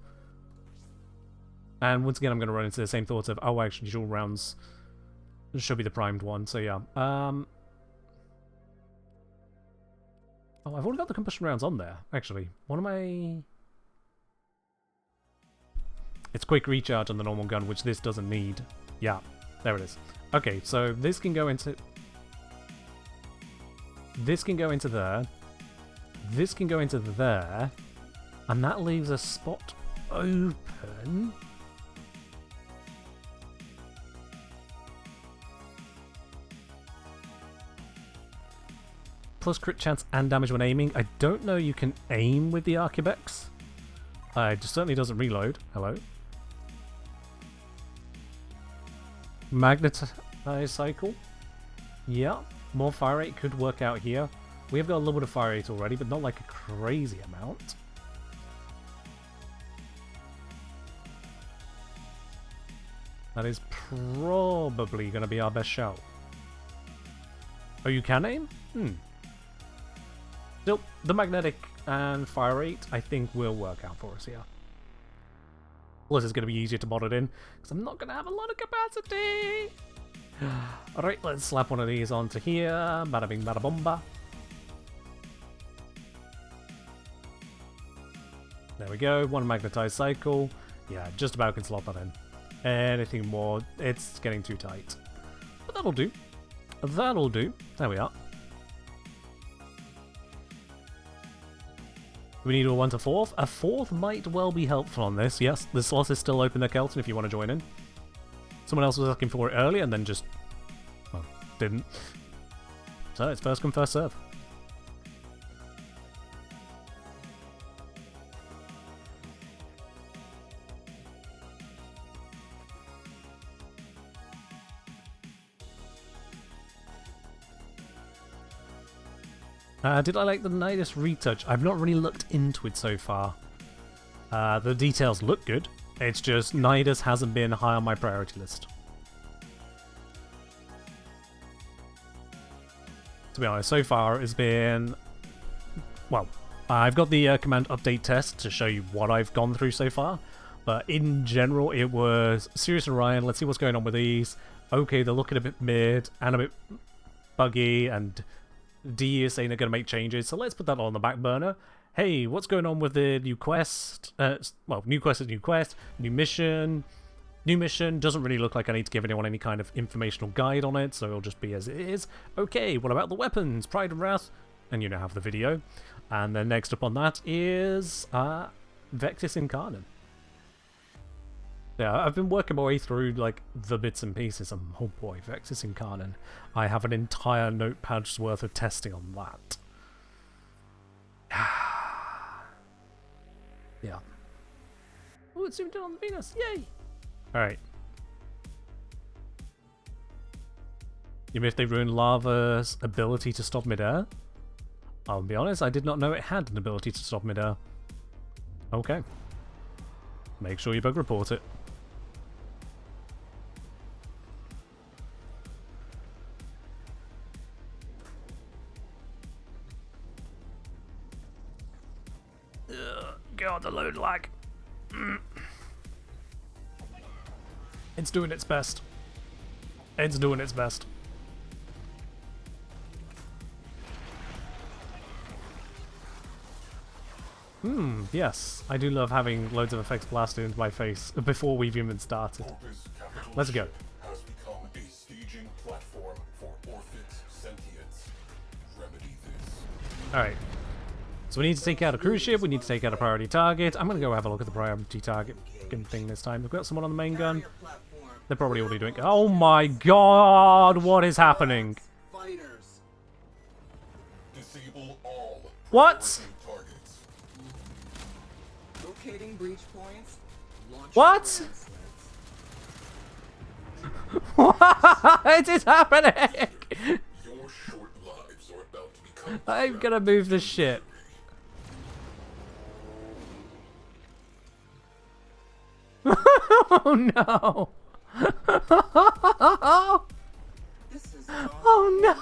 Speaker 1: And once again, I'm going to run into the same thoughts of, oh, actually, dual rounds should be the primed one. So yeah. Oh, I've already got the combustion rounds on there, actually. What am I... It's quick recharge on the normal gun, which this doesn't need. Yeah, there it is. Okay, so this can go into... This can go into there. This can go into there. And that leaves a spot open. Plus crit chance and damage when aiming. I don't know you can aim with the Archibex. It certainly doesn't reload. Hello. Magnetize cycle. Yeah, more fire rate could work out here. We have got a little bit of fire rate already, but not like a crazy amount. That is probably going to be our best shout. Oh, you can aim? Still, the magnetic and fire rate, I think, will work out for us here. Plus, it's going to be easier to mod it in, because I'm not going to have a lot of capacity. Alright, let's slap one of these onto here. Bada bing, bada bomba. There we go, one magnetized cycle. Yeah, just about can slot that in. Anything more, it's getting too tight. But that'll do. That'll do. There we are. We need a 1 to 4th. A 4th might well be helpful on this. Yes, the slot is still open there, Kelton, if you want to join in. Someone else was asking for it earlier and then just... well, didn't. So it's first come, first serve. Did I like the Nidus retouch? I've not really looked into it so far. The details look good. It's just Nidus hasn't been high on my priority list. To be honest, so far it's been... well, I've got the command update test to show you what I've gone through so far. But in general, it was Sirius and Ryan, let's see what's going on with these. Okay, they're looking a bit mid and a bit buggy, and D is saying they're going to make changes, so let's put that on the back burner. Hey, what's going on with the new quest? Well, new quest is new quest, new mission. New mission doesn't really look like I need to give anyone any kind of informational guide on it, so it'll just be as it is. Okay, what about the weapons? Pride and Wrath, and you now have the video. And then next up on that is Vectis Incarnate. Yeah, I've been working my way through like the bits and pieces, and oh boy, Vectis Incarnate. I have an entire notepad's worth of testing on that. Yeah. Oh, it's zoomed in on the Venus! Yay! Alright. You mean if they ruined lava's ability to stop midair? I'll be honest, I did not know it had an ability to stop midair. Okay. Make sure you bug report it. God, the load lag. It's doing its best. It's doing its best. Yes. I do love having loads of effects blasted into my face before we've even started. Let's go.
Speaker 4: Has become a staging platform for Orphic's sentience. Remedy this.
Speaker 1: Alright. So we need to take out a cruise ship, we need to take out a priority target. I'm gonna go have a look at the priority target thing this time. We've got someone on the main gun. They're probably already doing it. Oh my god, what is happening?
Speaker 3: Fighters.
Speaker 4: Disable all
Speaker 1: What?
Speaker 4: targets.
Speaker 3: Locating breach points. Launch
Speaker 1: What? What is happening?
Speaker 4: Your short lives are about to become
Speaker 1: I'm gonna move the ship. Oh no!
Speaker 3: This is
Speaker 1: Oh no!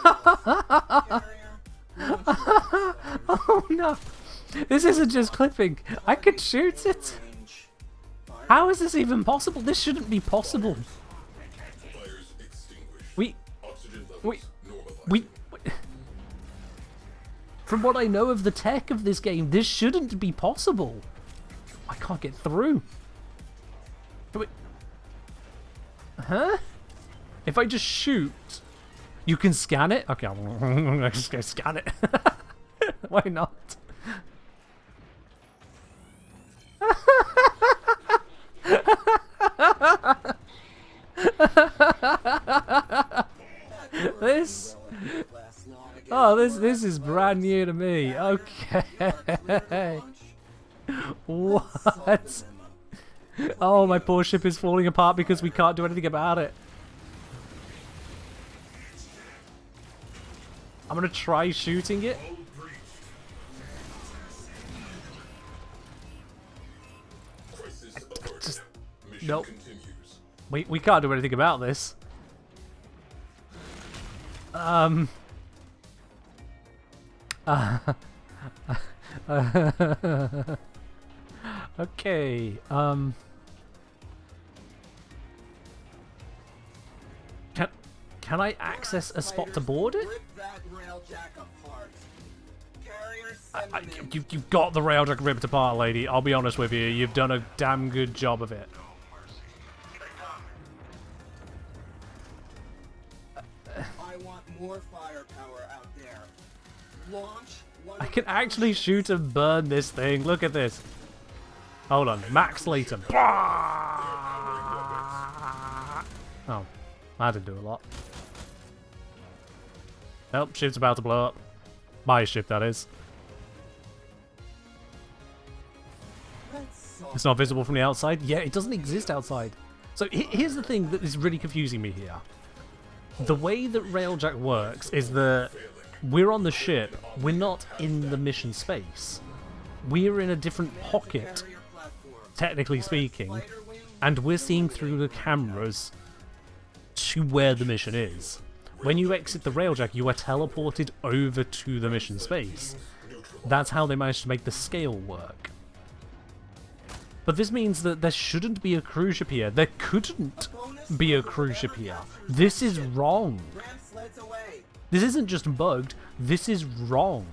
Speaker 1: Oh no! This isn't just clipping. I could shoot it.
Speaker 3: range.
Speaker 1: How is this even possible? This shouldn't be possible.
Speaker 4: fires extinguished.
Speaker 1: We,
Speaker 4: Oxygen levels
Speaker 1: we,
Speaker 4: normalized.
Speaker 1: we. From what I know of the tech of this game, this shouldn't be possible. I can't get through. Wait. Huh? If I just shoot, you can scan it? Okay, I'm just gonna scan it. Why not? This.
Speaker 3: Last long against
Speaker 1: Oh, this is brand new to me. Okay. What? Oh, my poor ship is falling apart because we can't do anything about it. I'm gonna try shooting it.
Speaker 4: Crisis averted.
Speaker 1: Just
Speaker 4: Mission
Speaker 1: nope.
Speaker 4: continues.
Speaker 1: We can't do anything about this. Okay. Can I access a spot to board it?
Speaker 3: Rip that railjack apart. Carrier, send them in.
Speaker 1: You've got the railjack ripped apart, lady. I'll be honest with you. You've done a damn good job of it.
Speaker 3: I want more firepower out there. Launch one
Speaker 1: I
Speaker 3: of
Speaker 1: can
Speaker 3: the
Speaker 1: actually
Speaker 3: cruise
Speaker 1: shoot and burn this thing. Look at this. Hold on. Max later. Oh, that didn't do a lot. Nope, ship's about to blow up. My ship, that is.
Speaker 3: Let's
Speaker 1: It's not visible from the outside? Yeah, it doesn't exist outside. So here's the thing that is really confusing me here. The way that Railjack works is that we're on the ship, we're not in the mission space. We're in a different pocket,
Speaker 3: carrier platform.
Speaker 1: technically speaking,
Speaker 3: Fighter wing.
Speaker 1: and we're seeing through the cameras to where the mission is. When you exit the Railjack, you are teleported over to the mission space. That's how they managed to make the scale work. But this means that there shouldn't be a cruise ship here. There couldn't be a cruise ship here. This is wrong.
Speaker 3: Ramp sleds away.
Speaker 1: This isn't just bugged, this is wrong.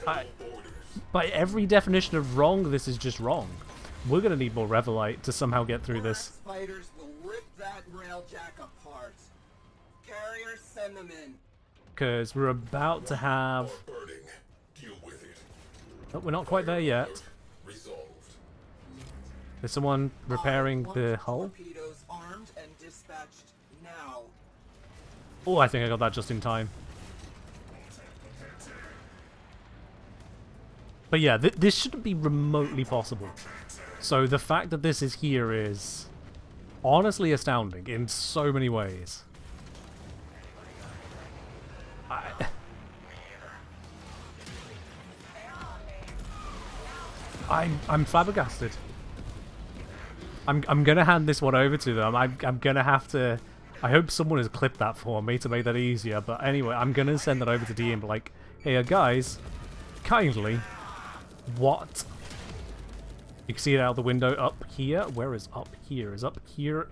Speaker 1: By every definition of wrong, this is just wrong. We're gonna need more Revelite to somehow get through this.
Speaker 3: Fighters will rip that railjack apart. Carrier, send them in.
Speaker 1: Because we're about to have...
Speaker 4: Burning. Deal with it.
Speaker 1: Oh, we're not quite there yet.
Speaker 4: Resolved.
Speaker 1: There's someone repairing
Speaker 3: I want
Speaker 1: the hull.
Speaker 3: Torpedoes armed and dispatched now.
Speaker 1: Oh, I think I got that just in time. But yeah, this shouldn't be remotely possible. So the fact that this is here is honestly astounding in so many ways. I'm flabbergasted. I'm gonna hand this one over to them. I'm gonna have to. I hope someone has clipped that for me to make that easier. But anyway, I'm gonna send that over to D and be like, hey guys, kindly, what? You can see it out the window up here. Where is up here? Is up here?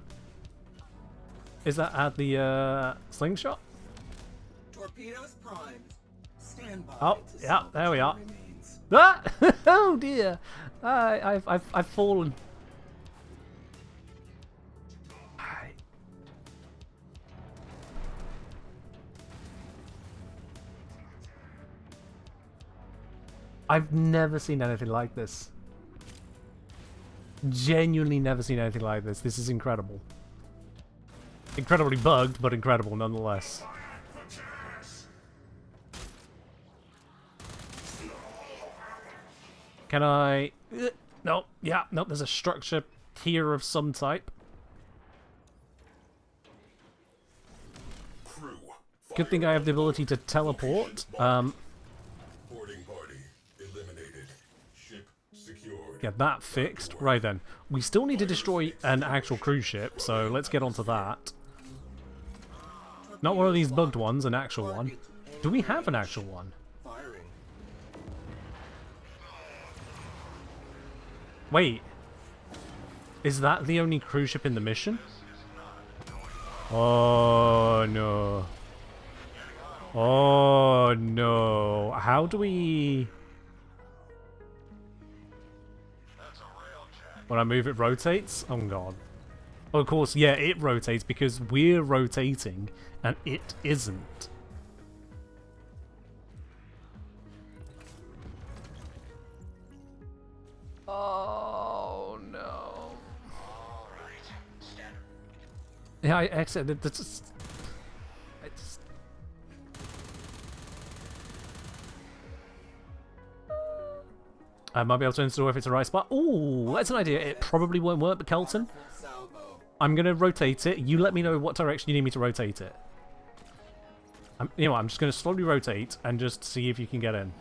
Speaker 1: Is that at the slingshot?
Speaker 3: Torpedoes primed. Stand by.
Speaker 1: Oh, yeah, there we are. Ah! Oh dear! I've fallen. I've never seen anything like this. Genuinely never seen anything like this. This is incredible. Incredibly bugged, but incredible nonetheless. Can I... No, yeah, no, there's a structure here of some type.
Speaker 4: Crew,
Speaker 1: Good thing I have the ability to teleport.
Speaker 4: boarding party eliminated. Ship secured.
Speaker 1: Get that fixed. Right then. We still need to destroy an actual cruise ship, so let's get onto that. Not one of these bugged ones, an actual one. Do we have an actual one?
Speaker 3: Firing.
Speaker 1: Wait. Is that the only cruise ship in the mission? Oh no. Oh no. How do we... When I move it rotates? Oh god. Oh, of course, yeah, it rotates because we're rotating and it isn't. Oh no. Yeah, I exit. That's just. I just. I might be able to install if it's the right spot. Ooh, that's an idea. It probably won't work, but Kelton,
Speaker 3: Salvo.
Speaker 1: I'm gonna rotate it. You let me know what direction you need me to rotate it. You know what, I'm just gonna slowly rotate and just see if you can get in.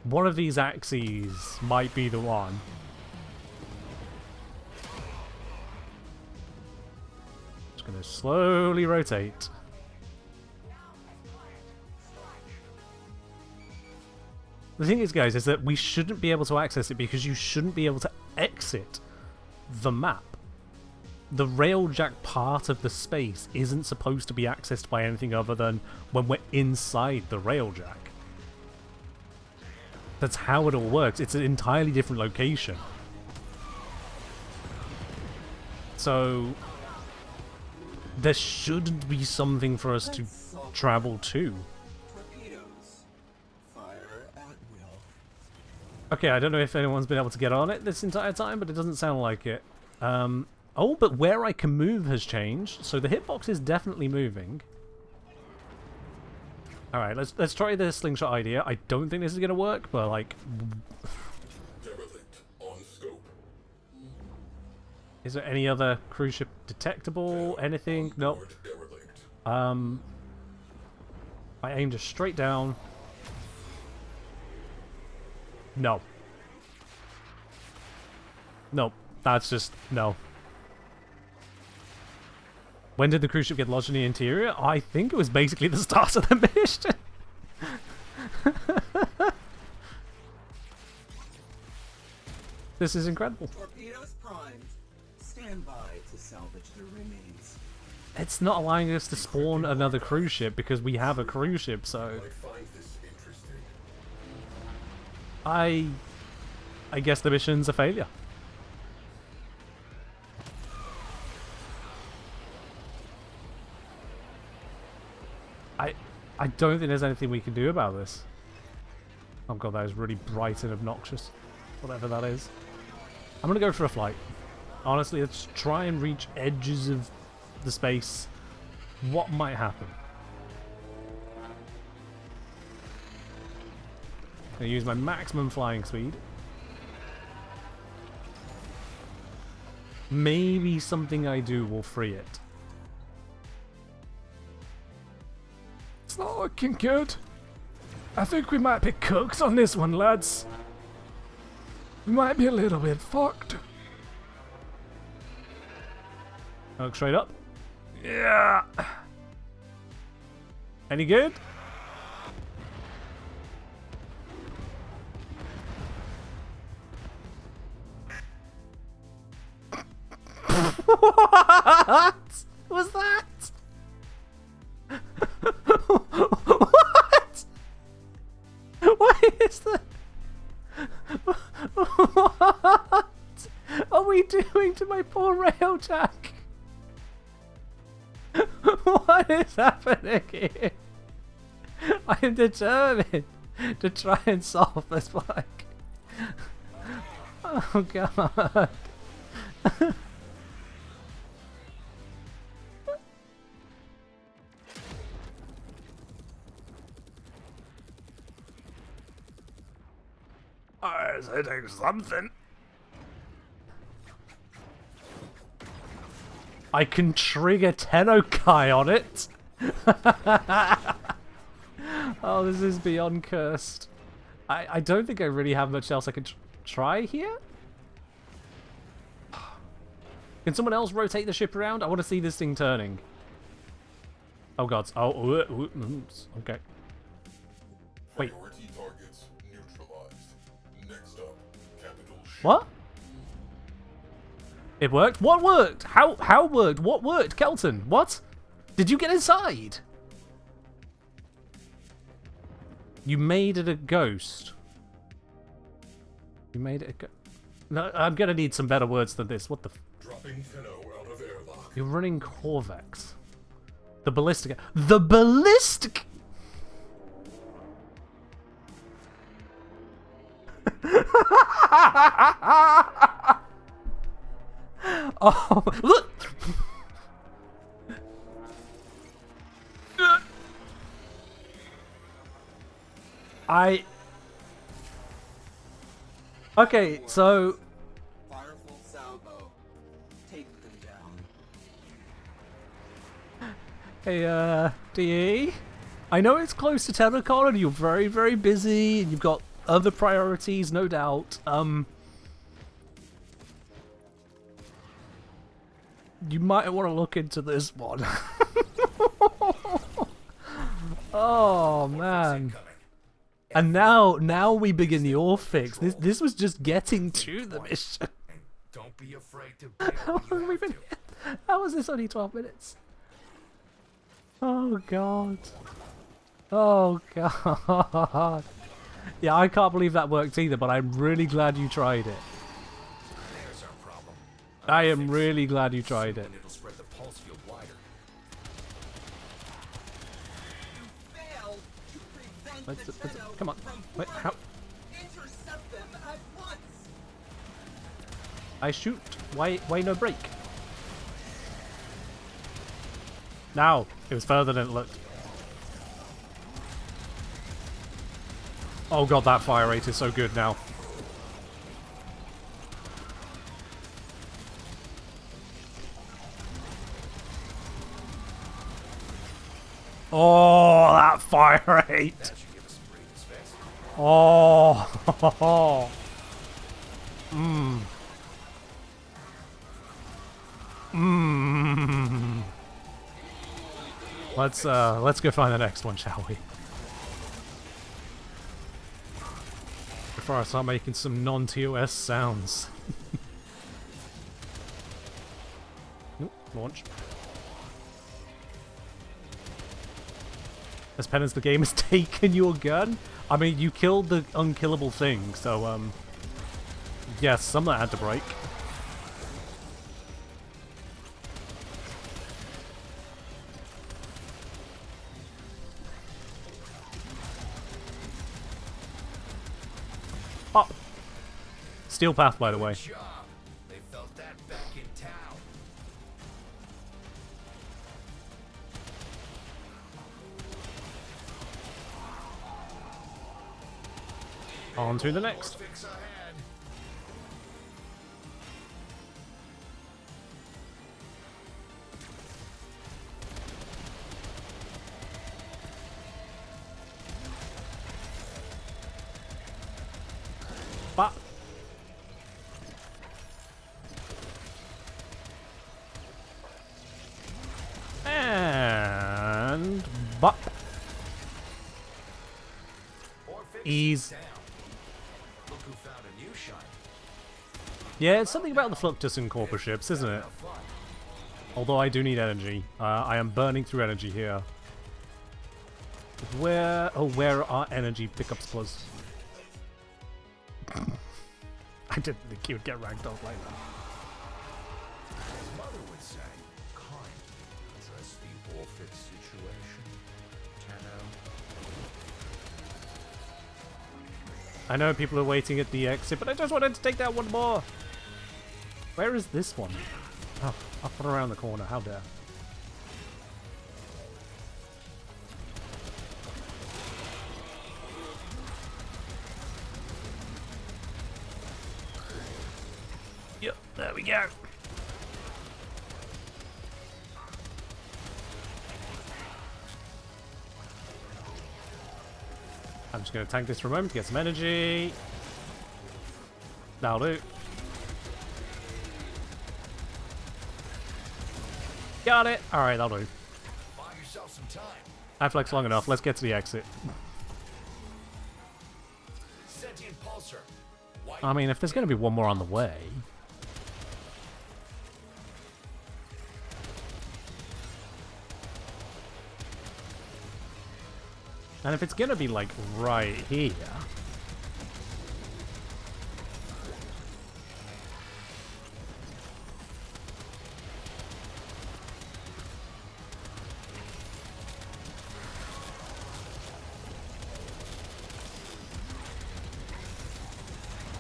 Speaker 1: One of these axes might be the one. Just gonna slowly rotate. The thing is, guys, is that we shouldn't be able to access it because you shouldn't be able to exit the map. The Railjack part of the space isn't supposed to be accessed by anything other than when we're inside the Railjack. That's how it all works. It's an entirely different location. So there shouldn't be something for us to travel to.
Speaker 3: Torpedoes. Fire at will.
Speaker 1: Okay, I don't know if anyone's been able to get on it this entire time, but it doesn't sound like it. Oh, but where I can move has changed, so the hitbox is definitely moving. Alright, let's try the slingshot idea. I don't think this is gonna work, but like...
Speaker 4: Derelict on scope.
Speaker 1: Is there any other cruise ship detectable? Anything? Nope.
Speaker 4: Board derelict.
Speaker 1: I aim just straight down. No. Nope. That's just... no. When did the cruise ship get lodged in the interior? I think it was basically the start of the mission. This is incredible.
Speaker 3: Torpedoes primed. Stand by to salvage the remains.
Speaker 1: It's not allowing us to spawn another cruise ship because we have a cruise ship, so...
Speaker 4: Might find this interesting.
Speaker 1: I guess the mission's a failure. I don't think there's anything we can do about this. Oh god, that is really bright and obnoxious. Whatever that is. I'm gonna go for a flight. Honestly, let's try and reach edges of the space. What might happen? I'm gonna use my maximum flying speed. maybe something I do will free it.
Speaker 7: It's not looking good. I think we might be cooked on this one, lads. We might be a little bit fucked.
Speaker 1: Look straight up.
Speaker 7: Yeah.
Speaker 1: Any good? What was that? What? What is that? What are we doing to my poor Railjack? What is happening here? I am determined to try and solve this bug. Oh god.
Speaker 7: I was hitting something.
Speaker 1: I can trigger Tennokai on it. Oh, this is beyond cursed. I don't think I really have much else I can try here. Can someone else rotate the ship around? I want to see this thing turning. Oh god. Oh, okay. Wait.
Speaker 4: Priority targets neutralized. Next up, capital ship.
Speaker 1: What? It worked? What worked? How worked? What worked? Kelton, what? Did you get inside? You made it a ghost. You made it a ghost. No, I'm gonna need some better words than this. What the
Speaker 4: Dropping Tenno out of airlock.
Speaker 1: You're running Corvex. The ballistic... The ballistic... Oh, look! Okay, so...
Speaker 3: Fireful salvo. Take them down.
Speaker 1: Hey, DE? I know it's close to Telecon and you're very, very busy and you've got other priorities, no doubt. You might want to look into this one. Oh, man. And now we begin your fix. This was just getting to the mission.
Speaker 6: Don't be afraid to
Speaker 1: How long have we been here? How was this only 12 minutes? Oh god. Oh god. Yeah, I can't believe that worked either, but I'm really glad you tried it.
Speaker 6: There's our problem.
Speaker 1: I am really glad you tried it.
Speaker 6: It'll spread the pulse field wider.
Speaker 3: Failed to prevent
Speaker 1: Let's,
Speaker 3: the
Speaker 1: let's,
Speaker 3: Tenno
Speaker 1: come on.
Speaker 3: from
Speaker 1: Wait, how?
Speaker 3: forming. Intercept them at once.
Speaker 1: I shoot. Why no break? Now, it was further than it looked. Oh god, that fire rate is so good now. Oh, that fire rate!
Speaker 6: That should give us some breathing space.
Speaker 1: Oh, Let's go find the next one, shall we? Before I start making some non-TOS sounds. Nope, launch. As penance, the game has taken your gun. I mean, you killed the unkillable thing, so yes, some of that had to break. Oh. Steel path, by the way.
Speaker 6: Good job. They felt that back in town.
Speaker 1: On to the next.
Speaker 6: Fix ahead.
Speaker 1: Ease.
Speaker 6: Down. Look who found a new shine.
Speaker 1: Yeah, it's something about the Fluctus and Corpus ships, isn't it?
Speaker 6: Have fun.
Speaker 1: Although I do need energy. I am burning through energy here. Where are energy pickups, please? I didn't think you would get ranked off like that.
Speaker 6: His mother would say, kind. Address the Orphic situation. Tenno.
Speaker 1: I know people are waiting at the exit, but I just wanted to take that one more. Where is this one? Oh, up and around the corner. How dare. Yep, there we go. I'm just going to tank this for a moment to get some energy. That'll do. Got it. Alright, that'll do.
Speaker 6: Buy yourself some time.
Speaker 1: I flex long enough. Let's get to the exit.
Speaker 6: Sentient pulsar. White.
Speaker 1: I mean, if there's going to be one more on the way. And if it's going to be, like, right here.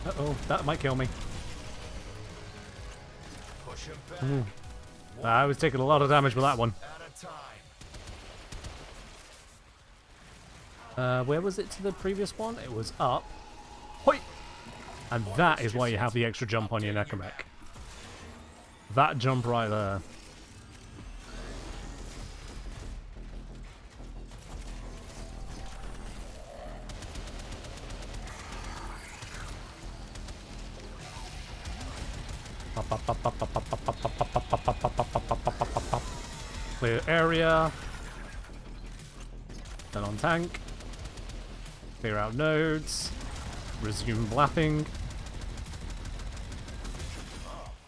Speaker 1: Uh-oh, that might kill me.
Speaker 6: Push him back.
Speaker 1: I was taking a lot of damage with that one.
Speaker 6: At a time.
Speaker 1: Where was it to the previous one? It was up. Hoi! And that is why you have the extra jump on your Necromech. That jump right there. Clear area. Then on tank. Clear out nodes. Resume blapping.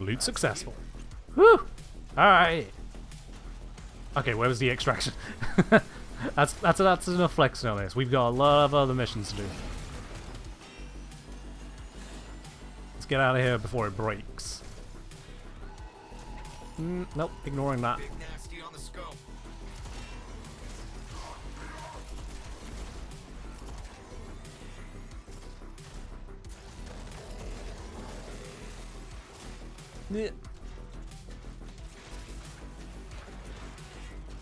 Speaker 1: Loot successful. Whew! Alright. Okay, where was the extraction? that's enough flexing on this. We've got a lot of other missions to do. Let's get out of here before it breaks. Nope, ignoring that.
Speaker 6: Big nasty on the scope.
Speaker 1: Yeah.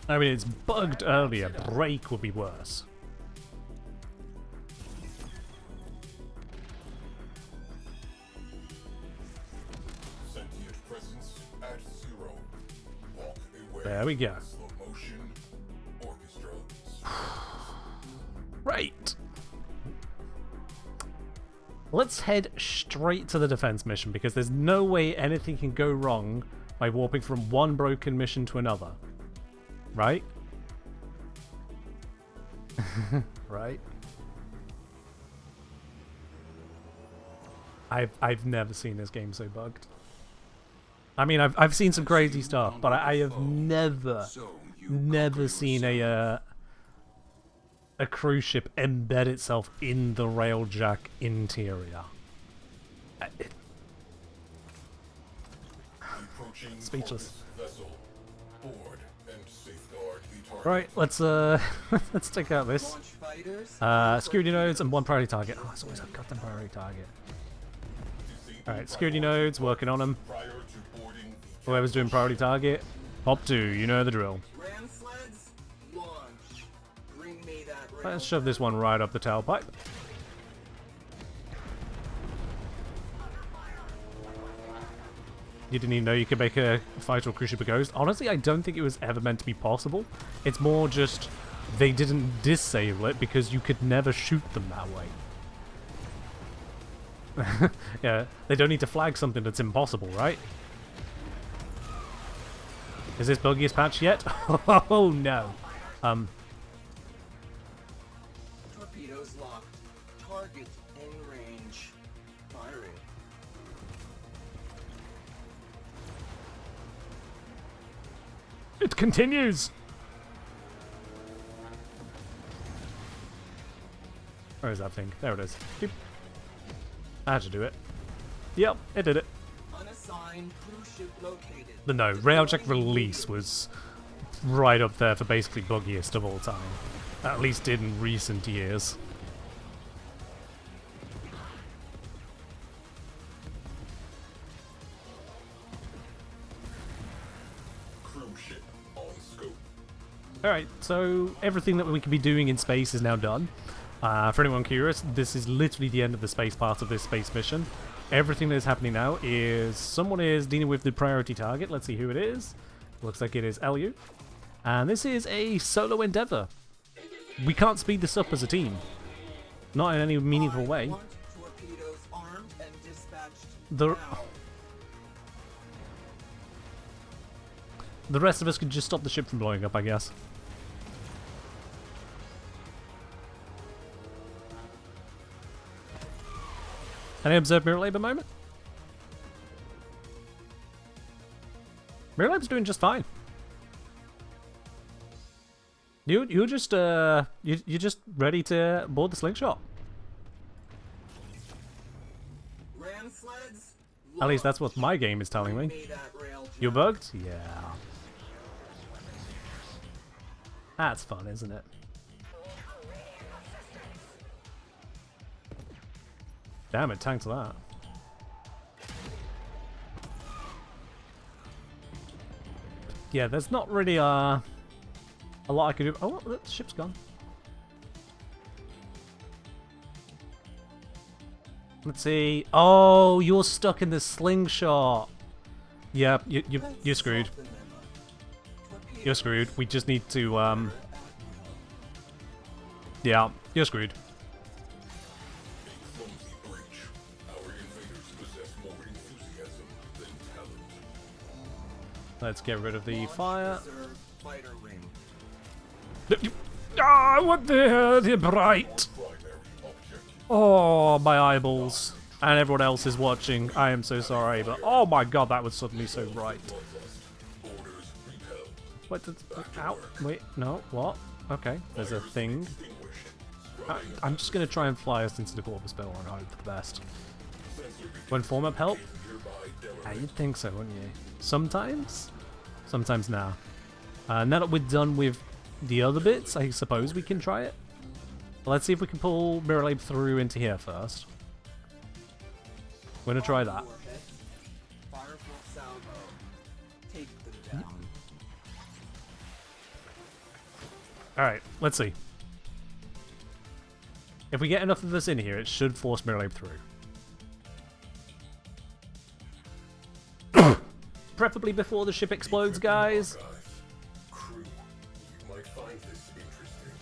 Speaker 1: I mean, it's bugged earlier. Break would be worse.
Speaker 4: Sentient presence at 0. Walk aware.
Speaker 1: There we go.
Speaker 4: Slow motion. Orchestra.
Speaker 1: Right. Let's head straight to the defense mission because there's no way anything can go wrong by warping from one broken mission to another. Right? Right? I've never seen this game so bugged. I mean, I've seen some crazy stuff, but I have never seen a cruise ship embed itself in the Railjack interior. Speechless.
Speaker 4: Vessel. Board and safeguard the target.
Speaker 1: Right, let's let's take out this.
Speaker 3: Launch fighters.
Speaker 1: Security nodes and one priority target. Oh, it's always a goddamn priority target. Alright, security nodes, working on them.
Speaker 4: Prior to boarding the
Speaker 1: Whoever's doing priority target, hop 2, you know the drill.
Speaker 3: Ram sleds. Launch. Bring me that rail.
Speaker 1: Let's shove this one right up the tailpipe. You didn't even know you could make a fighter or cruise ship a ghost. Honestly, I don't think it was ever meant to be possible. It's more just they didn't disable it because you could never shoot them that way. Yeah, they don't need to flag something that's impossible, right? Is this buggiest patch yet? Oh no.
Speaker 3: Torpedoes locked. target in range. Firing.
Speaker 7: It continues.
Speaker 1: Where is that thing? There it is. Beep. I had to do it. Yep, it did it.
Speaker 3: Unassigned cruise ship located.
Speaker 1: But no, Railjack release was right up there for basically buggiest of all time. At least in recent years.
Speaker 4: Cruise ship on scope.
Speaker 1: Alright, so everything that we can be doing in space is now done. For anyone curious, this is literally the end of the space part of this space mission. Everything that is happening now is someone is dealing with the priority target. Let's see who it is. Looks like it is LU. And this is a solo endeavor. We can't speed this up as a team. Not in any meaningful way.
Speaker 3: Want torpedoes armed and dispatched
Speaker 1: The
Speaker 3: now.
Speaker 1: rest of us could just stop the ship from blowing up, I guess. Can I observe Mirror Lab a moment? Mirror Lab's doing just fine. You're just you're just ready to board the slingshot.
Speaker 3: Ram sleds.
Speaker 1: At least that's what my game is telling me.
Speaker 3: Made at Railjack.
Speaker 1: You bugged? Yeah. That's fun, isn't it? Damn it, tanked that. Yeah, there's not really a lot I could do. Oh, the ship's gone. Let's see. Oh, you're stuck in the slingshot. Yeah, you're screwed. You're screwed. We just need to, yeah, you're screwed.
Speaker 4: A clumsy breach. Our invaders possess more enthusiasm than talent.
Speaker 1: Let's get rid of the fire.
Speaker 3: Reserve fighter ring.
Speaker 7: Ah, what the hell? They're bright.
Speaker 4: Primary objective.
Speaker 1: Oh, my eyeballs. And everyone else is watching. I am so sorry, but oh my god, that was suddenly so bright.
Speaker 4: Bloodlust. Orders repelled.
Speaker 1: What did... Ow. Wait, no, what? Okay, there's a thing.
Speaker 4: Extinguished.
Speaker 1: I'm just going to try and fly us into the Corpus Bill and hope for the best. Won't form up help?
Speaker 4: Nearby
Speaker 1: Yeah, you'd think so, wouldn't you? Sometimes? Sometimes now. Now that we're done with the other bits, I suppose we can try it. Let's see if we can pull Mirror Lab through into here first. We're going to try that.
Speaker 3: Warhead. Powerful salvo. Take them down.
Speaker 1: Alright, let's see. If we get enough of this in here, it should force Mirror Lab through. Preferably before the ship explodes, guys.
Speaker 4: Crew, you might find this interesting.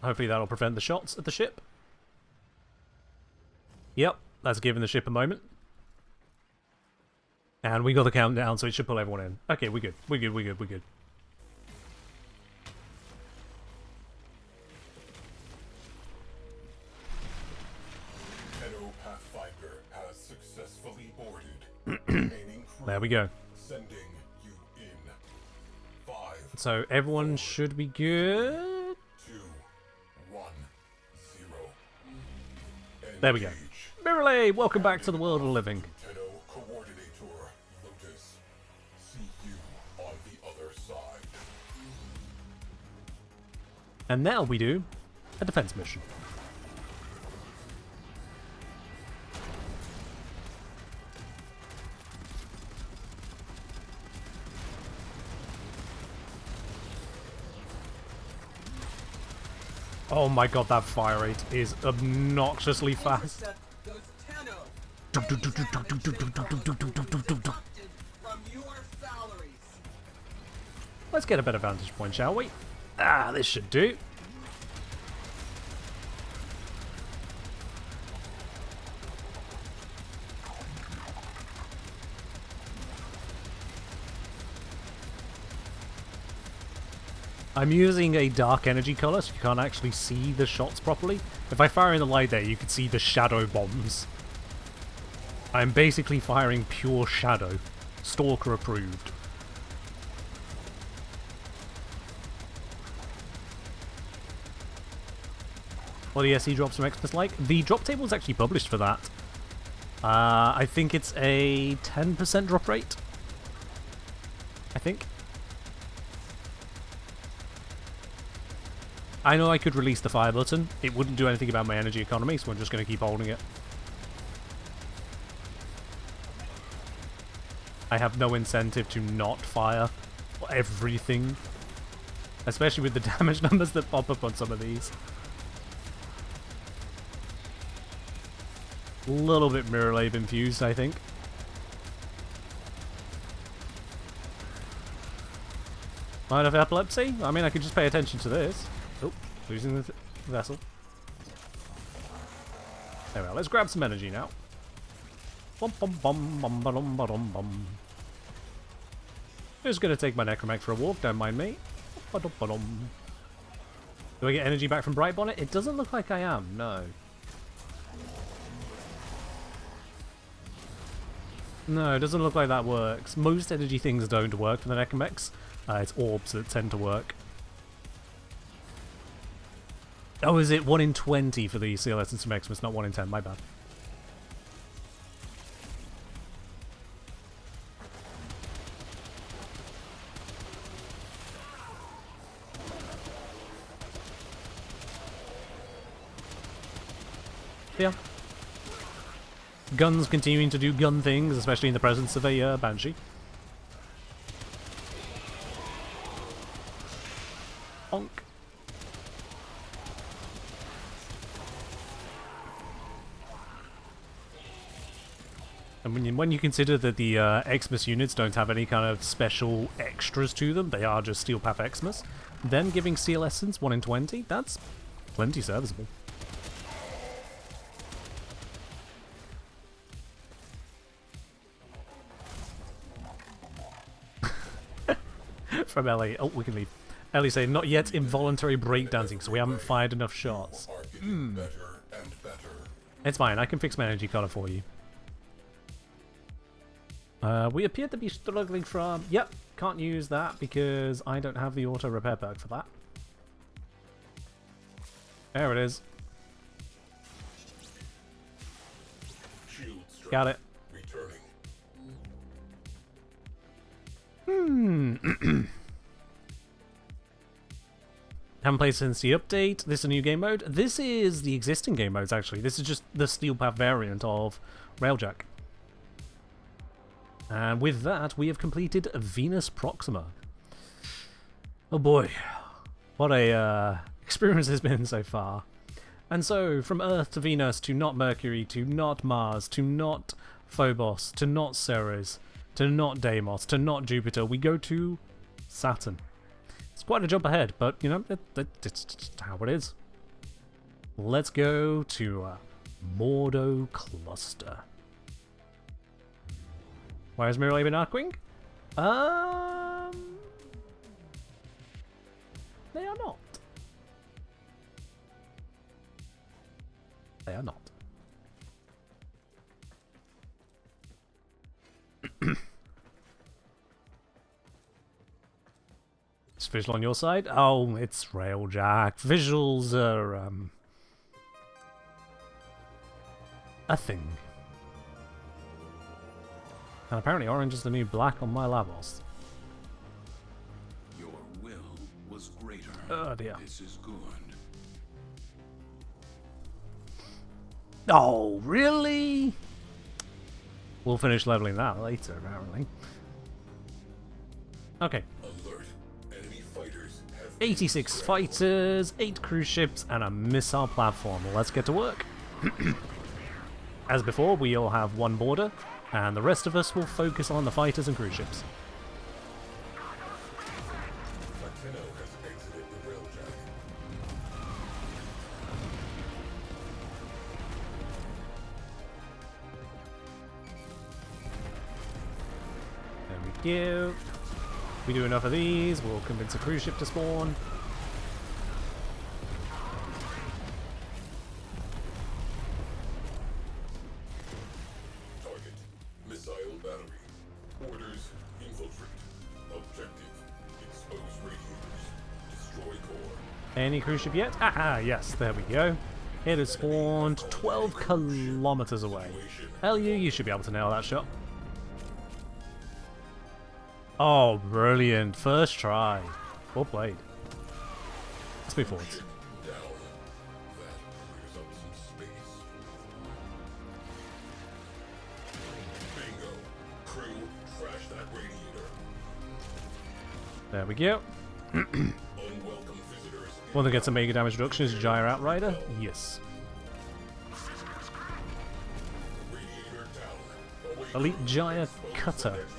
Speaker 1: Hopefully that'll prevent the shots at the ship. Yep, that's giving the ship a moment. And we got the countdown, so it should pull everyone in. Okay, we're good. We're good, we're good, we're good.
Speaker 4: Tenno Pathfinder has successfully boarded. Remaining crew
Speaker 1: There we go.
Speaker 4: sending you in. 5,
Speaker 1: So everyone should be good.
Speaker 4: 2, 1, 0.
Speaker 1: There we go.
Speaker 4: Engage.
Speaker 1: Mirror Lab, welcome back to the world of living.
Speaker 4: Tenno Coordinator Lotus. See you on the other side.
Speaker 1: And now we do a defense mission. Oh my god, that fire rate is obnoxiously fast.
Speaker 3: Intercept those Tenno. From your salaries.
Speaker 1: Let's get a better vantage point, shall we? Ah, this should do. I'm using a dark energy color, so you can't actually see the shots properly. If I fire in the light there, you can see the shadow bombs. I'm basically firing pure shadow. Stalker approved. What the SE drops from Xmas like? The drop table is actually published for that. I think it's a 10% drop rate. I think. I know I could release the fire button. It wouldn't do anything about my energy economy, so I'm just going to keep holding it. I have no incentive to not fire everything. Especially with the damage numbers that pop up on some of these. A little bit Mirror Lave infused, I think. Might have epilepsy? I mean, I could just pay attention to this. Oh, losing the vessel. There we are. Let's grab some energy now. Bum bum bum bum bum bum bum. Just gonna take my Necromech for a walk, don't mind me. Do I get energy back from Bright Bonnet? It doesn't look like I am, no. No, it doesn't look like that works. Most energy things don't work for the Necromechs. It's orbs that tend to work. Oh, is it 1 in 20 for the Seal Essence from Xmas, not 1 in 10? My bad. Yeah. Guns continuing to do gun things, especially in the presence of a Banshee. Bonk. And when you consider that the Xmas units don't have any kind of special extras to them, they are just Steel Path Xmas, then giving Seal Essence 1 in 20, that's plenty serviceable. From Ellie. Oh, we can leave. Ellie saying, not yet involuntary breakdancing, so we haven't fired enough shots. It's fine, I can fix my energy color for you. We appear to be struggling from... Yep, can't use that because I don't have the auto repair perk for that. There it is. Got it. Haven't played since the update. This is a new game mode. This is the existing game modes, actually. This is just the Steel Path variant of Railjack. And with that, we have completed Venus Proxima. Oh boy. What a experience has been so far. And so, from Earth to Venus, to not Mercury, to not Mars, to not Phobos, to not Ceres, to not Deimos, to not Jupiter, we go to Saturn. It's quite a jump ahead, but, you know, it's just how it is. Let's go to Mordo Cluster. Why is Mirror Lave and Arcwing? They are not. They are not. Is visual on your side? Oh, it's Railjack. Visuals are a thing. And apparently orange is the new black on my Lavos.
Speaker 8: Your will was greater.
Speaker 1: Oh dear.
Speaker 8: This is good.
Speaker 1: Oh, really? We'll finish leveling that later, apparently. Okay.
Speaker 4: Alert. Enemy fighters have
Speaker 1: 86 fighters, 8 cruise ships, and a missile platform. Let's get to work. As before, we all have one border, and the rest of us will focus on the fighters and cruise ships.
Speaker 4: Latino has exited the Railjack.
Speaker 1: There we go. We do enough of these, we'll convince a cruise ship to spawn.
Speaker 4: Target. Missile battery. Orders. Infiltrate. Objective. Expose radiators. Destroy core.
Speaker 1: Any cruise ship yet? Ah, yes, there we go. It has spawned 12 kilometers away. Hell you should be able to nail that shot. Oh, brilliant. First try. Well played. Let's move forwards.
Speaker 4: Down. That clears up some space. Bingo. Crew, trash that radiator.
Speaker 1: There we go.
Speaker 4: Unwelcome visitors.
Speaker 1: One that gets a mega damage reduction is Gyre Outrider. Yes.
Speaker 4: Radiator down. Away
Speaker 1: Elite Gyre
Speaker 4: expose the
Speaker 1: Cutter.
Speaker 4: next radiator.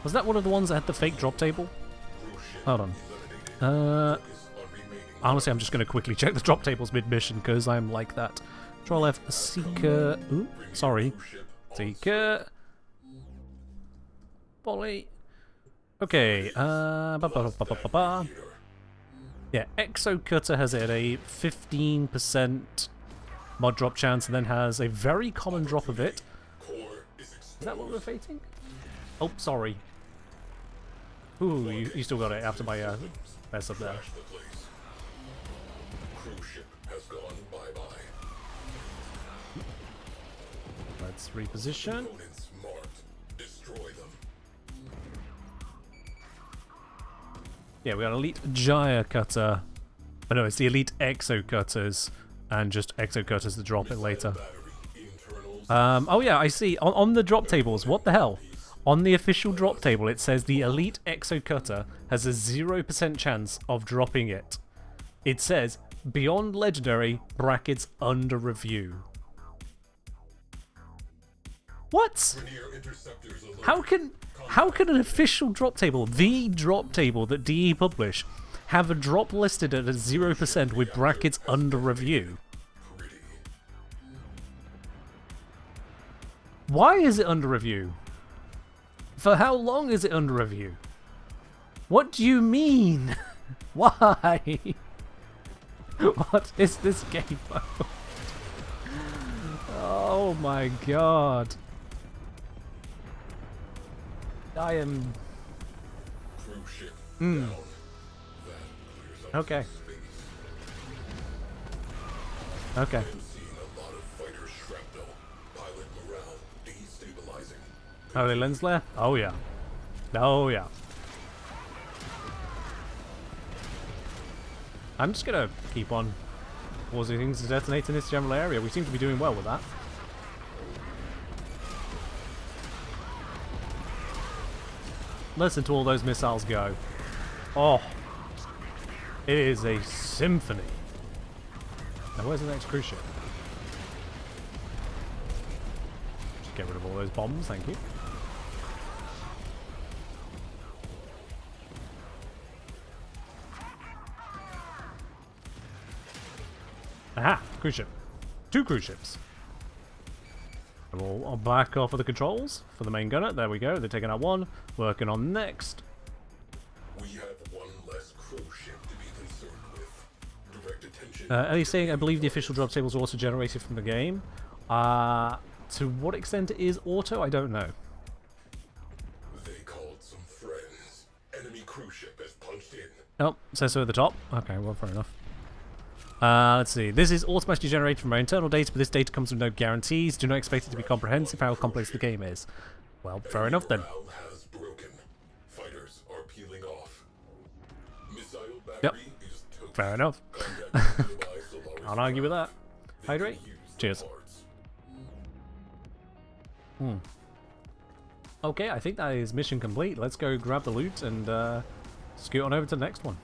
Speaker 1: Was that one of the ones that had the fake drop table?
Speaker 4: Cruise ship
Speaker 1: Hold on.
Speaker 4: eliminated. Focus on remaining.
Speaker 1: Honestly, I'm just going to quickly check the drop tables mid-mission because I'm like that. Control F, Seeker. Ooh, sorry.
Speaker 4: Cruise ship on
Speaker 1: Seeker. Volley. Okay. Ba, ba, ba, ba, ba, ba. Yeah, Exo Cutter has it a 15% mod drop chance and then has a very common drop of it.
Speaker 4: core is exposed.
Speaker 1: Is that what we're fating? Oh, sorry. Ooh, you still got it after my mess up there.
Speaker 4: Trash the place. Cruise ship has gone bye-bye.
Speaker 1: Let's reposition.
Speaker 4: Components marked. Destroy them.
Speaker 1: Yeah, we got Elite Gyre Cutter. Oh no, it's the Elite Exo Cutters. And just Exo Cutters to drop it later.
Speaker 4: Battery internals.
Speaker 1: Oh yeah, I see. On the drop tables, what the hell? On the official drop table, it says the Elite Exo Cutter has a 0% chance of dropping it. It says, beyond Legendary, brackets under review. What?
Speaker 4: Linear interceptors alert.
Speaker 1: How can an official drop table, the drop table that DE publish, have a drop listed at a 0% with brackets under review?
Speaker 4: Pretty.
Speaker 1: Why is it under review? For how long is it under review? What do you mean? Why? What is this game mode? Oh my god. I am...
Speaker 4: Cruise ship down. That clears up
Speaker 1: Okay.
Speaker 4: some space.
Speaker 1: Okay.
Speaker 4: I'm seeing a lot of fighter shrapnel. Pilot morale destabilizing.
Speaker 1: Holy lens flare? Oh yeah. Oh yeah. I'm just gonna keep on causing things to detonate in this general area. We seem to be doing well with that. Listen to all those missiles go. Oh. It is a symphony. Now where's the next cruise ship? Just get rid of all those bombs, thank you. Aha! Cruise ship. 2 cruise ships. And we'll back off of the controls for the main gunner. There we go. They're taking out one. Working on next.
Speaker 4: We have one less cruise ship to be concerned with. Direct attention.
Speaker 1: Ellie's saying, I believe the official drop tables are also generated from the game. To what extent it is auto, I don't know.
Speaker 4: They called some friends. Enemy cruise ship has punched in.
Speaker 1: Oh, says so at the top. Okay, well, fair enough. Let's see. This is automatically generated from our internal data, but this data comes with no guarantees. Do not expect it to be comprehensive how complex the game is. Well, fair enough then.
Speaker 4: Morale has broken. Fighters are peeling off. Missile
Speaker 1: Yep.
Speaker 4: battery is toast.
Speaker 1: Fair enough. Can't argue with that. Hydrate. Cheers. Okay, I think that is mission complete. Let's go grab the loot and scoot on over to the next one.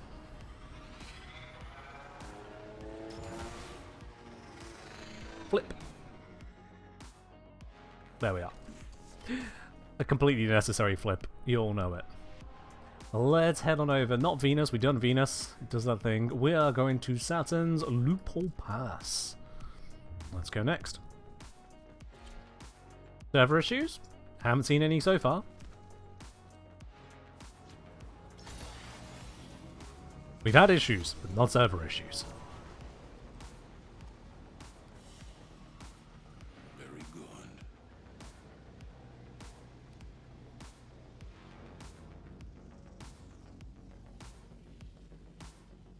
Speaker 1: Flip. There we are. A completely necessary flip. You all know it. Let's head on over. Not Venus. We've done Venus. It does that thing. We are going to Saturn's Loophole Pass. Let's go next. Server issues? Haven't seen any so far. We've had issues, but not server issues.
Speaker 8: Very good.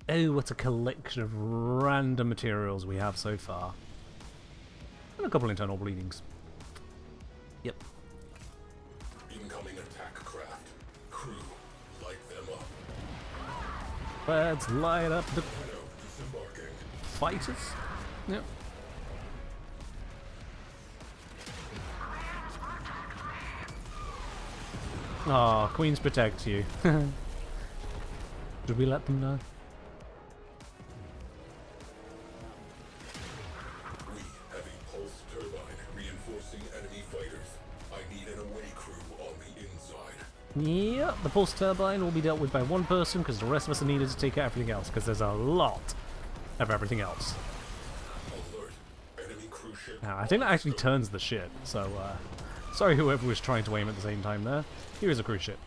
Speaker 1: Oh, what a collection of random materials we have so far. And a couple internal bleedings. Yep.
Speaker 4: Incoming attack craft. Crew, light them up.
Speaker 1: Let's light up the
Speaker 4: Shadow disembarking.
Speaker 1: fighters. Yep. Aw, Queens protect you. Should we let them know?
Speaker 4: We have a pulse turbine reinforcing enemy fighters. I need an away crew on the inside.
Speaker 1: Yep, the pulse turbine will be dealt with by one person because the rest of us are needed to take out everything else because there's a lot of everything else.
Speaker 4: Alert. Enemy cruise ship.
Speaker 1: Now, I think that actually turns the ship, so sorry whoever was trying to aim at the same time there. Here is a cruise ship.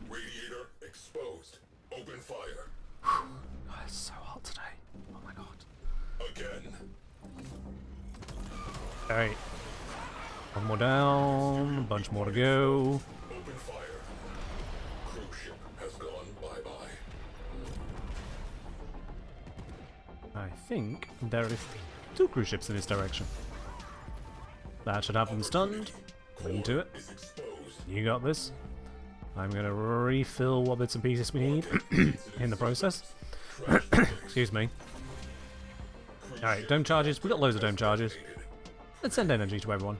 Speaker 4: Radiator exposed. Open fire.
Speaker 1: Oh, it's so hot today. Oh my god.
Speaker 4: Again.
Speaker 1: Alright. One more down, a bunch more to go.
Speaker 4: Open fire. Cruise ship has gone bye-bye.
Speaker 1: I think there is 2 cruise ships in this direction. That should have them stunned. Into it.
Speaker 4: Is exposed.
Speaker 1: You got this. I'm gonna refill what bits and pieces we need in the process. Excuse me. Alright, dome charges. We got loads of dome charges. Let's send energy to everyone.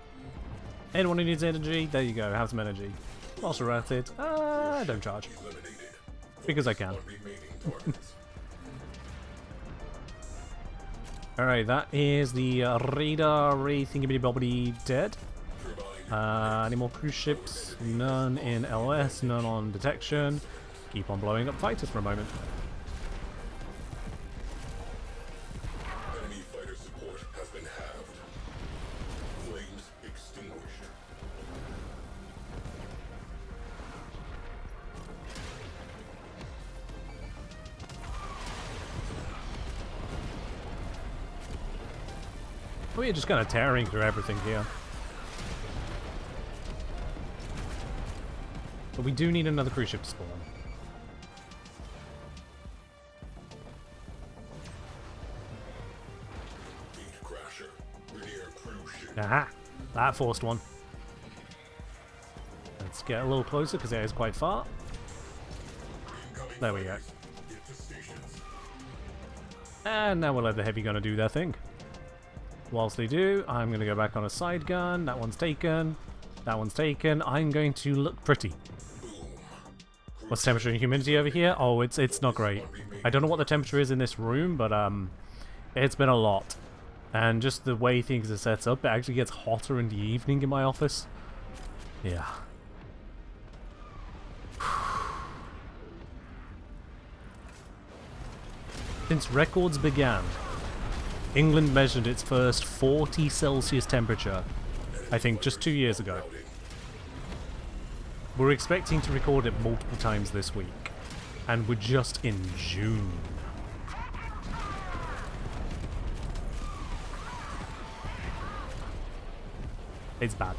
Speaker 1: Anyone who needs energy, there you go, have some energy. Whilst we're at it, dome charge.
Speaker 4: Eliminated.
Speaker 1: Because I can.
Speaker 4: Remaining targets.
Speaker 1: Alright, that is the radar ray thingy-bitty-bobbity dead. Any more cruise ships? None in LS, none on detection. Keep on blowing up fighters for a moment.
Speaker 4: Enemy fighter support has been halved. Flames extinguished.
Speaker 1: We're just kind of tearing through everything here. But we do need another cruise ship to spawn.
Speaker 4: Beat crasher. Rainier cruise ship.
Speaker 1: Aha! That forced one. Let's get a little closer because it is quite far.
Speaker 4: Incoming
Speaker 1: There we go.
Speaker 4: fighters. Get to stations.
Speaker 1: And now we'll let the heavy gunner do their thing. Whilst they do, I'm going to go back on a side gun. That one's taken. That one's taken. I'm going to look pretty. What's temperature and humidity over here? Oh, it's not great. I don't know what the temperature is in this room, but it's been a lot. And just the way things are set up, it actually gets hotter in the evening in my office. Yeah. Since records began, England measured its first 40 Celsius temperature, I think just 2 years ago. We're expecting to record it multiple times this week, and we're just in June. It's bad.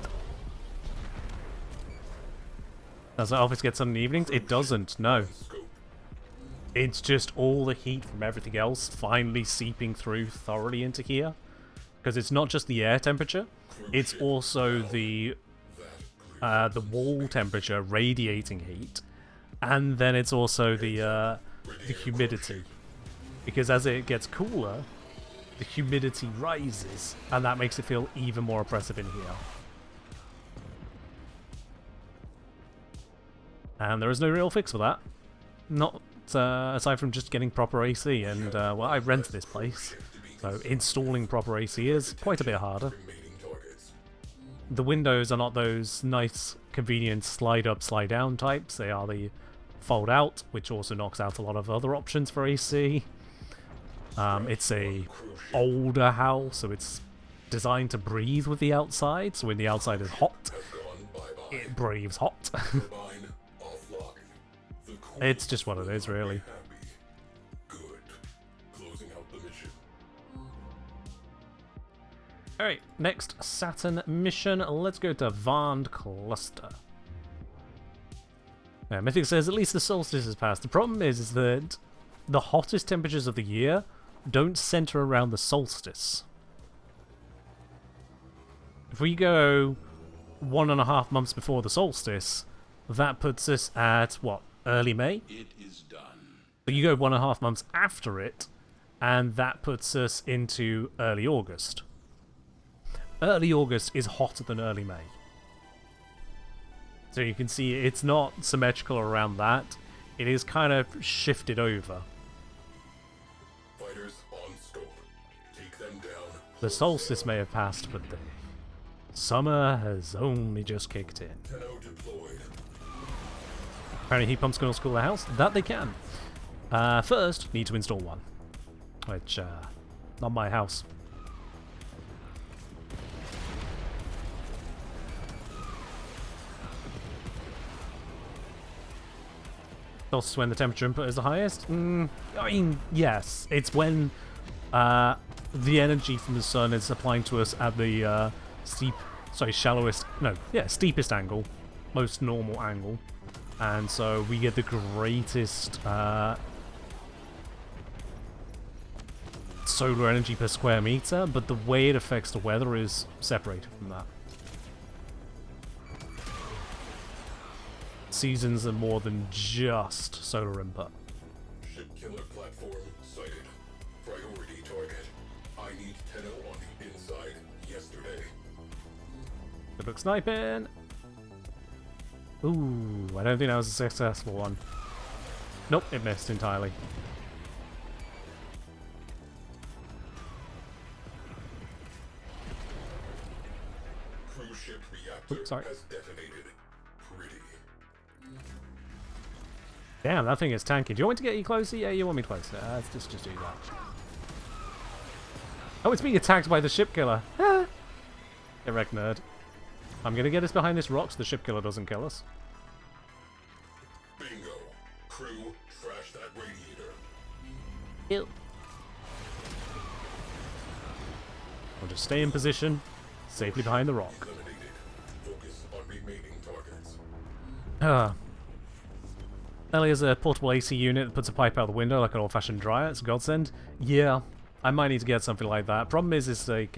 Speaker 1: Does the office get sun in the evenings? It doesn't, no. It's just all the heat from everything else finally seeping through thoroughly into here. Because it's not just the air temperature, it's also the wall temperature radiating heat, and then it's also the humidity. Because as it gets cooler, the humidity rises, and that makes it feel even more oppressive in here. And there is no real fix for that. Not aside from just getting proper AC, and well, I rent this place, so installing proper AC is quite a bit harder. The windows are not those nice, convenient slide up, slide down types. They are the fold out, which also knocks out a lot of other options for AC. It's a older house, so it's designed to breathe with the outside. So when the outside is hot, it breathes hot. It's just what it is, really.
Speaker 4: Happy. Good. Closing out the mission.
Speaker 1: Alright, next Saturn mission. Let's go to Varned Cluster. Yeah, Mythic says at least the solstice has passed. The problem is that the hottest temperatures of the year don't center around the solstice. If we go 1.5 months before the solstice, that puts us at, what, early May?
Speaker 8: It is done.
Speaker 1: But you go 1.5 months after it, and that puts us into early August. Early August is hotter than early May. So you can see it's not symmetrical around that. It is kind of shifted over.
Speaker 4: Fighters on scope. Take them down.
Speaker 1: The solstice may have passed, but the summer has only just kicked in.
Speaker 4: Tenno deployed.
Speaker 1: Apparently heat pumps can also cool the house. That they can. First, need to install one. Which, not my house. Also when the temperature input is the highest? I mean, yes. It's when the energy from the sun is applying to us at the steepest angle. Most normal angle. And so we get the greatest solar energy per square meter, but the way it affects the weather is separated from that. Seasons are more than just solar input.
Speaker 4: Ship killer platform sighted. Priority target. I need Tenno on the inside yesterday.
Speaker 1: Good luck sniping. Ooh, I don't think that was a successful one. Nope, it missed entirely.
Speaker 4: Cruise ship reactor
Speaker 1: Oops, sorry.
Speaker 4: has detonated. Pretty.
Speaker 1: Damn, that thing is tanky. Do you want me to get you closer? Yeah, you want me closer. Let's just do that. Oh, it's being attacked by the ship killer. Get wrecked, nerd. I'm gonna get us behind this rock so the ship killer doesn't kill us.
Speaker 4: Bingo. Crew, trash that radiator.
Speaker 1: Ew. We'll just stay in position, safely behind the rock.
Speaker 4: Eliminated. Focus on remaining targets.
Speaker 1: Elia's a portable AC unit that puts a pipe out the window like an old-fashioned dryer. It's a godsend. Yeah, I might need to get something like that. Problem is, it's like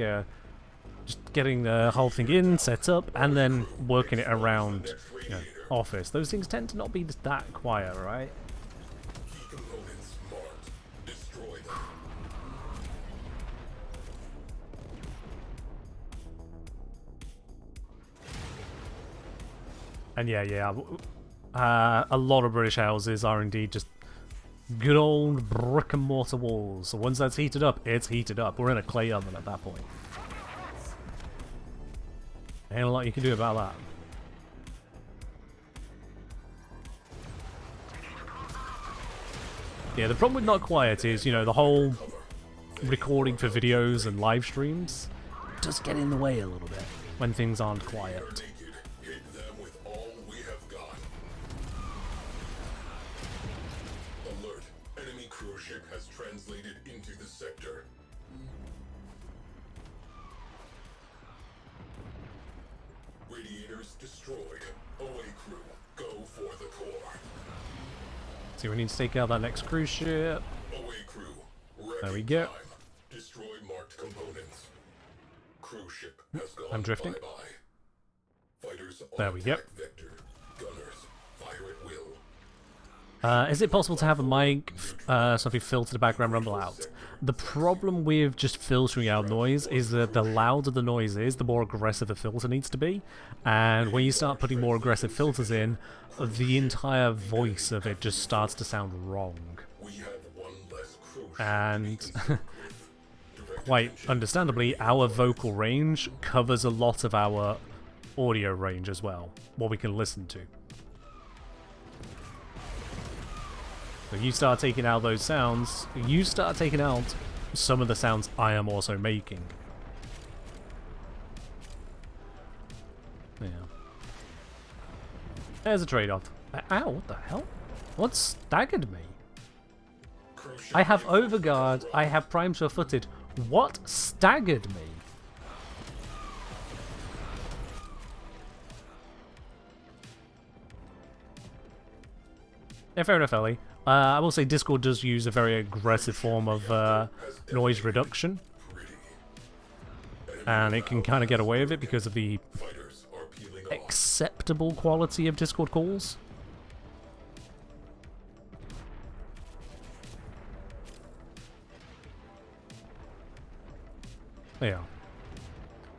Speaker 1: just getting the whole thing in, set up, and then working it around, you know, office. Those things tend to not be that quiet, right?
Speaker 4: Key components marked. Destroy them.
Speaker 1: And yeah. A lot of British houses are indeed just good old brick and mortar walls. So once that's heated up, it's heated up. We're in a clay oven at that point. Ain't a lot you can do about that. Yeah, the problem with Not Quiet is, you know, the whole recording for videos and live streams does get in the way a little bit when things aren't quiet.
Speaker 4: Naked. Hit them with all we have got. Alert. Enemy cruise ship has translated into the sector. Radiators destroyed. Away crew. Go for the core.
Speaker 1: So we need to take out that next cruise ship.
Speaker 4: Away crew.
Speaker 1: There we go.
Speaker 4: Time. Destroy marked components. Cruise ship has gone
Speaker 1: I'm drifting.
Speaker 4: bye-bye. Fighters on
Speaker 1: There we go.
Speaker 4: attack vector. Gunners, fire at will.
Speaker 1: Is it possible to have a mic, something filter the background rumble out? The problem with just filtering out noise is that the louder the noise is, the more aggressive the filter needs to be. And when you start putting more aggressive filters in, the entire voice of it just starts to sound wrong.
Speaker 4: We have one less cruise ship.
Speaker 1: And
Speaker 4: Direct
Speaker 1: quite
Speaker 4: attention.
Speaker 1: understandably, our vocal range covers a lot of our audio range as well, what we can listen to. So you start taking out those sounds, you start taking out some of the sounds I am also making. Yeah. There's a trade-off. Ow, what the hell? What staggered me?
Speaker 4: Cruise ship
Speaker 1: I have
Speaker 4: reinforcements
Speaker 1: overguard,
Speaker 4: arrived.
Speaker 1: I have prime sure-footed. What staggered me? Yeah, fair enough, Ellie. I will say Discord does use a very aggressive form of noise reduction. And it can kind of get away with it because of the
Speaker 4: Fighters are peeling off.
Speaker 1: acceptable quality of Discord calls. Yeah.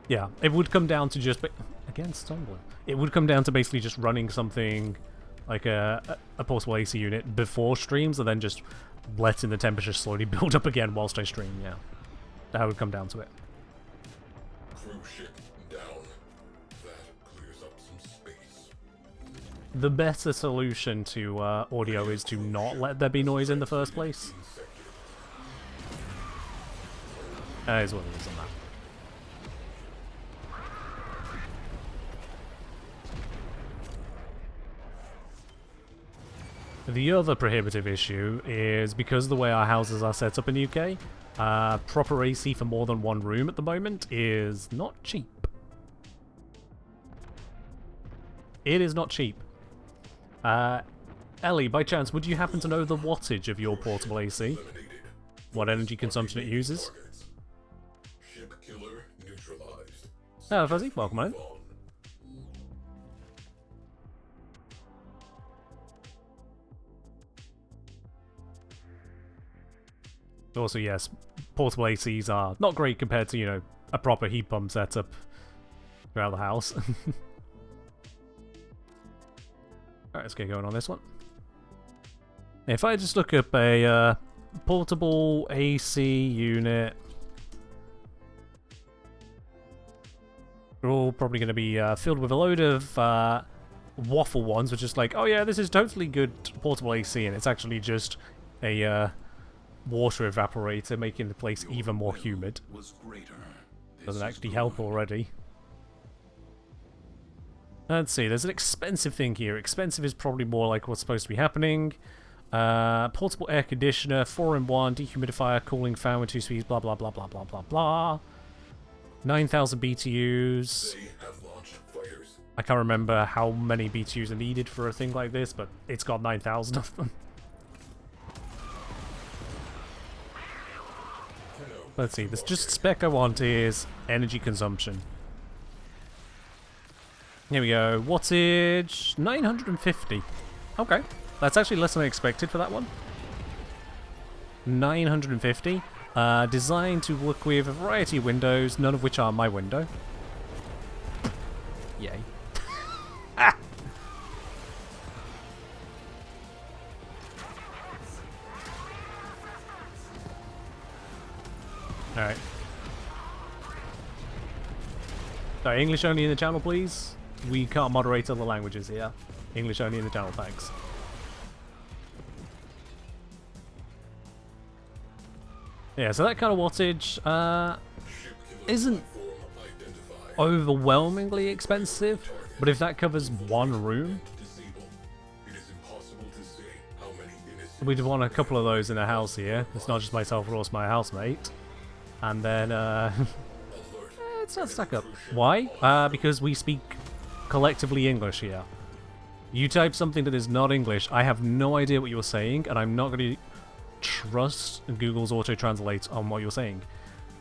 Speaker 1: Yeah, it would come down to just... Again, stumbling. It would come down to basically just running something like a portable AC unit before streams and then just letting the temperature slowly build up again whilst I stream, yeah. That would come down to it.
Speaker 4: Cruise ship down. That clears up some space.
Speaker 1: The better solution to audio is to not let there be noise in the first place. That is what it is on that. The other prohibitive issue is because the way our houses are set up in the UK, proper AC for more than one room at the moment is not cheap. It is not cheap. Ellie, by chance, would you happen to know the wattage of your portable AC? What energy consumption it uses?
Speaker 4: Ship killer neutralized.
Speaker 1: Hello, Fuzzy. Welcome in. Also, yes, portable ACs are not great compared to, you know, a proper heat pump setup throughout the house. Alright, let's get going on this one. If I just look up a portable AC unit, they're all probably going to be filled with a load of waffle ones, which is like, oh yeah, this is totally good portable AC, and it's actually just a water evaporator, making the place even more humid.
Speaker 8: Was greater.
Speaker 1: Doesn't actually help already. Let's see, there's an expensive thing here. Expensive is probably more like what's supposed to be happening. Portable air conditioner, 4-in-1, dehumidifier, cooling fan with 2 speeds, blah blah blah blah blah blah blah. 9,000 BTUs.
Speaker 4: They have launched fighters.
Speaker 1: I can't remember how many BTUs are needed for a thing like this, but it's got 9,000 of them. Let's see, this just spec I want is energy consumption. Here we go, wattage 950. Okay, that's actually less than I expected for that one. 950. Designed to work with a variety of windows, none of which are my window. Yay. Ah! Alright. Sorry, English only in the channel, please. We can't moderate other languages here. English only in the channel, thanks. Yeah, so that kind of wattage isn't overwhelmingly expensive, but if that covers one room, we'd want a couple of those in a house here. It's not just myself, but also my housemate. And then, it's not stuck up. Why? Because we speak collectively English here. You type something that is not English, I have no idea what you're saying, and I'm not going to trust Google's auto-translate on what you're saying.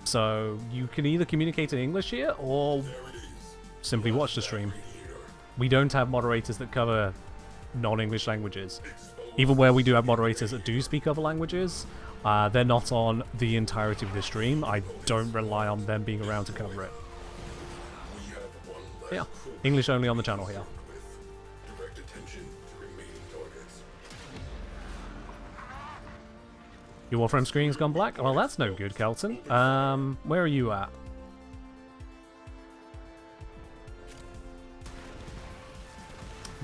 Speaker 1: So, you can either communicate in English here, or simply watch the stream. We don't have moderators that cover non-English languages. Even where we do have moderators that do speak other languages, they're not on the entirety of the stream. I don't rely on them being around to cover it. Yeah, English only on the channel here. Your Warframe screen's gone black? Well, that's no good, Kelton. Where are you at?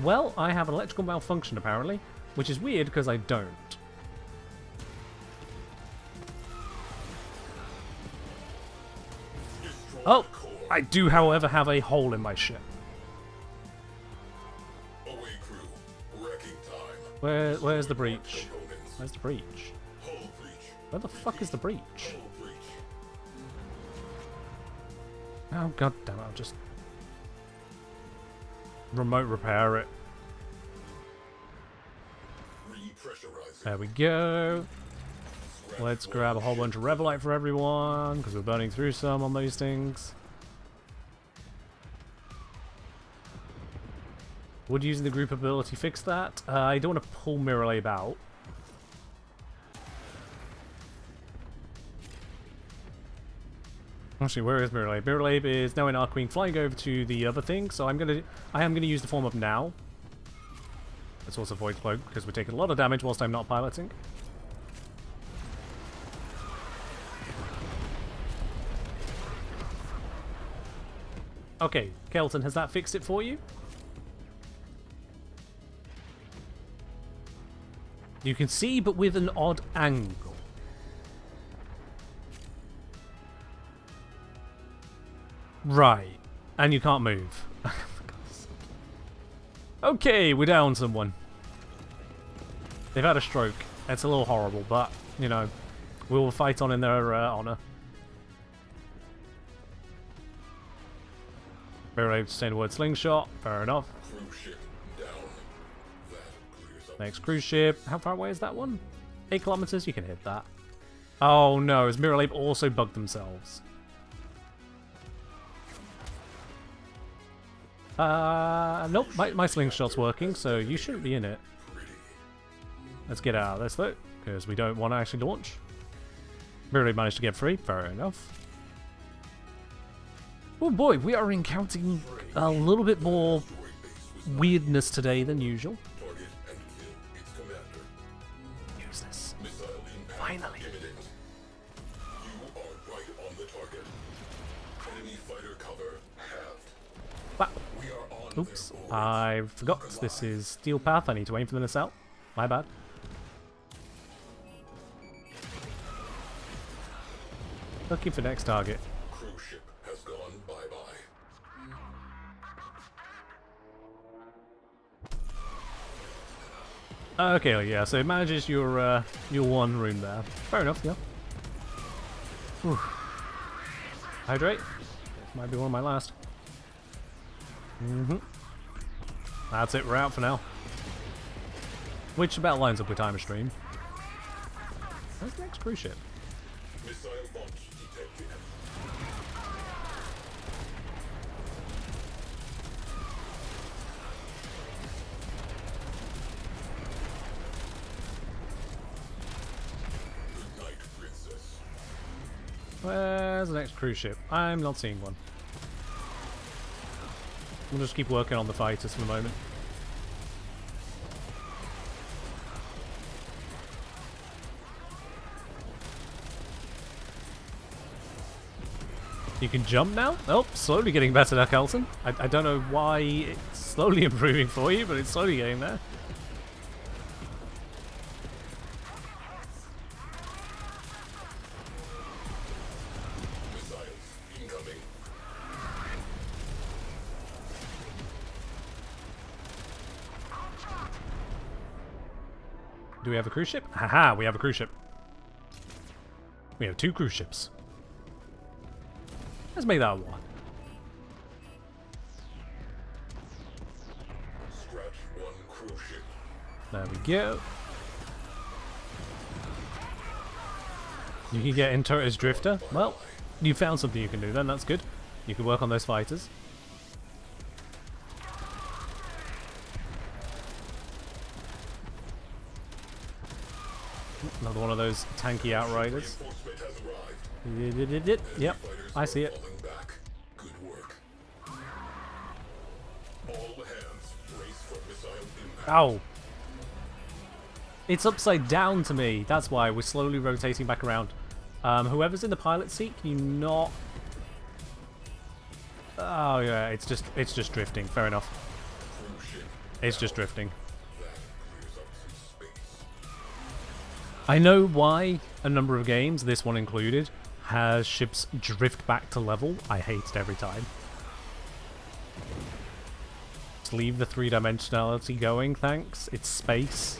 Speaker 1: Well, I have an electrical malfunction apparently, which is weird because I don't. Oh, I do, however, have a hole in my ship. Where's the breach?
Speaker 4: components.
Speaker 1: Where's the breach?
Speaker 4: Hull breach.
Speaker 1: Where the fuck is the breach?
Speaker 4: Hull breach.
Speaker 1: Oh god damn it, I'll just remote repair it.
Speaker 4: Repressurizing.
Speaker 1: There we go.
Speaker 4: Scrap
Speaker 1: Let's
Speaker 4: one
Speaker 1: grab a whole
Speaker 4: ship.
Speaker 1: bunch of Revelite for everyone, because we're burning through some on those things. Would using the group ability fix that? I don't want to pull Mirrorlab out. Actually, where is Mirrorlab? Mirrorlab is now in Arcwing, flying over to the other thing, so I am gonna use the form of now. Let's also Void Cloak, because we're taking a lot of damage whilst I'm not piloting. Okay, Kelton, has that fixed it for you? You can see, but with an odd angle. Right. And you can't move. Okay, we're down someone. They've had a stroke. It's a little horrible, but, you know, we will fight on in their honor. Very able to say the word slingshot. Fair enough.
Speaker 4: Cruise ship down. That clears up.
Speaker 1: Next cruise ship. How far away is that one? 8 kilometers? You can hit that. Oh no, has Mirrorlab also bugged themselves? Nope, my slingshot's working, so you shouldn't be in it. Let's get out of this though, because we don't want to actually launch. Mirrorlab managed to get free, fair enough. Oh boy, we are encountering a little bit more weirdness today than usual.
Speaker 4: Target and kill its commander.
Speaker 1: Use this.
Speaker 4: Missile impact
Speaker 1: Finally.
Speaker 4: imminent. You are right on the target. Enemy fighter cover halved.
Speaker 1: Bah.
Speaker 4: We are on
Speaker 1: Oops,
Speaker 4: their board.
Speaker 1: I forgot. This is Steel Path. I need to aim for the nacelle. My bad. Looking for next target.
Speaker 4: Cruise ship has gone bye-bye.
Speaker 1: Okay, yeah, so it manages your one room there. Fair enough, yeah. Whew. Hydrate. This might be one of my last. That's it, we're out for now. Which about lines up with Timer Stream. Where's the next cruise ship?
Speaker 4: Missile launch detected. Good night, princess.
Speaker 1: Where's the next cruise ship? I'm not seeing one. We'll just keep working on the fighters for the moment. You can jump now? Oh, slowly getting better there, Carlton. I don't know why it's slowly improving for you, but it's slowly getting there.
Speaker 4: Missiles incoming.
Speaker 1: Do we have a cruise ship? Haha, we have a cruise ship. We have 2 cruise ships. Let's make that 1.
Speaker 4: Scratch one cruise ship.
Speaker 1: There we go. You can get into it as Drifter. Well, you found something you can do then, that's good. You can work on those fighters. Another one of those tanky outriders.
Speaker 4: Reinforcement has arrived.
Speaker 1: Yep,
Speaker 4: Fighters
Speaker 1: I
Speaker 4: are
Speaker 1: see it.
Speaker 4: falling back. Good work. All hands brace for missile impact.
Speaker 1: Ow! It's upside down to me. That's why we're slowly rotating back around. Whoever's in the pilot seat, can you not? Oh yeah, it's just drifting. Fair enough.
Speaker 4: Cruise ship.
Speaker 1: It's just drifting.
Speaker 4: That clears up some space.
Speaker 1: I know why a number of games, this one included, has ships drift back to level. I hate it every time. Just leave the 3-dimensionality going, thanks. It's space.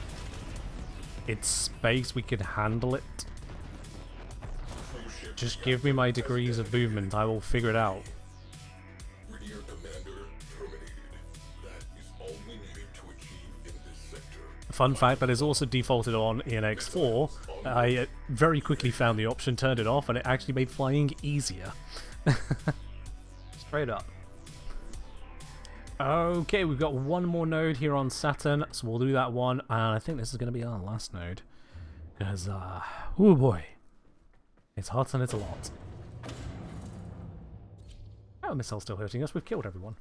Speaker 1: It's space, we can handle it.
Speaker 4: Cruise ship
Speaker 1: Just give me my degrees of movement, I will figure it out.
Speaker 4: Rear commander terminated. That is all we needed to achieve in this sector.
Speaker 1: Fun fact, that is also defaulted on in X4. I very quickly found the option, turned it off, and it actually made flying easier. Straight up. Okay, we've got one more node here on Saturn, so we'll do that one, and I think this is going to be our last node. Because, oh boy. It's hot and it's a lot. Oh, missile's still hurting us, we've killed everyone.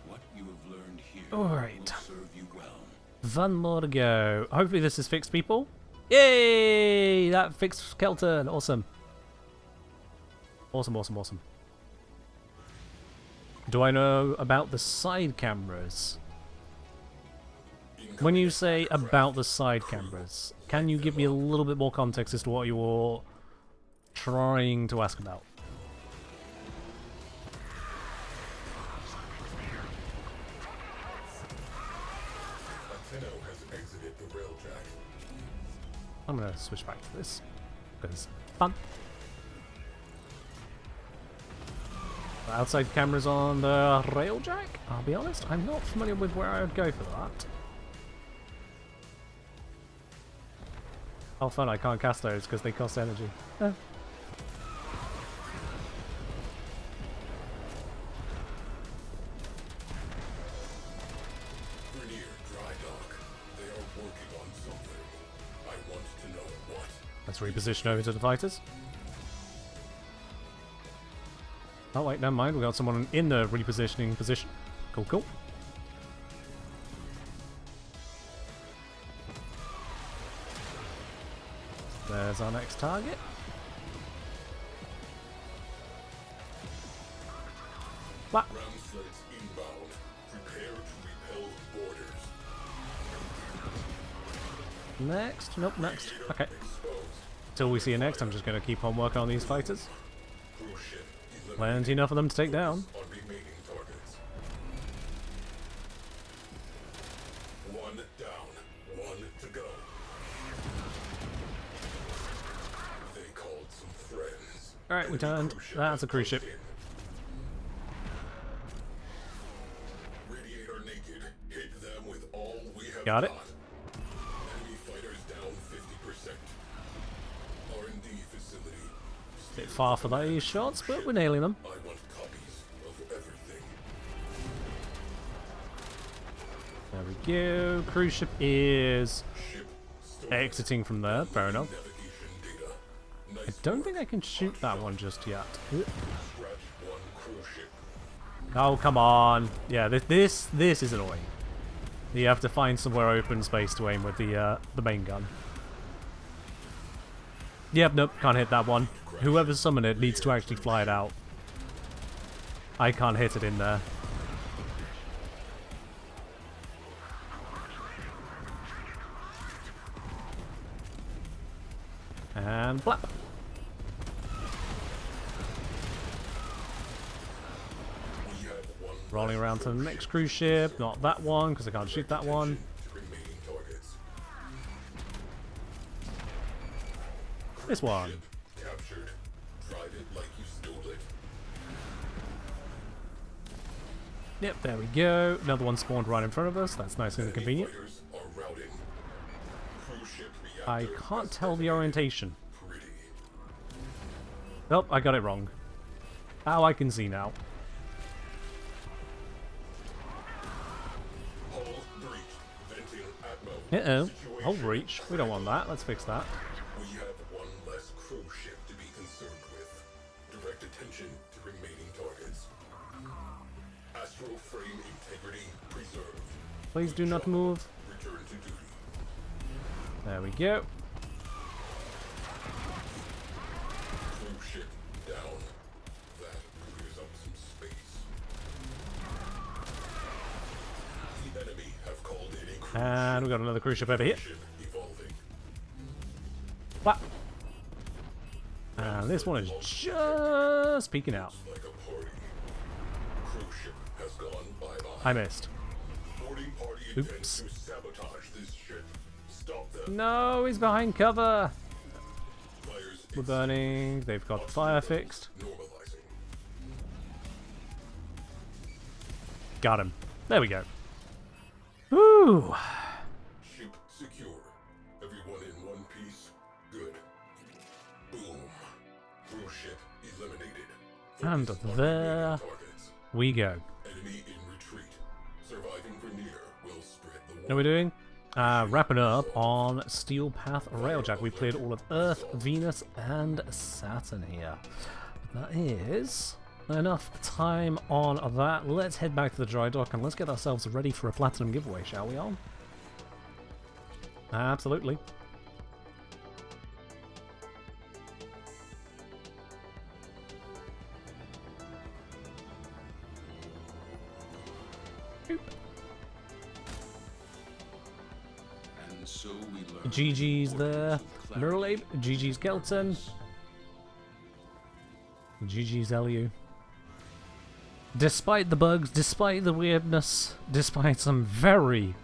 Speaker 8: What you have learned here
Speaker 1: Alright.
Speaker 8: will serve you well.
Speaker 1: One more to go. Hopefully this is fixed, people. Yay! That fixed Kelton. Awesome. Awesome, awesome, awesome. Do I know about the side cameras? When you say about the side cameras, can you give me a little bit more context as to what you're trying to ask about?
Speaker 4: Antenna has exited the Railjack.
Speaker 1: I'm gonna switch back to this because fun. Outside cameras on the Railjack? I'll be honest, I'm not familiar with where I would go for that. Oh fun, I can't cast those because they cost energy. Oh.
Speaker 4: Near dry dock. They are working on something. I want to know what.
Speaker 1: Let's reposition over to the fighters. Oh wait, never mind, we got someone in the repositioning position. Cool, cool. There's our next target. What?
Speaker 4: Ground sleds inbound. Prepare to repel boarders.
Speaker 1: Next? Nope, next. Okay.
Speaker 4: Exposed.
Speaker 1: Till we see you next, I'm just going to keep on working on these fighters.
Speaker 4: Cruise ship
Speaker 1: Plenty enough of them to take down.
Speaker 4: on remaining targets. One down. One to go. They called some friends.
Speaker 1: Alright, we turned. That's a cruise ship.
Speaker 4: Radiator naked. Hit them with all we have
Speaker 1: Got it.
Speaker 4: Enemy fighters down 50%. R&D facility.
Speaker 1: Bit far for those shots, but we're nailing them.
Speaker 4: I want copies of everything.
Speaker 1: There we go. Cruise ship is
Speaker 4: Ship storage.
Speaker 1: exiting from there. Fair enough.
Speaker 4: Navigation data.
Speaker 1: I
Speaker 4: Nice
Speaker 1: don't think I can shoot that one just yet.
Speaker 4: scratch one cruise ship.
Speaker 1: Oh, come on. Yeah, this is annoying. You have to find somewhere open space to aim with the main gun. Yep, nope, can't hit that one. Whoever summoned it needs to actually fly it out. I can't hit it in there. And flap.
Speaker 4: We have one
Speaker 1: Rolling around to the next cruise ship. Not that one, because I can't shoot that one.
Speaker 4: to remaining targets.
Speaker 1: This one.
Speaker 4: Ship captured. Drive it like you stole it.
Speaker 1: Yep, there we go. Another one spawned right in front of us. That's nice and
Speaker 4: Enemy
Speaker 1: convenient.
Speaker 4: fighters are routing. Cruise ship
Speaker 1: I
Speaker 4: reactor
Speaker 1: can't tell the orientation.
Speaker 4: pretty.
Speaker 1: Nope, I got it wrong. Oh, I can see now.
Speaker 4: Hull breach. Venting atmo.
Speaker 1: Uh-oh.
Speaker 4: Situation
Speaker 1: Hull breach. We don't want that. Let's fix that.
Speaker 4: We have one less cruise ship to be concerned with. Direct attention to remaining targets. Astral frame integrity preserved.
Speaker 1: Please do not move.
Speaker 4: Return to duty.
Speaker 1: There we go.
Speaker 4: Cruise ship down. That clears up some space. The enemy have called in a cruise
Speaker 1: And we got another cruise ship over here.
Speaker 4: ship evolving.
Speaker 1: What? And this one is just peeking out.
Speaker 4: Like a party. Cruise ship has gone bye-bye.
Speaker 1: I missed.
Speaker 4: Boarding party
Speaker 1: Oops.
Speaker 4: intends to sabotage this ship. Stop them.
Speaker 1: No, he's behind cover.
Speaker 4: Fires
Speaker 1: We're burning. They've got the fire fixed.
Speaker 4: normalizing.
Speaker 1: Got him. There we go. Woo!
Speaker 4: Ship secure. Everyone in one piece. Good. Boom. Cruise ship eliminated.
Speaker 1: And
Speaker 4: Focus on
Speaker 1: there
Speaker 4: remaining targets.
Speaker 1: we go.
Speaker 4: Enemy in retreat. Surviving Grenier will spread the
Speaker 1: What are we doing? Wrapping up on Steel Path Railjack. We cleared all of Earth, Venus, and Saturn here. But that is enough time on that. Let's head back to the dry dock and let's get ourselves ready for a platinum giveaway, shall we all? Absolutely.
Speaker 8: And so we learn
Speaker 1: GG's
Speaker 8: the
Speaker 1: there.
Speaker 8: importance of clarity.
Speaker 1: Miralabe, GG's Kelton. GG's Elu. Despite the bugs, despite the weirdness, despite some very,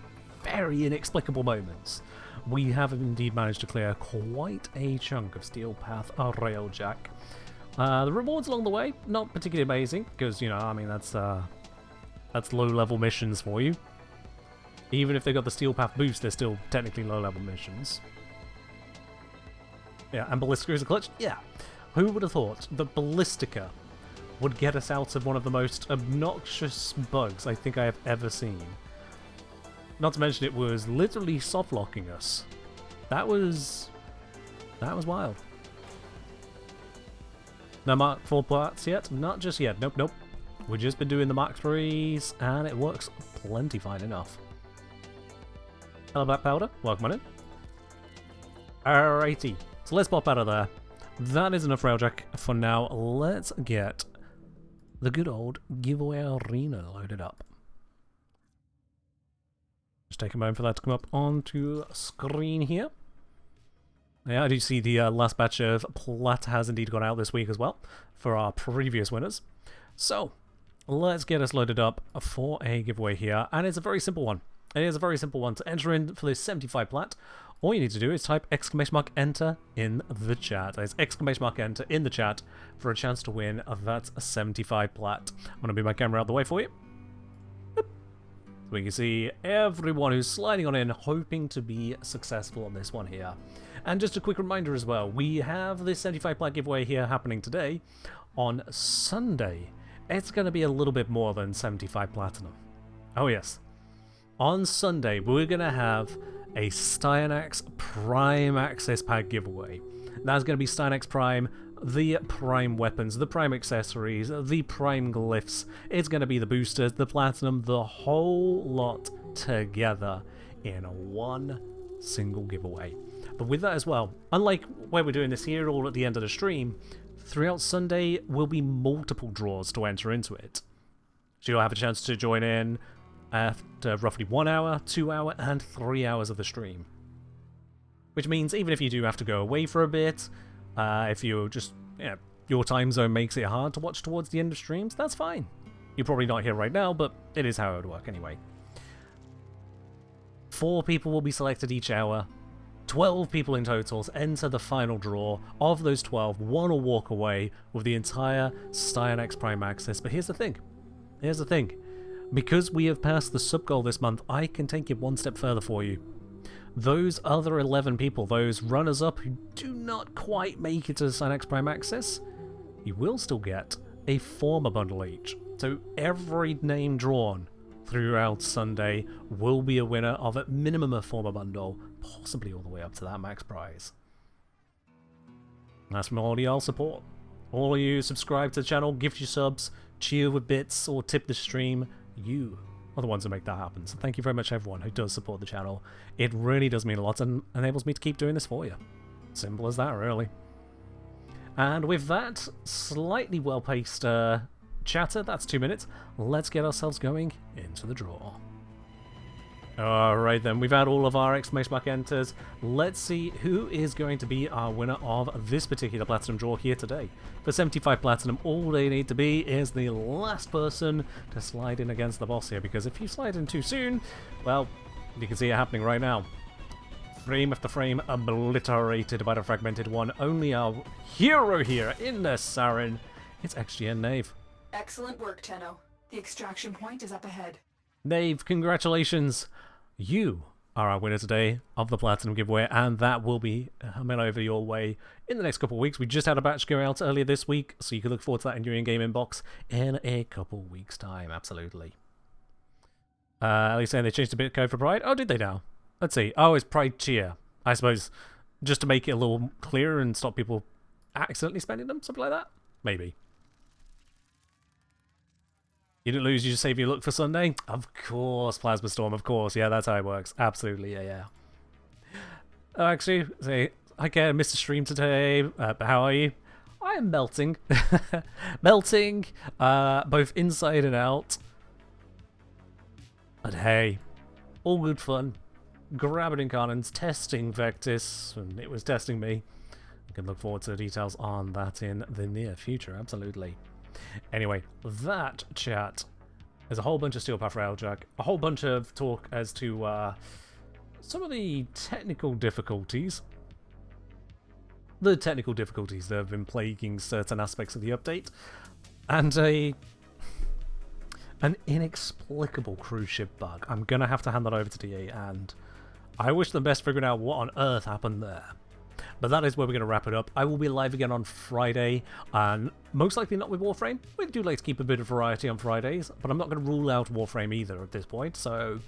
Speaker 1: very inexplicable moments, we have indeed managed to clear quite a chunk of Steel Path Railjack. The rewards along the way, not particularly amazing, because, you know, I mean, that's low-level missions for you. Even if they got the Steel Path boost, they're still technically low-level missions. Yeah, and Ballistica is a clutch? Yeah. Who would have thought that Ballistica would get us out of one of the most obnoxious bugs I think I have ever seen? Not to mention it was literally soft-locking us. That was wild. No Mark 4 parts yet? Not just yet. Nope, nope. We've just been doing the Mark 3s, and it works plenty fine enough. Hello, Black Powder. Welcome on in. Alrighty. So let's pop out of there. That is enough Railjack for now. Let's get the good old giveaway arena loaded up. Just take a moment for that to come up onto screen here. Yeah, I do see the last batch of plat has indeed gone out this week as well for our previous winners. So let's get us loaded up for a giveaway here, and it's a very simple one. It is a very simple one. To enter in for this 75 plat, all you need to do is type !enter in the chat. That is !enter in the chat for a chance to win that 75 plat. I'm going to move my camera out the way for you. So we can see everyone who's sliding on in, hoping to be successful on this one here. And just a quick reminder as well, we have this 75 plat giveaway here happening today on Sunday. It's going to be a little bit more than 75 platinum. Oh yes. On Sunday, we're going to have a Styanax Prime Access Pack giveaway. That's going to be Styanax Prime, the Prime weapons, the Prime accessories, the Prime glyphs. It's going to be the boosters, the platinum, the whole lot together in one single giveaway. But with that as well, unlike where we're doing this here all at the end of the stream, throughout Sunday will be multiple draws to enter into it. So you'll have a chance to join in after roughly 1 hour, 2 hour, and 3 hours of the stream. Which means even if you do have to go away for a bit, if you just, your time zone makes it hard to watch towards the end of streams, that's fine. You're probably not here right now, but it is how it would work anyway. 4 people will be selected each hour. 12 people in total enter the final draw. Of those 12, 1 will walk away with the entire Styanax Prime Access. But here's the thing. Here's the thing. Because we have passed the sub goal this month, I can take it one step further for you. Those other 11 people, those runners-up who do not quite make it to the Styanax Prime Access, you will still get a former bundle each. So every name drawn throughout Sunday will be a winner of at minimum a former bundle, possibly all the way up to that max prize. And that's from all of y'all support. All of you subscribe to the channel, gift you subs, cheer with bits, or tip the stream. You are the ones who make that happen. So thank you very much everyone who does support the channel. It really does mean a lot and enables me to keep doing this for you. Simple as that, really. And with that slightly well-paced chatter, that's 2 minutes, let's get ourselves going into the draw. Alright then, we've had all of our exclamation mark enters. Let's see who is going to be our winner of this particular platinum draw here today. For 75 platinum, all they need to be is the last person to slide in against the boss here, because if you slide in too soon, well, you can see it happening right now. Frame after frame obliterated by the fragmented one. Only our hero here in the Sarin. It's XGN Knave.
Speaker 5: Excellent work, Tenno. The extraction point is up ahead.
Speaker 1: Knave, congratulations! You are our winner today of the Platinum giveaway, and that will be coming over your way in the next couple of weeks. We just had a batch go out earlier this week, so you can look forward to that in your in-game inbox in a couple of weeks' time, absolutely. At least saying they changed the bit code for Pride. Oh, did they now? Let's see. Oh, it's Pride Cheer. I suppose just to make it a little clearer and stop people accidentally spending them, something like that? Maybe. You didn't lose, you just save your look for Sunday? Of course, Plasma Storm, of course. Yeah, that's how it works. Absolutely, yeah. Actually, say, I missed a stream today, but how are you? I am melting. Melting, both inside and out. But hey, all good fun. Grabbing Incarnants, testing Vectis, and it was testing me. You can look forward to the details on that in the near future, absolutely. Anyway, that chat is a whole bunch of Steel Path Railjack, a whole bunch of talk as to some of the technical difficulties. The technical difficulties that have been plaguing certain aspects of the update, and an inexplicable cruise ship bug. I'm gonna have to hand that over to DA, and I wish them best figuring out what on earth happened there. But that is where we're going to wrap it up. I will be live again on Friday, and most likely not with Warframe. We do like to keep a bit of variety on Fridays, but I'm not going to rule out Warframe either at this point, so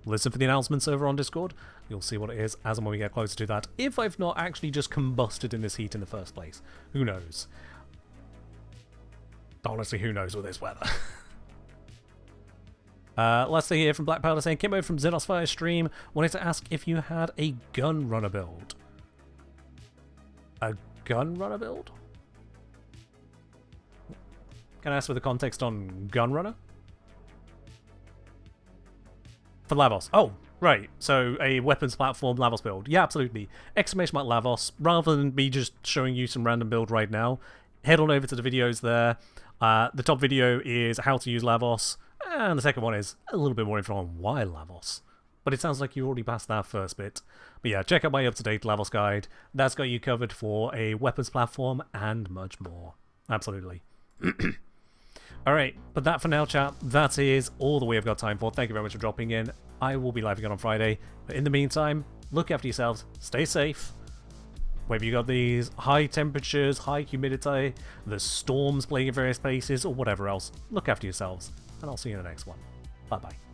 Speaker 1: listen for the announcements over on Discord. You'll see what it is as and when we get closer to that. If I've not actually just combusted in this heat in the first place. Who knows? Honestly, who knows with this weather? Last thing here from Black Powder saying, Kimbo from Xenos Fire stream wanted to ask if you had a gun runner build. A gun runner build? Can I ask for the context on gun runner? For Lavos. Oh, right. So a weapons platform Lavos build. Yeah, absolutely. Exclamation mark Lavos. Rather than me just showing you some random build right now, head on over to the videos there. The top video is how to use Lavos, and the second one is a little bit more info on why Lavos. But it sounds like you already passed that first bit. But yeah, check out my up-to-date Lavos guide. That's got you covered for a weapons platform and much more. Absolutely. Alright, but that for now, chat. That is all that we have got time for. Thank you very much for dropping in. I will be live again on Friday. But in the meantime, look after yourselves. Stay safe. Whether you got these high temperatures, high humidity, the storms playing in various places, or whatever else, look after yourselves. And I'll see you in the next one. Bye-bye.